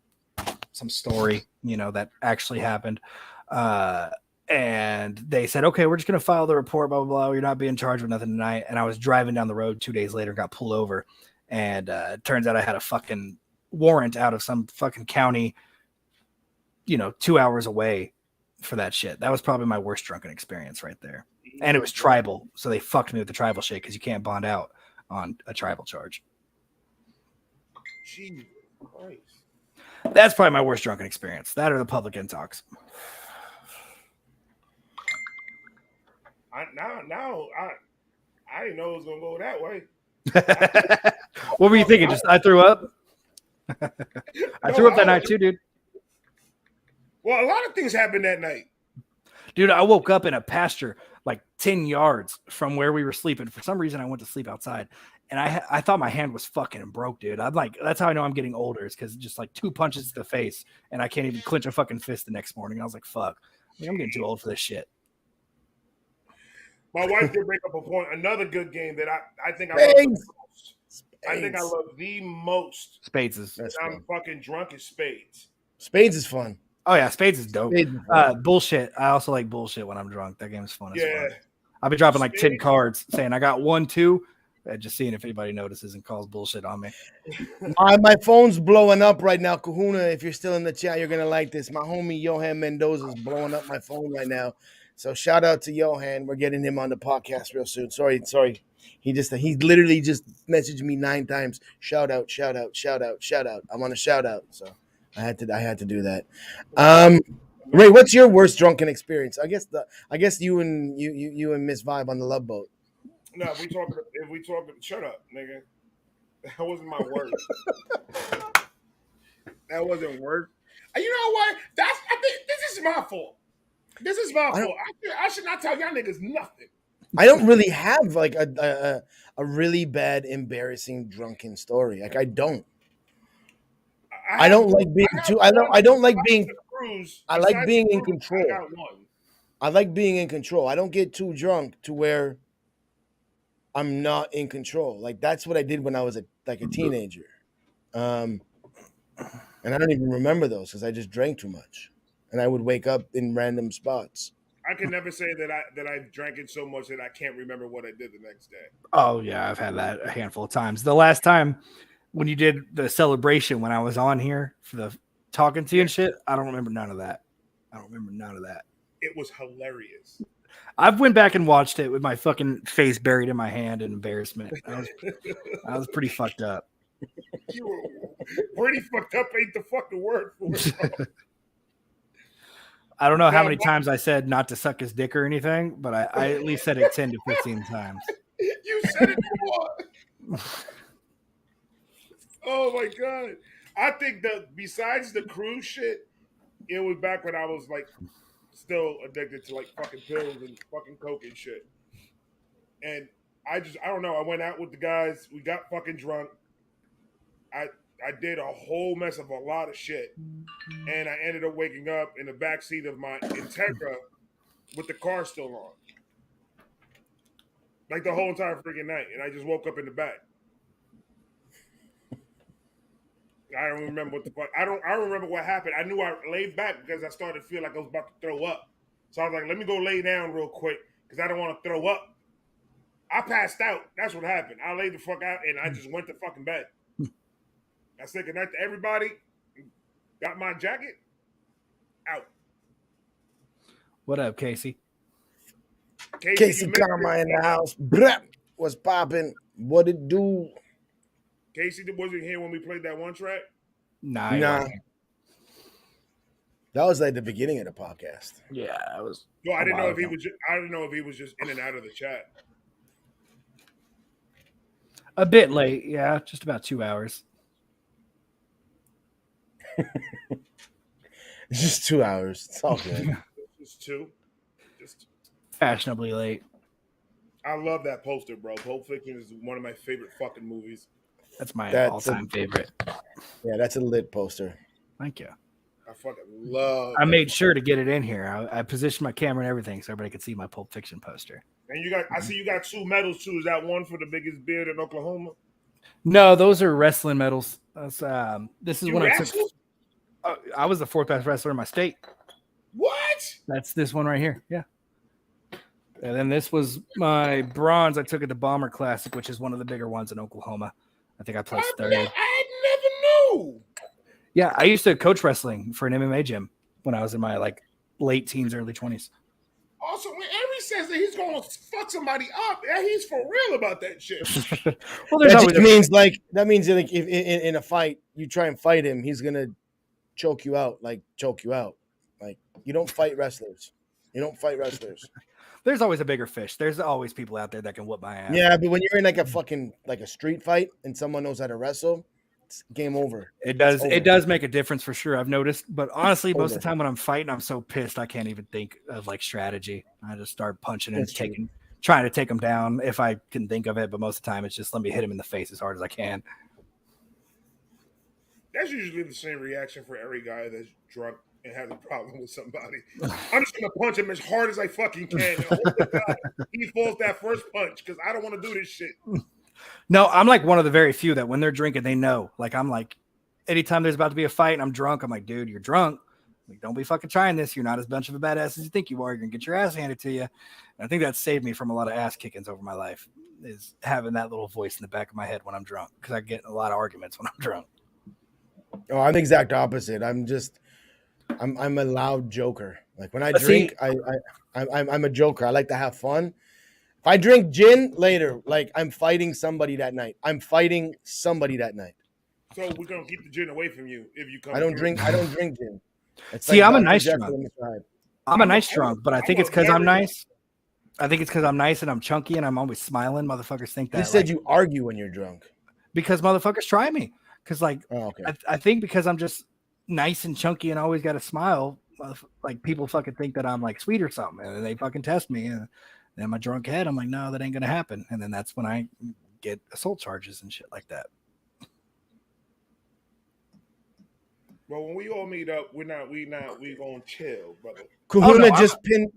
story, that actually happened. And they said, okay, we're just going to file the report, blah, blah, blah. You're not being charged with nothing tonight. And I was driving down the road 2 days later, got pulled over. And it turns out I had a fucking warrant out of some fucking county, 2 hours away for that shit. That was probably my worst drunken experience right there. And it was tribal. So they fucked me with the tribal shit because you can't bond out on a tribal charge. Jesus Christ. That's probably my worst drunken experience. That or the public intox. I didn't know it was gonna go that way. What were you thinking? Just I threw up? I threw up that night too, dude. Well, a lot of things happened that night. Dude, I woke up in a pasture 10 yards from where we were sleeping. For some reason, I went to sleep outside, and I thought my hand was fucking broke, dude. I'm that's how I know I'm getting older, is because just 2 punches to the face, and I can't even clench a fucking fist the next morning. I was like, fuck, I'm getting too old for this shit. My wife did bring up a point. Another good game that I think I love the most. I think I love the most. Spades is. I'm fucking drunk as Spades. Spades is fun. Oh yeah, Spades is dope. Spades is Bullshit. I also like bullshit when I'm drunk. That game is fun as Yeah. fuck. I've been dropping 10 cards saying I got 1, 2, just seeing if anybody notices and calls bullshit on me. My phone's blowing up right now. Kahuna, if you're still in the chat, you're gonna like this. My homie Johan Mendoza is blowing up my phone right now. So shout out to Johan. We're getting him on the podcast real soon. Sorry. He literally just messaged me 9 times. Shout out. I'm on a shout out. So I had to do that. Ray, what's your worst drunken experience? I guess you and Miss Vibe on the Love Boat. No, if we talking, shut up, nigga. That wasn't my word. That wasn't word. You know what? I think this is my fault. This is my fault. I should not tell y'all niggas nothing. I don't really have a really bad, embarrassing drunken story. I don't. I don't like being too. I don't like being. I like being in control. I like being in control. I don't get too drunk to where I'm not in control. That's what I did when I was a teenager, and I don't even remember those because I just drank too much, and I would wake up in random spots. I can never say that I drank it so much that I can't remember what I did the next day. Oh yeah, I've had that a handful of times. The last time when you did the celebration when I was on here for the talking to you and shit, I don't remember none of that. It was hilarious. I've went back and watched it with my fucking face buried in my hand in embarrassment. I was pretty fucked up. You were pretty fucked up ain't the fucking word for it. I don't know how many times I said not to suck his dick or anything, but I at least said it 10 to 15 times. You said it more. Oh my god. I think that besides the cruise shit, it was back when I was like still addicted to like fucking pills and fucking coke and shit. And I don't know. I went out with the guys. We got fucking drunk. I I did a whole mess of a lot of shit, and I ended up waking up in the back seat of my Integra with the car still on, like the whole entire freaking night. And I just woke up in the back. I don't remember what the fuck. I don't remember what happened. I knew I laid back because I started to feel like I was about to throw up. So I was like, let me go lay down real quick because I don't want to throw up. I passed out. That's what happened. I laid the fuck out and I just went to fucking bed. I said goodnight to everybody. Got my jacket. Out. What up, Casey? Casey Karma in the house. Brap. What's popping? What it do? Casey wasn't here when we played that one track. Nah. That was like the beginning of the podcast. Yeah, I was. Well, I didn't know if he was. I didn't know if he was just in and out of the chat. A bit late, yeah, just about 2 hours. It's just 2 hours. It's all good. Just two. Just fashionably late. I love that poster, bro. Pulp Fiction is one of my favorite fucking movies. That's my all-time favorite. Yeah, that's a lit poster. Thank you. I fucking love. I made sure to get it in here. I positioned my camera and everything so everybody could see my Pulp Fiction poster. And you got, I see you got 2 medals too. Is that one for the biggest beard in Oklahoma? No, those are wrestling medals. That's, this is You when wrestled? I was the 4th best wrestler in my state. What? That's this one right here. Yeah. And then this was my bronze I took at the Bomber Classic, which is one of the bigger ones in Oklahoma. I think I placed 3rd. I never knew. Yeah, I used to coach wrestling for an MMA gym when I was in my like late teens, early 20s. Also, when Ari says that he's going to fuck somebody up, he's for real about that shit. Well, there's that always means like if in a fight you try and fight him, he's gonna choke you out. Like you don't fight wrestlers. You don't fight wrestlers. There's always a bigger fish. There's always people out there that can whoop my ass. Yeah, but when you're in like a fucking like a street fight and someone knows how to wrestle, it's game over. It does. It does make a difference for sure. I've noticed. But honestly, most of the time when I'm fighting, I'm so pissed I can't even think of like strategy. I just start punching and trying to take them down if I can think of it. But most of the time, it's just let me hit him in the face as hard as I can. That's usually the same reaction for every guy that's drunk and has a problem with somebody. I'm just gonna punch him as hard as I fucking can. And hope to God he falls that first punch because I don't want to do this shit. No, I'm like one of the very few that when they're drinking, they know. Like I'm like, anytime there's about to be a fight and I'm drunk, I'm like, dude, you're drunk. Like, don't be fucking trying this. You're not as much of a badass as you think you are. You're gonna get your ass handed to you. And I think that saved me from a lot of ass kickings over my life. Is having that little voice in the back of my head when I'm drunk because I get in a lot of arguments when I'm drunk. Oh, I'm the exact opposite. I'm a loud joker. Like when I drink, I'm a joker. I like to have fun. If I drink gin later, like I'm fighting somebody that night. So we're gonna keep the gin away from you if you come. I don't drink gin. It's See, like I'm a Dr. nice Jekyll drunk. and Mr. Hyde. I'm a nice drunk, but I think it's because I'm nice. I think it's because I'm nice and I'm chunky and I'm always smiling. Motherfuckers think that. You said you argue when you're drunk. Because motherfuckers try me. Because like, okay. I think because I'm just nice and chunky and always got a smile, like people fucking think that I'm like sweet or something, and they fucking test me. And then my drunk head, I'm like, no, that ain't gonna happen. And then that's when I get assault charges and shit like that. Well, when we all meet up, we gonna chill, brother. Kahuna just pinned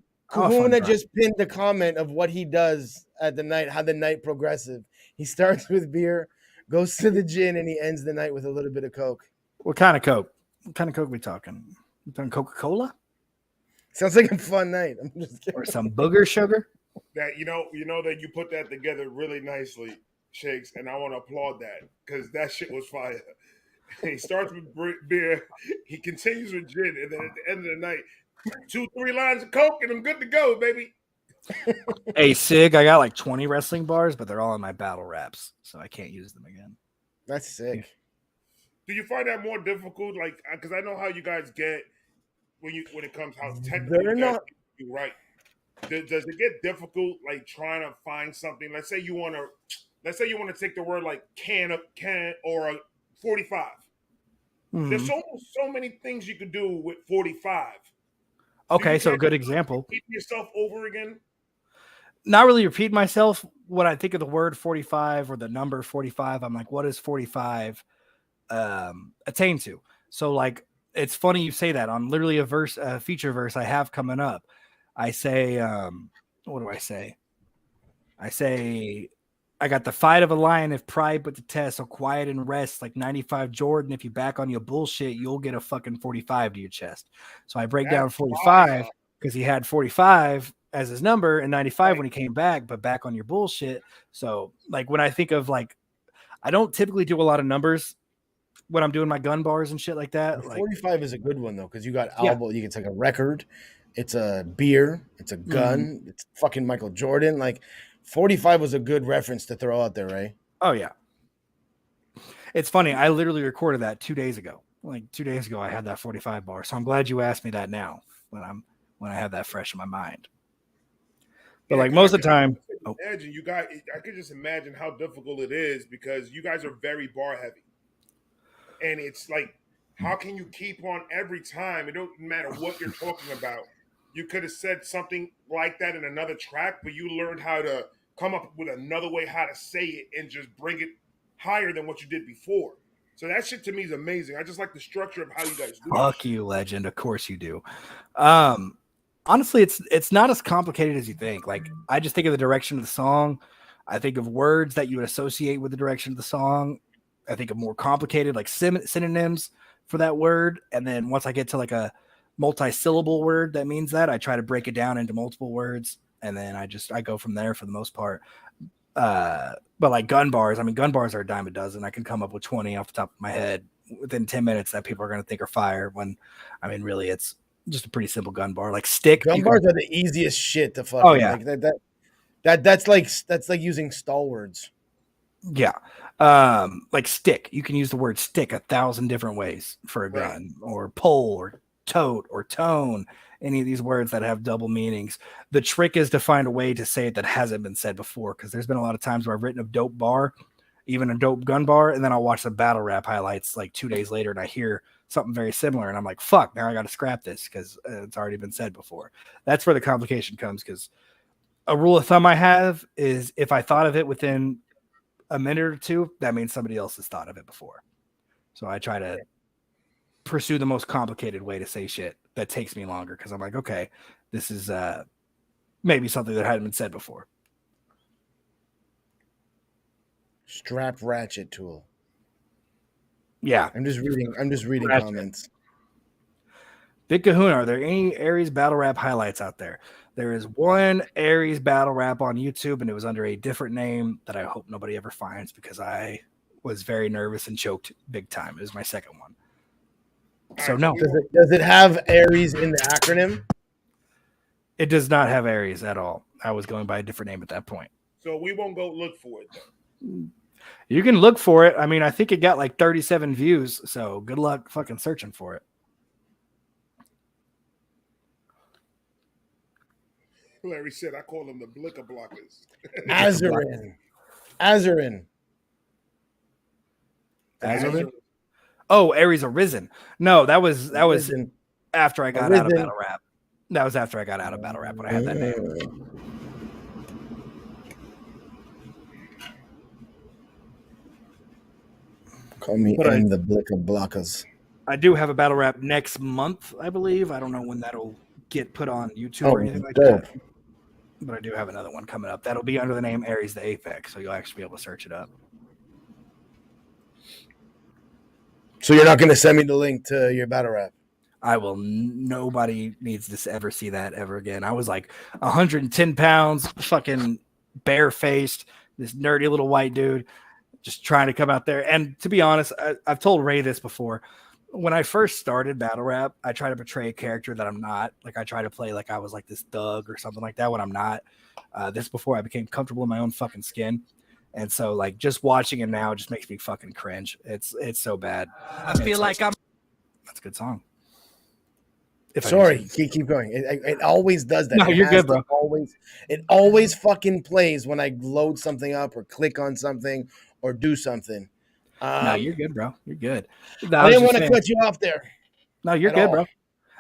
the comment of what he does at the night, how the night progressive. He starts with beer, goes to the gin, and he ends the night with a little bit of Coke. What kind of Coke? What kind of Coke we talking? We talking Coca-Cola? Sounds like a fun night. I'm just kidding. Or some booger sugar? That you know that you put that together really nicely, Shakes, and I want to applaud that because that shit was fire. He starts with beer, he continues with gin, and then at the end of the night, 2-3 lines of Coke, and I'm good to go, baby. Hey, Sig, I got like 20 wrestling bars, but they're all in my battle raps, so I can't use them again. That's sick. Do you find that more difficult? Like, because I know how you guys get when it comes how technical They're not right. Does it get difficult, like trying to find something? Let's say you want to take the word like can or a 45. There's almost so many things you could do with 45. Okay, so a good example. Keep yourself over again. Not really repeat myself. When I think of the word 45 or the number 45, I'm like, what does 45 attain to? So like, it's funny you say that. On literally a feature verse I have coming up, I say, what do I say? I say, I got the fight of a lion if pride put to test, so quiet and rest like 95 Jordan. If you back on your bullshit, you'll get a fucking 45 to your chest. So I break down 45 because he had 45 as his number and 95 when he came back, but back on your bullshit. So like when I think of like, I don't typically do a lot of numbers when I'm doing my gun bars and shit like that. Like 45 is a good one though, because you got album, you can take a record, it's a beer, it's a gun, it's fucking Michael Jordan. Like 45 was a good reference to throw out there, right? Oh yeah. It's funny. I literally recorded that 2 days ago. Like 2 days ago, I had that 45 bar. So I'm glad you asked me that now when I have that fresh in my mind. But like most of the time, imagine you guys. I could just imagine how difficult it is because you guys are very bar heavy, and it's like, how can you keep on every time? It don't matter what you're talking about. You could have said something like that in another track, but you learned how to come up with another way how to say it and just bring it higher than what you did before. So that shit to me is amazing. I just like the structure of how you guys do it. Fuck you, legend. Of course you do. Honestly, it's not as complicated as you think. Like I just think of the direction of the song. I think of words that you would associate with the direction of the song. I think of more complicated like synonyms for that word. And then once I get to like a multi-syllable word that means that, I try to break it down into multiple words. And then I go from there for the most part. But like gun bars, I mean, gun bars are a dime a dozen. I can come up with 20 off the top of my head within 10 minutes that people are going to think are fire when, I mean, really it's just a pretty simple gun bar. Like stick. Gun bars are the easiest shit to fucking. Oh yeah. Like that's like using stalwarts. Yeah. Like stick. You can use the word stick 1,000 different ways for a gun, or pull, or tote, or tone. Any of these words that have double meanings. The trick is to find a way to say it that hasn't been said before, because there's been a lot of times where I've written a dope bar, even a dope gun bar, and then I'll watch the battle rap highlights like 2 days later and I hear something very similar and I'm like, fuck, now I got to scrap this because it's already been said before. That's where the complication comes, because a rule of thumb I have is if I thought of it within a minute or two, that means somebody else has thought of it before. So I try to pursue the most complicated way to say shit that takes me longer, because I'm like, okay, this is maybe something that hadn't been said before. Strap ratchet tool. Yeah. I'm just reading Ratchet. comments. Big Kahuna, are there any Aries battle rap highlights out there? There is one Aries battle rap on YouTube, and it was under a different name that I hope nobody ever finds because I was very nervous and choked big time. It was my second one. So no. Does it have Aries in the acronym? It does not have Aries at all. I was going by a different name at that point. So we won't go look for it though. You can look for it. I mean, I think it got like 37 views, so good luck fucking searching for it. Larry said, I call them the blicker blockers. Azurin. Oh, Aries Arisen. No, that was after I got out of battle rap. That was after I got out of battle rap when I had that name. Call me the blicker blockers. I do have a battle rap next month, I believe. I don't know when that'll get put on YouTube or anything like that. But I do have another one coming up. That'll be under the name Aries the Apex, so you'll actually be able to search it up. So you're not going to send me the link to your battle rap? I will. Nobody needs to ever see that ever again. I was like 110 pounds, fucking barefaced, this nerdy little white dude, just trying to come out there. And to be honest, I've told Ray this before. When I first started battle rap, I try to portray a character that I'm not. Like I try to play like I was like this thug or something like that when I'm not. This before I became comfortable in my own fucking skin. And so like just watching it now just makes me fucking cringe. It's so bad. I feel like I'm. That's a good song. Sorry, keep going. It always does that. No, you're good, bro. It always fucking plays when I load something up or click on something or do something. No, you're good, bro. You're good. I didn't want to cut you off there. No, you're at good, all. bro.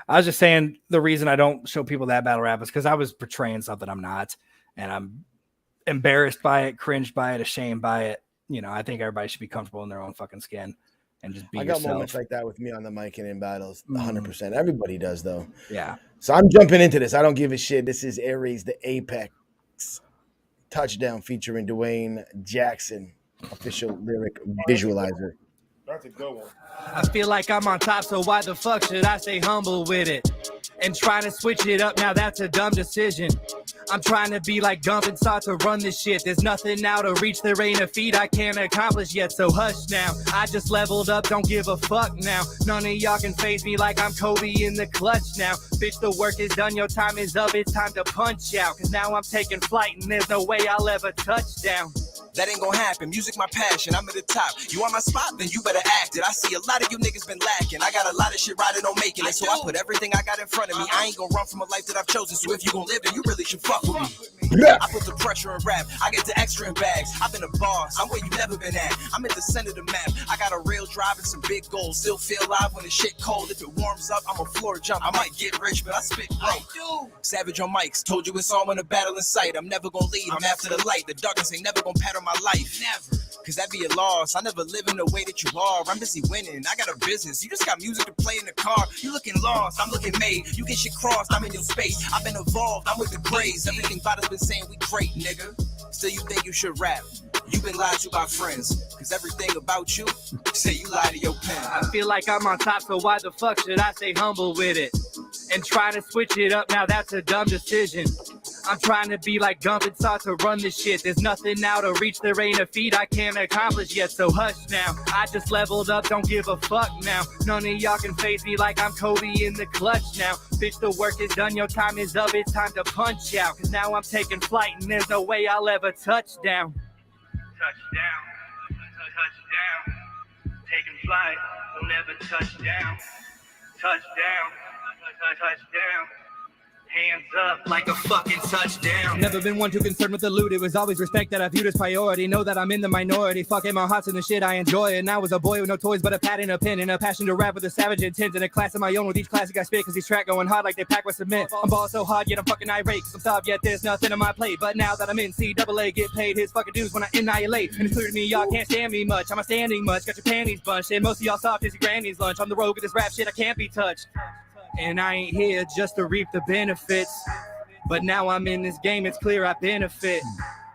I was just saying the reason I don't show people that battle rap is because I was portraying something I'm not, and I'm embarrassed by it, cringed by it, ashamed by it. You know, I think everybody should be comfortable in their own fucking skin and just be I got yourself. moments like that with me on the mic and in battles. 100%. Everybody does, though. Yeah. So I'm jumping into this. I don't give a shit. This is Aries, the Apex Touchdown featuring Dwayne Jackson, official lyric visualizer. That's a good one. I feel like I'm on top, so why the fuck should I stay humble with it? And trying to switch it up, now that's a dumb decision. I'm trying to be like Gump and start to run this shit. There's nothing now to reach, there ain't a feat I can't accomplish yet, so hush now. I just leveled up, don't give a fuck now. None of y'all can phase me like I'm Kobe in the clutch now. Bitch, the work is done, your time is up, it's time to punch out. Cause now I'm taking flight and there's no way I'll ever touch down. That ain't gonna happen. Music my passion. I'm at the top. You on my spot, then you better act it. I see a lot of you niggas been lacking. I got a lot of shit riding on making it. So I put everything I got in front of me. I ain't gonna run from a life that I've chosen. So if you gon' live, then you really should fuck with me. I put the pressure in rap. I get the extra in bags. I've been a boss. I'm where you never been at. I'm at the center of the map. I got a real drive and some big goals. Still feel alive when the shit cold. If it warms up, I'm a floor jump. I might get rich, but I spit broke. Savage on mics. Told you it's all in a battle in sight. I'm never gonna leave. I'm after the light. The darkness ain't never gonna pattern my life. Never. Cause that'd be a loss. I never live in the way that you are. I'm busy winning. I got a business. You just got music to play in the car. You looking lost. I'm looking made. You get shit crossed. I'm in your space. I've been evolved. I'm with the craze. Everything about us been saying we great, nigga. Still you think you should rap. You been lied to by friends. Cause everything about you say you lie to your pen. I feel like I'm on top, so why the fuck should I stay humble with it? And trying to switch it up, now that's a dumb decision. I'm trying to be like Gump and start to run this shit. There's nothing now to reach, there ain't a feat I can't accomplish yet, so hush now. I just leveled up, don't give a fuck now. None of y'all can phase me like I'm Kobe in the clutch now. Bitch, the work is done, your time is up, it's time to punch out. Cause now I'm taking flight and there's no way I'll ever touch down. Touchdown, touchdown, taking flight, we'll never touch down. Touchdown, touchdown, hands up like a fucking touchdown. Never been one too concerned with the loot. It was always respect that I viewed as priority. Know that I'm in the minority. Fucking my heart's in the shit I enjoy. And I was a boy with no toys but a pad and a pen and a passion to rap with a savage intent and a class of my own with each classic I spit. Cause these track going hard like they pack with cement. I'm ball so hard yet I'm fucking irate. Cause I'm starved yet there's nothing on my plate. But now that I'm in CAA, get paid his fucking dues when I annihilate. And it's clear to me y'all can't stand me much. I'm not standing much. Got your panties bunched. And most of y'all soft as your granny's lunch. On the road with this rap shit I can't be touched. And I ain't here just to reap the benefits. But now I'm in this game, it's clear I benefit.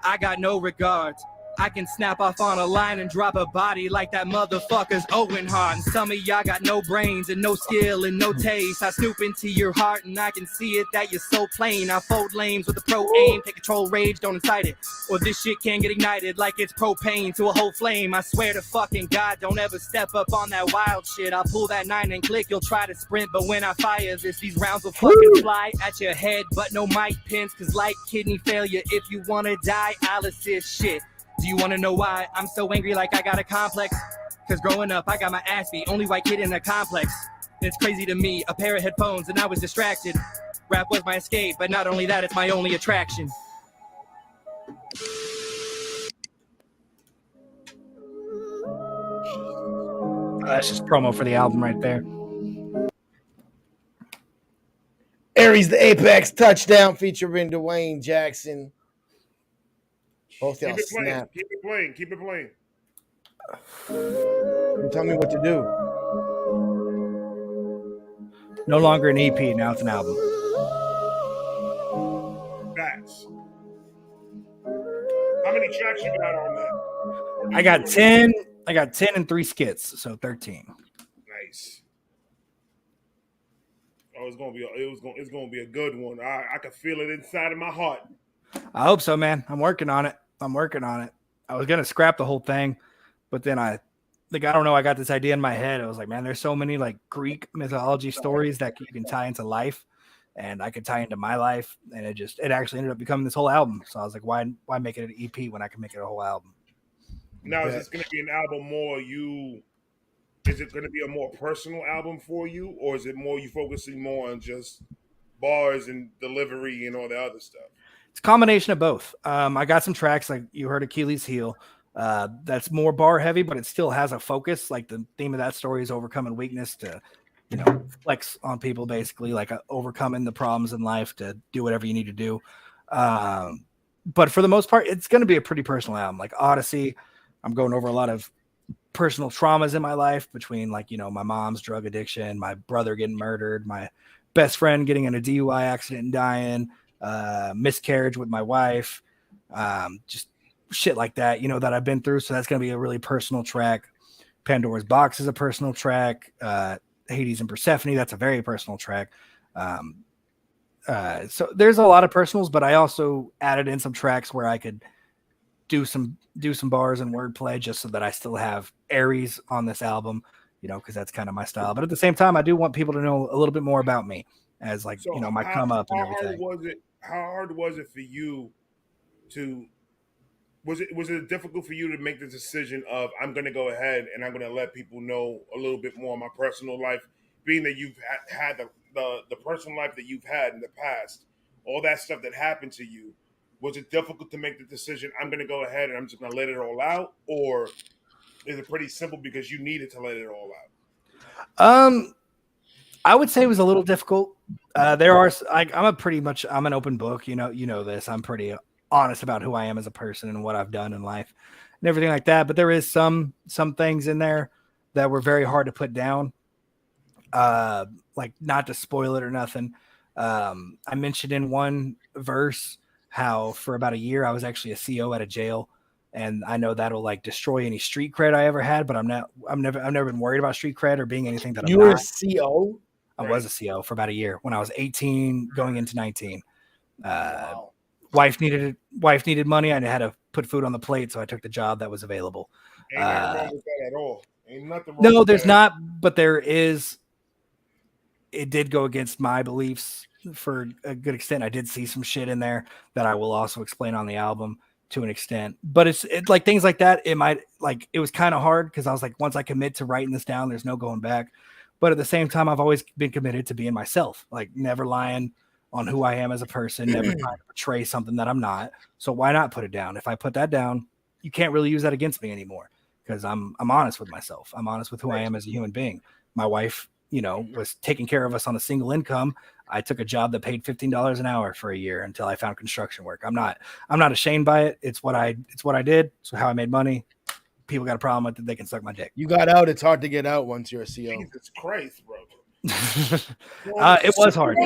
I got no regards. I can snap off on a line and drop a body like that motherfucker's Owen Hart. And some of y'all got no brains and no skill and no taste. I snoop into your heart and I can see it that you're so plain. I fold lanes with a pro aim, take control, rage, don't incite it. Or this shit can get ignited like it's propane to a whole flame. I swear to fucking God, don't ever step up on that wild shit. I'll pull that 9 and click, you'll try to sprint, but when I fire this, these rounds will fucking fly at your head, but no mic pins. Cause like kidney failure, if you wanna die, I'll assist shit. Do you wanna know why I'm so angry like I got a complex? Cause growing up I got my ass beat, only white kid in the complex. And it's crazy to me, a pair of headphones and I was distracted. Rap was my escape, but not only that, it's my only attraction. That's just promo for the album right there. Aries, the Apex Touchdown featuring Dwayne Jackson. Both y'all Keep it playing. snap. Keep it playing. Keep it playing. Tell me what to do. No longer an EP, now it's an album. Facts. How many tracks you got on that? I got 10. I got 10 and 3 skits, so 13. Nice. Oh, it's gonna be a good one. I can feel it inside of my heart. I hope so, man. I'm working on it. I was gonna scrap the whole thing, but then I don't know. I got this idea in my head. I was like, man, there's so many like Greek mythology stories that you can tie into life, and I could tie into my life, and it actually ended up becoming this whole album. So I was like, why make it an EP when I can make it a whole album? Now, is this going to be an album more is it going to be a more personal album for you, or is it more you focusing more on just bars and delivery and all the other stuff? It's a combination of both. I got some tracks like you heard Achilles Heel. that's more bar heavy, but it still has a focus. Like the theme of that story is overcoming weakness to, flex on people, basically, like overcoming the problems in life to do whatever you need to do. But for the most part, it's going to be a pretty personal album. Like Odyssey, I'm going over a lot of personal traumas in my life between my mom's drug addiction, my brother getting murdered, my best friend getting in a DUI accident and dying, miscarriage with my wife, just shit like that, that I've been through. So that's going to be a really personal track. Pandora's Box is a personal track. Hades and Persephone, that's a very personal track. So there's a lot of personals, but I also added in some tracks where I could do some bars and wordplay just so that I still have Aries on this album, because that's kind of my style. But at the same time, I do want people to know a little bit more about me as my come up and everything. How hard was it for you to? Was it difficult for you to make the decision of I'm going to go ahead and I'm going to let people know a little bit more of my personal life, being that you've had the personal life that you've had in the past, all that stuff that happened to you? Was it difficult to make the decision, I'm going to go ahead and I'm just going to let it all out? Or is it pretty simple because you needed to let it all out? I would say it was a little difficult. I'm an open book, you know this. I'm pretty honest about who I am as a person and what I've done in life and everything like that. But there is some things in there that were very hard to put down. Like, not to spoil it or nothing. I mentioned in one verse how for about a year I was actually a CO at a jail, and I know that'll like destroy any street cred I ever had, but I've never been worried about street cred or being anything that you I'm were not. a CO? I was a CO for about a year when I was 18 going into 19. Wow. Wife needed money. I had to put food on the plate, so I took the job that was available. Ain't nothing wrong with that at all. Ain't nothing wrong. No, there's not, but there is. It did go against my beliefs for a good extent. I did see some shit in there that I will also explain on the album to an extent. But it's like things like that. It was kind of hard because I was like, once I commit to writing this down, there's no going back. But at the same time, I've always been committed to being myself, like never lying on who I am as a person, never trying to portray something that I'm not. So why not put it down? If I put that down, you can't really use that against me anymore because I'm honest with myself. I'm honest with who I am as a human being. My wife, was taking care of us on a single income. I took a job that paid $15 an hour for a year until I found construction work. I'm not ashamed by it. It's what I did. So how I made money. People got a problem with it, they can suck my dick. You got out. It's hard to get out once you're a CO. Jesus Christ, bro. It was hard.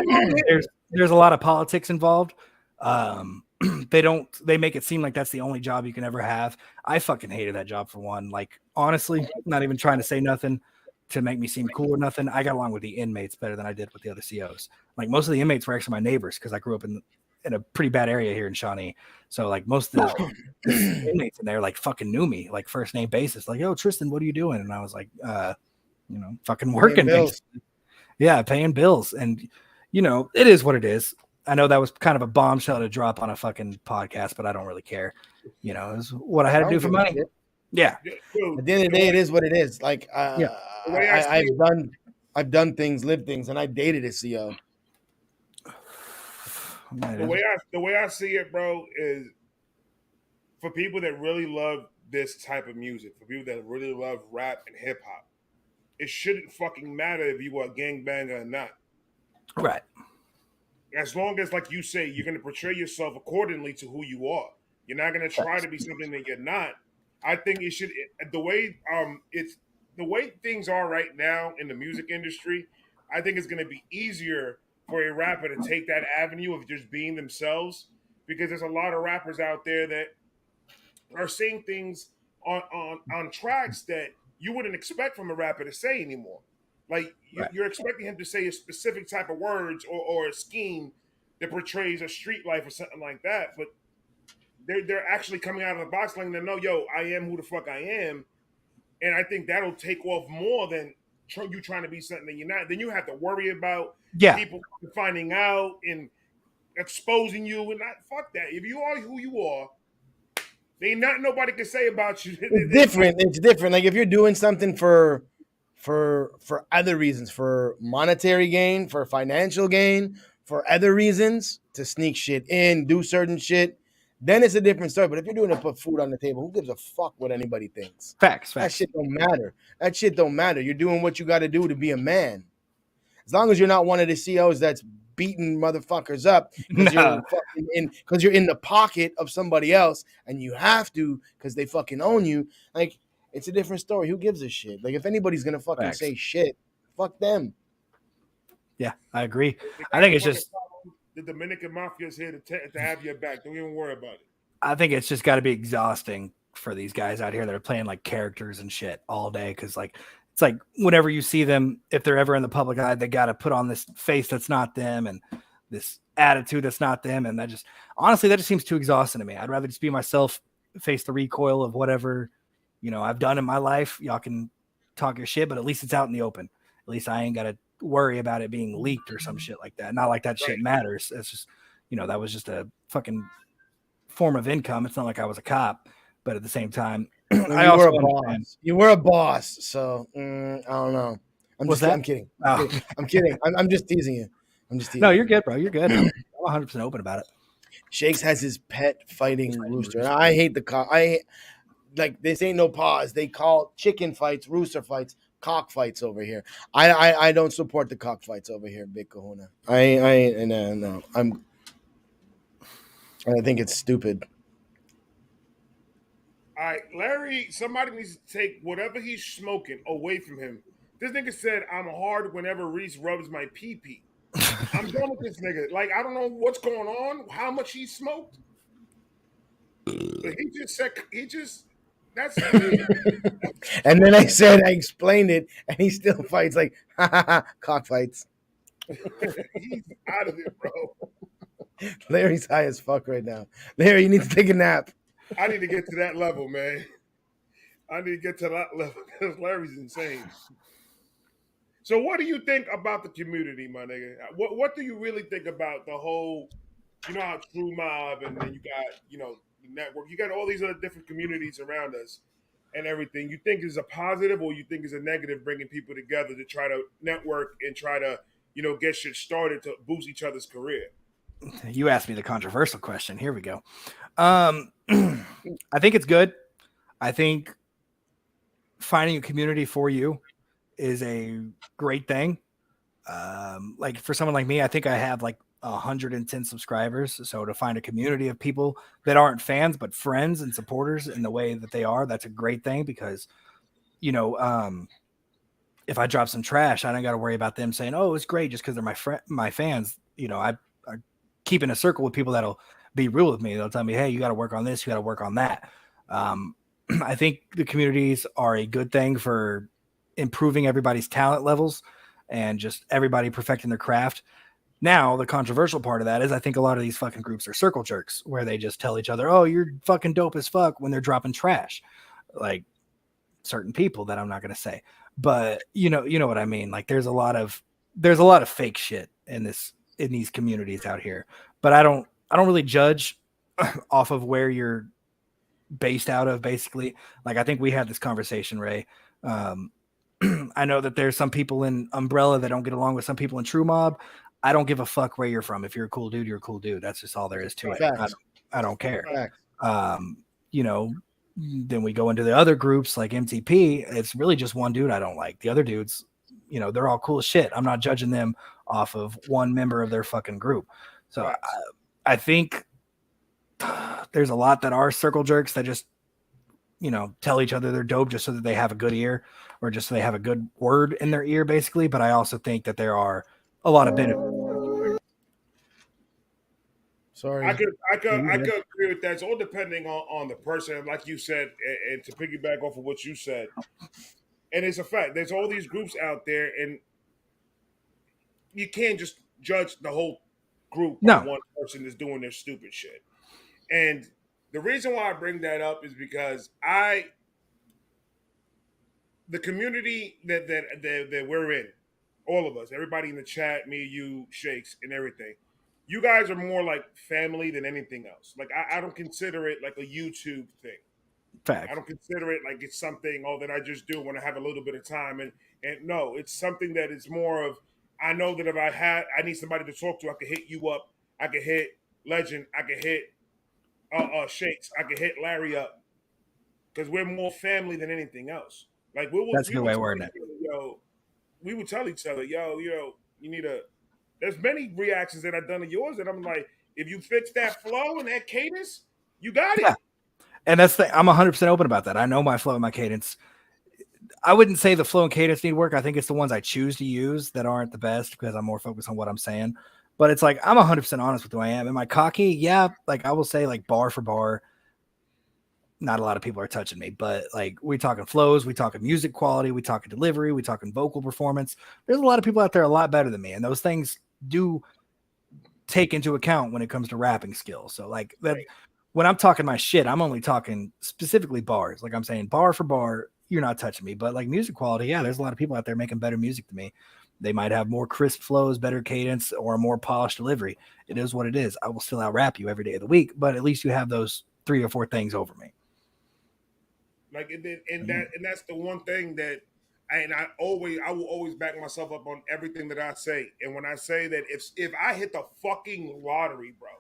There's a lot of politics involved. They make it seem like that's the only job you can ever have. I fucking hated that job for one. Like, honestly, not even trying to say nothing to make me seem cool or nothing. I got along with the inmates better than I did with the other COs. Like, most of the inmates were actually my neighbors because I grew up in a pretty bad area here in Shawnee. So like most of the inmates in there like fucking knew me, like first name basis. Like, yo, Tristan, what are you doing? And I was like, fucking working. Yeah, paying bills. And it is what it is. I know that was kind of a bombshell to drop on a fucking podcast, but I don't really care. It was what I had to do for money. Yeah. At the end of the day, it is what it is. Like, I've done things, lived things, and I dated a CO. The way I see it, bro, is for people that really love this type of music, for people that really love rap and hip hop, it shouldn't fucking matter if you are a gangbanger or not. Right. As long as, like you say, you're going to portray yourself accordingly to who you are. You're not going to try to be something that you're not. I think it should. The way things are right now in the music industry, I think it's going to be easier for a rapper to take that avenue of just being themselves, because there's a lot of rappers out there that are saying things on tracks that you wouldn't expect from a rapper to say anymore. Like, you're expecting him to say a specific type of words or a scheme that portrays a street life or something like that, but they're actually coming out of the box letting them know, yo, I am who the fuck I am. And I think that'll take off more than you trying to be something that you're not. Then you have to worry about people finding out and exposing you, and not fuck that. If you are who you are, there ain't nothing nobody can say about you. It's different. Like, if you're doing something for other reasons, for monetary gain, for financial gain, for other reasons, to sneak shit in, do certain shit, then it's a different story. But if you're doing it to put food on the table, who gives a fuck what anybody thinks? Facts. That shit don't matter. That shit don't matter. You're doing what you got to do to be a man. As long as you're not one of the CEOs that's beating motherfuckers up because you're in the pocket of somebody else and you have to because they fucking own you. Like, it's a different story. Who gives a shit? Like, if anybody's gonna fucking say shit, fuck them. Yeah, I agree. I think it's just the Dominican Mafia is here to have your back. Don't even worry about it. I think it's just got to be exhausting for these guys out here that are playing like characters and shit all day. Cause like, it's like whenever you see them, if they're ever in the public eye, they got to put on this face that's not them and this attitude that's not them. And that just, honestly, that just seems too exhausting to me. I'd rather just be myself, face the recoil of whatever, I've done in my life. Y'all can talk your shit, but at least it's out in the open. At least I ain't got to worry about it being leaked or some shit like that. Not like that shit matters. It's just, that was just a fucking form of income. It's not like I was a cop, but at the same time, I also were a boss. You were a boss, so I don't know. I'm kidding. I'm kidding. I'm just teasing you. No, you're good, bro. You're good. I'm 100% open about it. Shakes has his pet fighting rooster. And I hate like this ain't no pause. They call chicken fights, rooster fights, cock fights over here. I don't support the cock fights over here, Big Kahuna. No. I think it's stupid. All right, Larry, somebody needs to take whatever he's smoking away from him. This nigga said, I'm hard whenever Reese rubs my pee-pee. I'm done with this nigga. Like, I don't know what's going on, how much he smoked. But that's and then I explained it, and he still fights like, cock fights. He's out of it, bro. Larry's high as fuck right now. Larry, you need to take a nap. I need to get to that level, man. I need to get to that level because Larry's insane. So what do you think about the community, my nigga? What do you really think about the whole, how True Mob and then you got, the network. You got all these other different communities around us and everything. You think is a positive or you think is a negative bringing people together to try to network and try to, get shit started to boost each other's career? You asked me the controversial question. Here we go. I think it's good. I think finding a community for you is a great thing. Like for someone like me, I think I have like 110 subscribers. So to find a community of people that aren't fans, but friends and supporters in the way that they are, that's a great thing because, if I drop some trash, I don't got to worry about them saying, oh, it's great just because they're my fans. I keep in a circle with people that'll be real with me. They'll tell me, hey, you got to work on this. You got to work on that. I think the communities are a good thing for improving everybody's talent levels and just everybody perfecting their craft. Now, the controversial part of that is I think a lot of these fucking groups are circle jerks where they just tell each other, oh, you're fucking dope as fuck when they're dropping trash. Like certain people that I'm not going to say, but you know what I mean? Like there's a lot of fake shit in these communities out here, but I don't really judge off of where you're based out of, basically. Like I think we had this conversation, Ray. I know that there's some people in Umbrella that don't get along with some people in True Mob. I don't give a fuck where you're from. If you're a cool dude, you're a cool dude. That's just all there is to it. I don't care. Then we go into the other groups like MTP. It's really just one dude I don't like. The other dudes, they're all cool as shit. I'm not judging them off of one member of their fucking group. So I think there's a lot that are circle jerks that just, tell each other they're dope just so that they have a good ear or just so they have a good word in their ear, basically. But I also think that there are a lot of benefits. Sorry. I could agree with that. It's all depending on the person, like you said, and to piggyback off of what you said. And it's a fact. There's all these groups out there, and you can't just judge the whole group by one person that's doing their stupid shit. And the reason why I bring that up is because the community that we're in, all of us, everybody in the chat, me, you, Shakes, and everything, you guys are more like family than anything else. Like I don't consider it like a YouTube thing. Fact. I don't consider it like it's something that I just do when I have a little bit of time. And no, it's something that is more of, I know that if I need somebody to talk to, I can hit you up. I can hit Legend. I can hit Shakes, I could hit Larry up because we're more family than anything else. Like we That's a we good would way of tell wording each it. other, we would tell each other, you need a. There's many reactions that I've done to yours that I'm like, if you fix that flow and that cadence, you got Yeah. it. And that's I'm 100% open about that. I know my flow and my cadence. I wouldn't say the flow and cadence need work. I think it's the ones I choose to use that aren't the best because I'm more focused on what I'm saying. But it's like I'm 100% honest with who I am. Am I cocky? Yeah. Like I will say, like bar for bar, not a lot of people are touching me. But like we talking flows, we talking music quality, we talking delivery, we talking vocal performance. There's a lot of people out there a lot better than me, and those things do take into account when it comes to rapping skills. So like that. When I'm talking my shit, I'm only talking specifically bars. Like I'm saying bar for bar, you're not touching me. But like music quality, yeah, there's a lot of people out there making better music than me. They might have more crisp flows, better cadence, or a more polished delivery. It is what it is. I will still out rap you every day of the week, but at least you have those 3 or 4 things over me. Like and that's the one thing that I will always back myself up on everything that I say. And when I say that if I hit the fucking lottery, bro,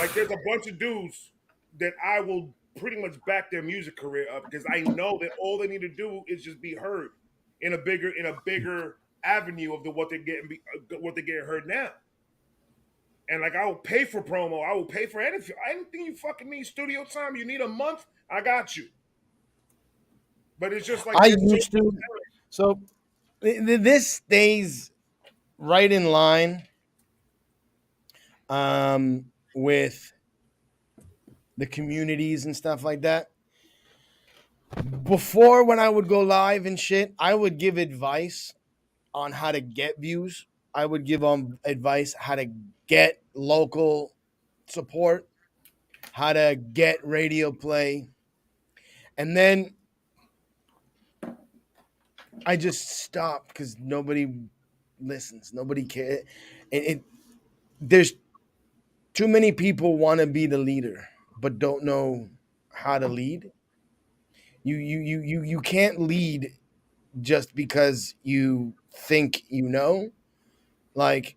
like there's a bunch of dudes that I will pretty much back their music career up because I know that all they need to do is just be heard in a bigger avenue of what they're getting heard now. And like I will pay for promo, I will pay for anything you fucking need studio time. You need a month, I got you. But it's just like I used to. So this stays right in line with the communities and stuff like that. Before, when I would go live and shit, I would give advice on how to get views. I would give them advice how to get local support, how to get radio play. And then I just stopped because nobody listens. Nobody cares. There's too many people want to be the leader, but don't know how to lead. You can't lead just because you think you know. Like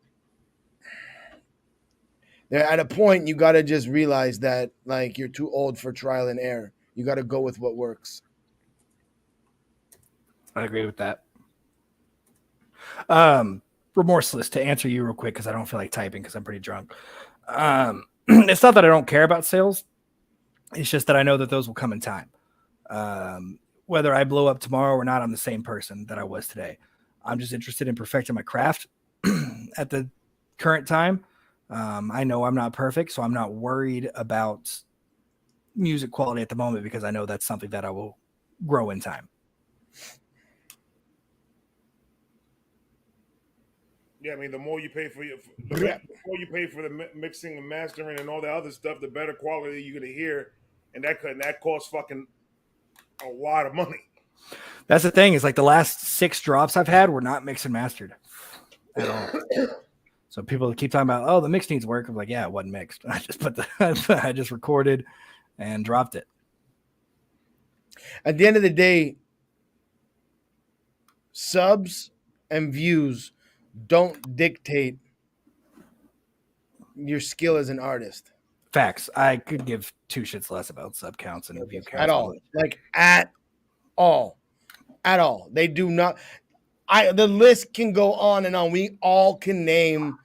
they're at a point you gotta just realize that like you're too old for trial and error. You gotta go with what works. I agree with that. Remorseless to answer you real quick because I don't feel like typing because I'm pretty drunk. It's not that I don't care about sales. It's just that I know that those will come in time. Whether I blow up tomorrow or not, I'm the same person that I was today. I'm just interested in perfecting my craft at the current time. I know I'm not perfect, so I'm not worried about music quality at the moment because I know that's something that I will grow in time. Yeah, I mean, the more you pay for the mixing and mastering and all that other stuff, the better quality you're gonna hear, and that costs fucking a lot of money. That's the thing. Is like the last 6 drops I've had were not mixed and mastered at all. So people keep talking about, oh, the mix needs work. I'm like, yeah, it wasn't mixed. I just I just recorded and dropped it. At the end of the day, subs and views don't dictate your skill as an artist. Facts. I could give 2 shits less about sub counts and view counts At all. Like at all. At all. They do not. The list can go on and on. We all can name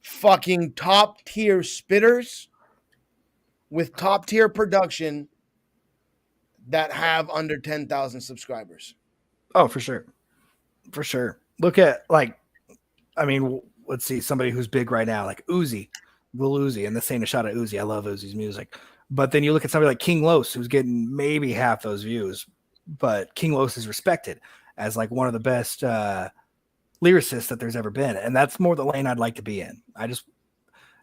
fucking top tier spitters with top tier production that have under 10,000 subscribers. Oh, for sure. For sure. Look at let's see, somebody who's big right now, like Uzi, Lil Uzi, and this ain't a shot at Uzi. I love Uzi's music. But then you look at somebody like King Los, who's getting maybe half those views, but King Los is respected as like one of the best lyricists that there's ever been. And that's more the lane I'd like to be in.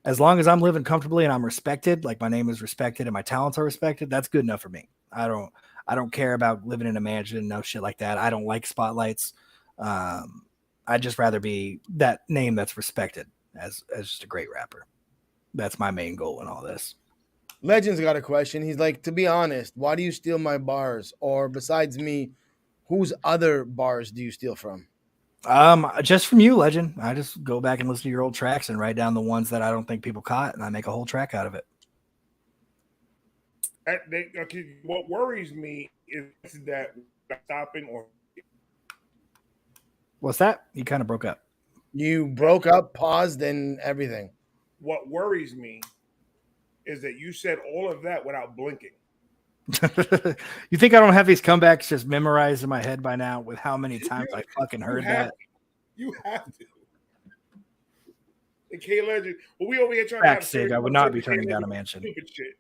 As long as I'm living comfortably and I'm respected, like my name is respected and my talents are respected, that's good enough for me. I don't care about living in a mansion, no shit like that. I don't like spotlights. I'd just rather be that name that's respected as just a great rapper. That's my main goal in all this. Legend's got a question. He's like, to be honest, why do you steal my bars? Or besides me, whose other bars do you steal from? Just from you, Legend. I just go back and listen to your old tracks and write down the ones that I don't think people caught, and I make a whole track out of it. What worries me is that stopping or What's that? You kind of broke up. You broke up, paused, and everything. what worries me is that you said all of that without blinking. You think I don't have these comebacks just memorized in my head by now with how many times I fucking heard that? You have to. And K Legend, well, we over here trying Fact, to Sig, I would not be turning down a mansion. Stupid shit.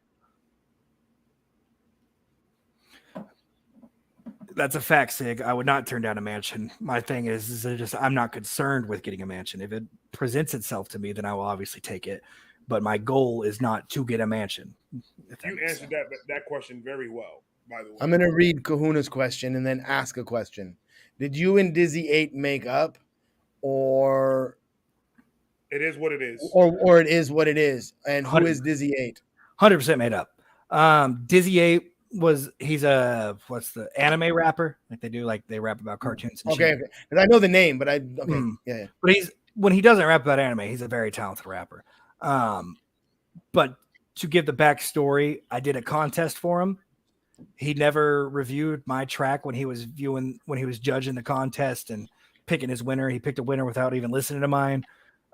That's a fact, Sig. I would not turn down a mansion. My thing is just I'm not concerned with getting a mansion. If it presents itself to me, then I will obviously take it. But my goal is not to get a mansion. You answered that question very well, by the way. I'm gonna read Kahuna's question and then ask a question. Did you and Dizzy 8 make up, or it is what it is, or it is what it is? And who is Dizzy 8? 100% made up. Dizzy 8 he's a what's the anime rapper? Like they rap about cartoons and okay, shit. because I know the name, but yeah. But when he doesn't rap about anime, he's a very talented rapper. But to give the backstory, I did a contest for him. He never reviewed my track when he was judging the contest and picking his winner. He picked a winner without even listening to mine.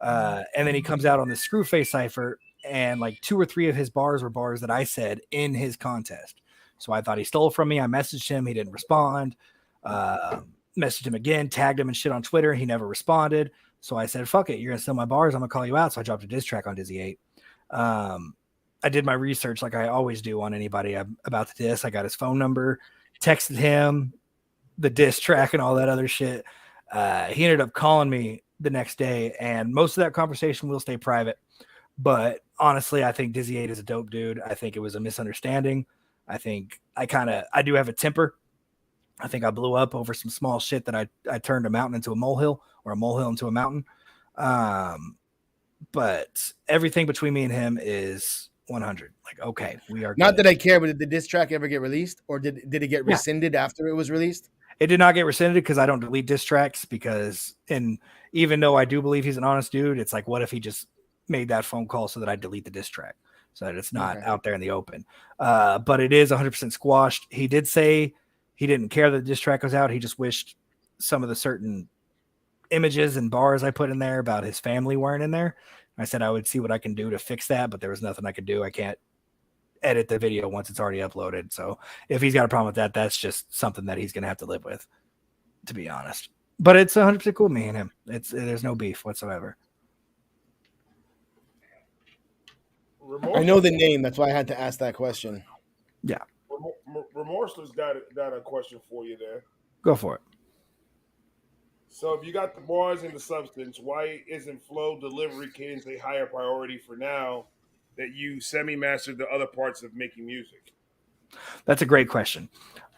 And then he comes out on the Screwface cipher, and like 2 or 3 of his bars were bars that I said in his contest. So I thought he stole from me. I messaged him. He didn't respond. Messaged him again, tagged him and shit on Twitter. He never responded. So I said, fuck it. You're going to steal my bars. I'm going to call you out. So I dropped a diss track on Dizzy 8. I did my research like I always do on anybody about the diss. I got his phone number, texted him the diss track and all that other shit. He ended up calling me the next day, and most of that conversation will stay private. But honestly, I think Dizzy 8 is a dope dude. I think it was a misunderstanding. I think I do have a temper. I think I blew up over some small shit that I turned a mountain into a molehill, or a molehill into a mountain. But everything between me and him is 100. Like, okay, we are not good. That I care, but did the diss track ever get released, or did it get rescinded after it was released? It did not get rescinded because I don't delete diss tracks, and even though I do believe he's an honest dude, it's like, what if he just made that phone call so that I delete the diss track so that it's not out there in the open? But it is 100% squashed. He did say he didn't care that the diss track was out. He just wished some of the certain images and bars I put in there about his family weren't in there. I said I would see what I can do to fix that, but there was nothing I could do. I can't edit the video once it's already uploaded. So if he's got a problem with that, that's just something that he's going to have to live with, to be honest. But it's 100% cool, me and him. There's no beef whatsoever. I know the name. That's why I had to ask that question. Yeah. Remorseless got a question for you there. Go for it. So if you got the bars and the substance, why isn't flow, delivery, cadence a higher priority for now that you semi-mastered the other parts of making music? That's a great question.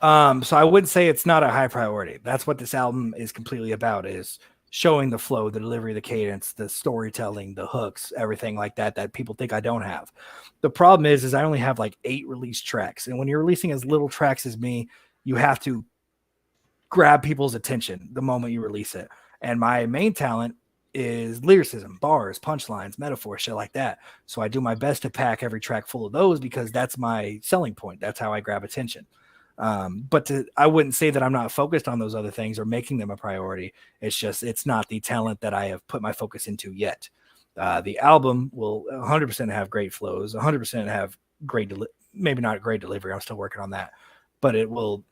So I would say it's not a high priority. That's what this album is completely about, is showing the flow, the delivery, the cadence, the storytelling, the hooks, everything like that people think I don't have. The problem is I only have like 8 released tracks. And when you're releasing as little tracks as me, you have to grab people's attention the moment you release it. And my main talent is lyricism, bars, punchlines, metaphors, shit like that. So I do my best to pack every track full of those because that's my selling point. That's how I grab attention. But I wouldn't say that I'm not focused on those other things or making them a priority. It's just, it's not the talent that I have put my focus into yet. The album will 100% have great flows, 100% have great, maybe not great delivery. I'm still working on that, but it'll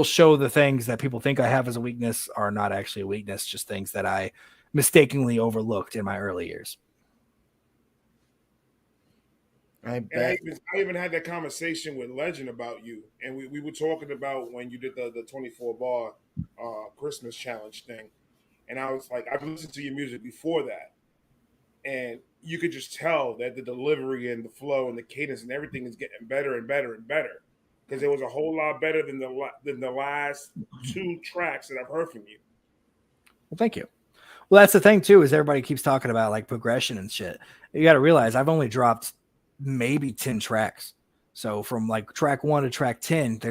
show the things that people think I have as a weakness are not actually a weakness, just things that I mistakenly overlooked in my early years. I even had that conversation with Legend about you, and we were talking about when you did the 24 bar Christmas challenge thing, and I was like, I've listened to your music before that, and you could just tell that the delivery and the flow and the cadence and everything is getting better and better and better, because it was a whole lot better than the last 2 tracks that I've heard from you. Well, thank you. Well, that's the thing too, is everybody keeps talking about like progression and shit. You got to realize I've only dropped maybe 10 tracks. So from like track 1 to track 10,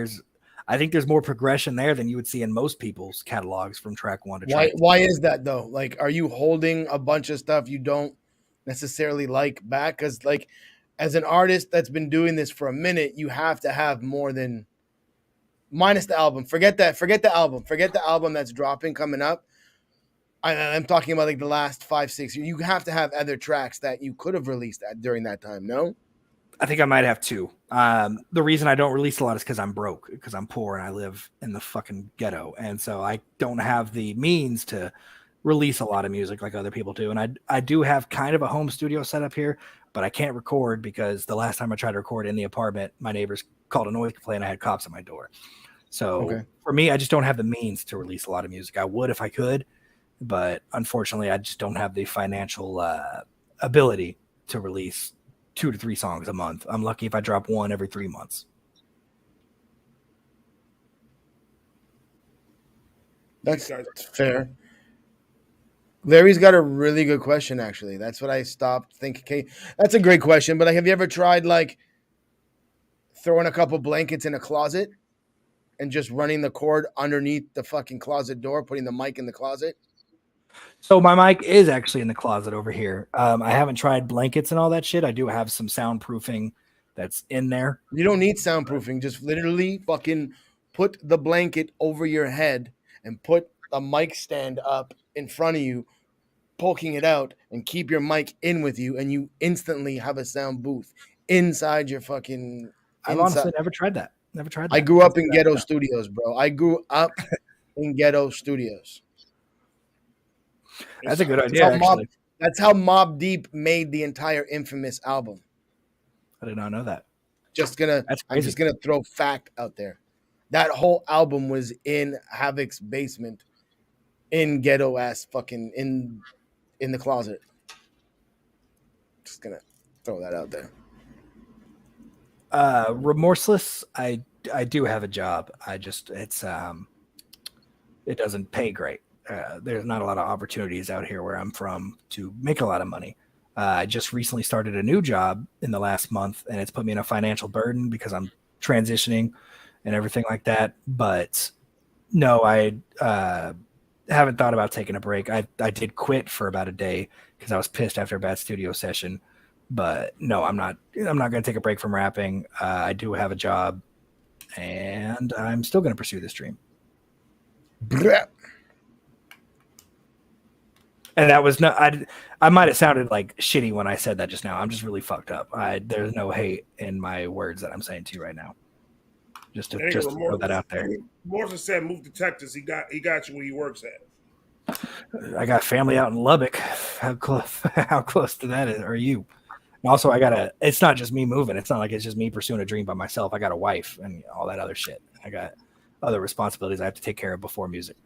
I think there's more progression there than you would see in most people's catalogs from track 1 to track 10. Why is that though? Like, are you holding a bunch of stuff you don't necessarily like back? Because like as an artist that's been doing this for a minute, you have to have more than minus the album. Forget that. Forget the album. Forget the album that's dropping coming up. I'm talking about like the last 5-6 years. You have to have other tracks that you could have released during that time. No, I think I might have two. The reason I don't release a lot is because I'm broke, because I'm poor and I live in the fucking ghetto, and so I don't have the means to release a lot of music like other people do. And I do have kind of a home studio set up here, but I can't record because the last time I tried to record in the apartment, my neighbors called a noise complaint. I had cops at my door. So for me, I just don't have the means to release a lot of music. I would if I could, but unfortunately, I just don't have the financial ability to release 2 to 3 songs a month. I'm lucky if I drop one every 3 months. that's fair. Larry's got a really good question, actually. That's what I stopped thinking. Okay, that's a great question. But like, have you ever tried like throwing a couple blankets in a closet and just running the cord underneath the fucking closet door, putting the mic in the closet? So my mic is actually in the closet over here. I haven't tried blankets and all that shit. I do have some soundproofing that's in there. You don't need soundproofing. Just literally fucking put the blanket over your head and put the mic stand up in front of you, poking it out, and keep your mic in with you, and you instantly have a sound booth inside your fucking. I've honestly never tried that. Never tried that. I grew up in ghetto studios, bro. I grew up in ghetto studios. That's a good idea. That's how Mobb Deep made the entire Infamous album. I did not know that. I'm just gonna throw fact out there. That whole album was in Havoc's basement, in ghetto ass fucking in the closet. Just gonna throw that out there. Remorseless. I do have a job. It doesn't pay great. There's not a lot of opportunities out here where I'm from to make a lot of money. I just recently started a new job in the last month, and it's put me in a financial burden because I'm transitioning and everything like that. But no, I haven't thought about taking a break. I did quit for about a day because I was pissed after a bad studio session. But no, I'm not going to take a break from rapping. I do have a job, and I'm still going to pursue this dream. And that was I might have sounded like shitty when I said that just now. I'm just really fucked up. There's no hate in my words that I'm saying to you right now. Just to throw that out there. Morrison said, "Move to Texas. He got you where he works at." I got family out in Lubbock. How close to that are you? And also, it's not just me moving. It's not like it's just me pursuing a dream by myself. I got a wife and all that other shit. I got other responsibilities I have to take care of before music.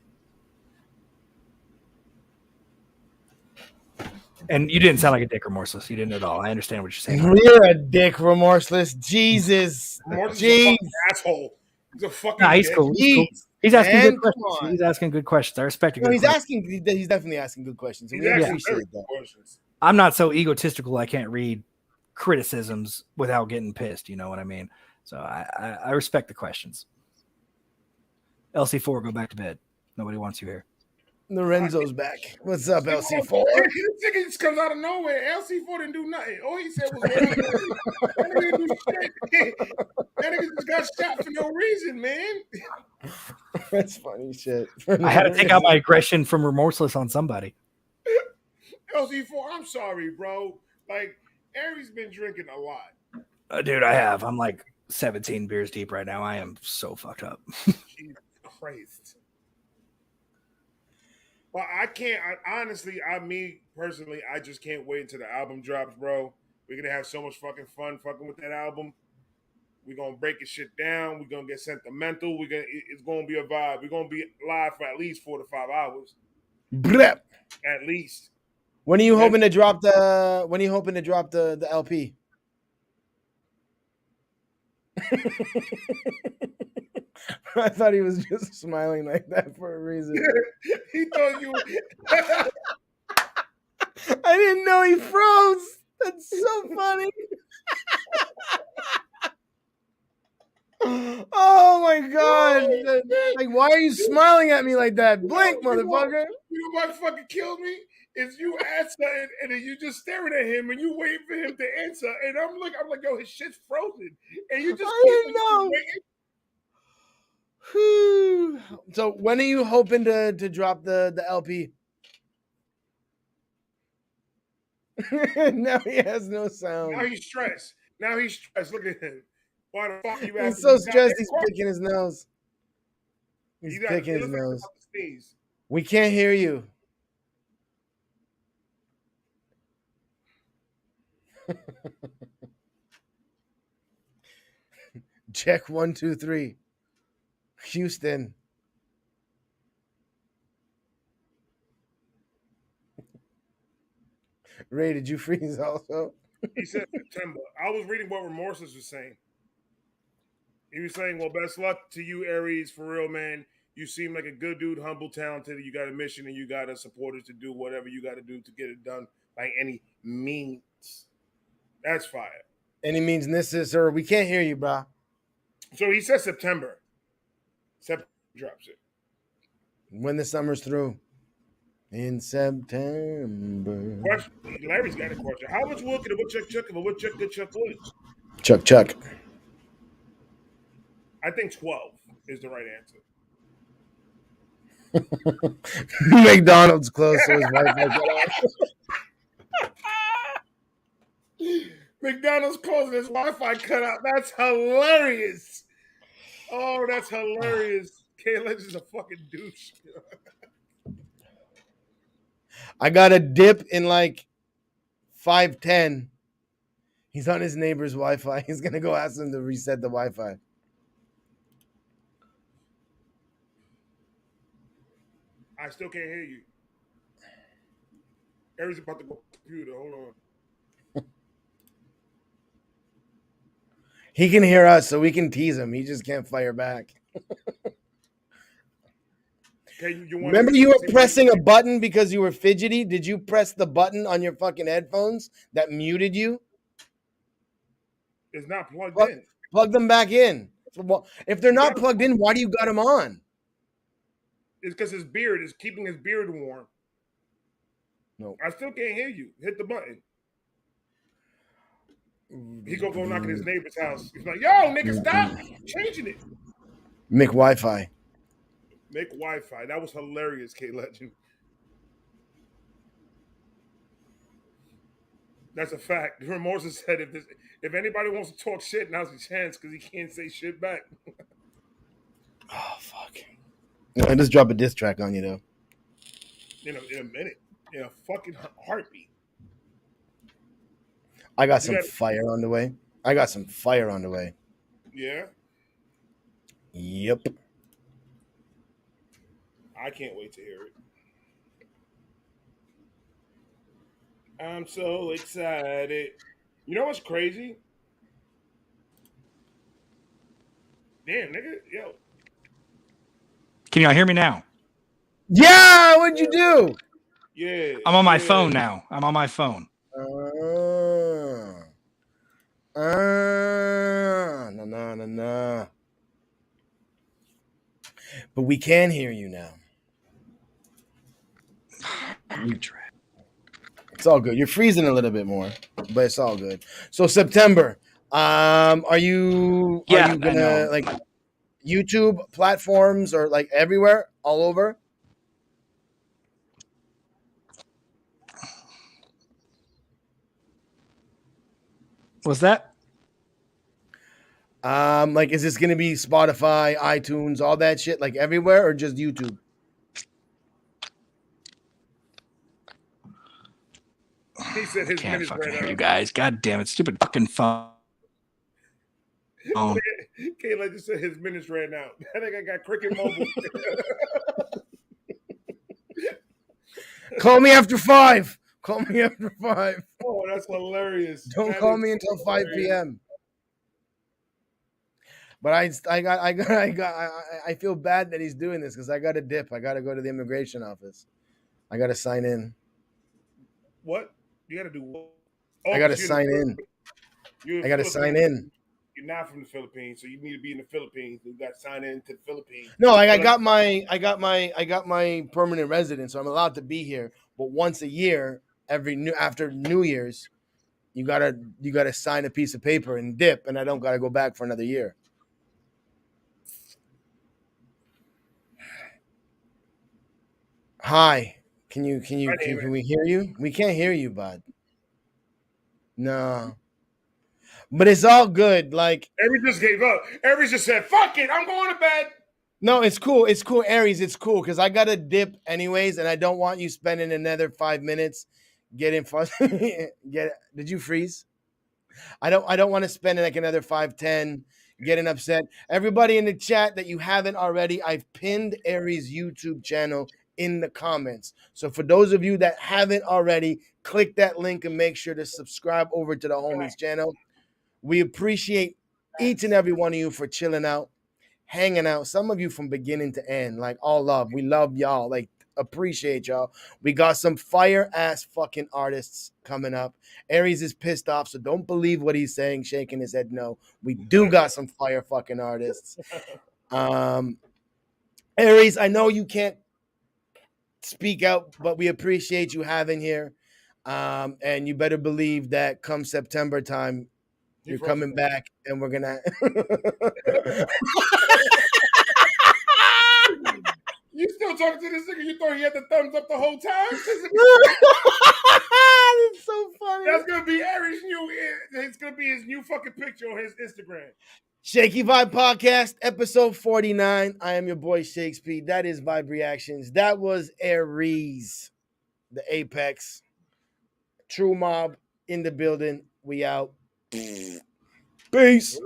And you didn't sound like a dick remorseless. You didn't at all. I understand what you're saying. You're a dick remorseless. Jesus. Morrison's a fucking asshole. He's a fucking he's cool. He's asking good questions. He's asking good questions. I respect it. He's definitely asking good questions. We appreciate that. I'm not so egotistical I can't read criticisms without getting pissed. You know what I mean? So I respect the questions. LC4, go back to bed. Nobody wants you here. Lorenzo's back. What's up, LC4? This nigga just comes out of nowhere. LC4 didn't do nothing. All he said was, that nigga didn't do shit. That nigga just got shot for no reason, man. That's funny shit. I had to take out my aggression from remorseless on somebody. LC4, I'm sorry, bro. Like, Aries been drinking a lot. Dude, I have. I'm like 17 beers deep right now. I am so fucked up. Jesus Christ. Well, me personally, I just can't wait until the album drops, bro. We're going to have so much fucking fun fucking with that album. We're going to break this shit down. We're going to get sentimental. It's going to be a vibe. We're going to be live for at least 4 to 5 hours. Blep. At least. When are you hoping to drop the LP? I thought he was just smiling like that for a reason. He thought you. I didn't know he froze. That's so funny. Oh my god! Like, why are you smiling at me like that? Blink, motherfucker! You know what fucking killed me? is you ask something and then you just staring at him and you wait for him to answer. And I'm like, yo, his shit's frozen. And you just I didn't know. waiting. Whew. So when are you hoping to drop the LP? Now he has no sound. Now he's stressed. Look at him. Why the fuck you asking? He's so me that? stressed. He's picking his nose. He's He picking his looks like he's nose. about to sneeze. We can't hear you. Check 1, 2, 3. Houston. Ray, did you freeze also? He said September. I was reading what Remorseless was saying. He was saying, well, best luck to you, Aries, for real, man. You seem like a good dude, humble, talented. You got a mission and you got a supporters to do whatever you got to do to get it done by any means. That's fire. Any means necessary. We can't hear you, bro. So he said September. September drops it. When the summer's through. In September. Question. Larry's got a question. How much wood could a woodchuck chuck if a woodchuck could chuck wood? Chuck. I think 12 is the right answer. McDonald's closed, so his Wi-Fi cut out. McDonald's closing his Wi-Fi cut out. That's hilarious. Oh, that's hilarious. Caleb is a fucking douche. I got a dip in like 5:10. He's on his neighbor's Wi-Fi. He's gonna go ask him to reset the Wi-Fi. I still can't hear you. Eric's about to go to the computer. Hold on. He can hear us, so we can tease him. He just can't fire back. Okay, Remember you were pressing a button because you were fidgety? Did you press the button on your fucking headphones that muted you? It's not plugged in. Plug them back in. If they're not plugged in, why do you got them on? It's because his beard is keeping his beard warm. No. I still can't hear you. Hit the button. He gonna go knock at his neighbor's house. He's like, yo, nigga, stop changing it. Mick Wi-Fi. Make Wi-Fi. That was hilarious, K Legend. That's a fact. Remorseless said if anybody wants to talk shit, now's the chance because he can't say shit back. Oh fuck. I just drop a diss track on you though. In a minute. In a fucking heartbeat. I got some fire on the way. Yeah? Yep. I can't wait to hear it. I'm so excited. You know what's crazy? Damn, nigga. Yo. Can y'all hear me now? Yeah, what'd you do? Yeah. I'm on my phone now. I'm on my phone. No. But we can hear you now. It's all good. You're freezing a little bit more, but it's all good. So September, are you gonna like YouTube platforms or like everywhere, all over? What's that? Like, is this gonna be Spotify, iTunes, all that shit, like everywhere, or just YouTube? He said his Can't minutes fucking ran hear out. you guys. God damn it, stupid fucking phone. Kayla just said his minutes ran out. That nigga got Cricket Mobile. Call me after 5. Oh, that's hilarious. Don't call me until 5 p.m. But I feel bad that he's doing this because I got to dip. I got to go to the immigration office. I got to sign in. What? You got to do what? I got to sign in. I got to sign in. You're not from the Philippines, so you need to be in the Philippines. You got to sign in to the Philippines. No, I got my permanent residence, so I'm allowed to be here but once a year, after New Year's, you gotta sign a piece of paper and dip, and I don't gotta go back for another year. Hi, can we hear you? We can't hear you, bud. No, but it's all good. Like, Aries just gave up. Aries just said, "Fuck it, I'm going to bed." no, it's cool. It's cool, Aries. It's cool because I gotta dip anyways, and I don't want you spending another 5 minutes getting fun. Did you freeze? I don't want to spend like another 5-10 getting upset. Everybody in the chat that you haven't already, I've pinned Aries' YouTube channel in the comments. So for those of you that haven't already, click that link and make sure to subscribe over to the homies channel. We appreciate each and every one of you for chilling out, hanging out. Some of you from beginning to end, like all love. We love y'all. Like, appreciate y'all. We got some fire ass fucking artists coming up. Aries is pissed off, so don't believe what he's saying, shaking his head. No, we do got some fire fucking artists. Aries, I know you can't speak out, but we appreciate you having here. And you better believe that come September time, you're coming back, and we're gonna. You still talking to this nigga? You thought he had the thumbs up the whole time? It's so funny. That's gonna be Aries' new. It's gonna be his new fucking picture on his Instagram. Shakey Vibe Podcast, episode 49. I am your boy Shakespeare. That is Vibe Reactions. That was Aries, the Apex. True Mob in the building. We out. Peace. Peace.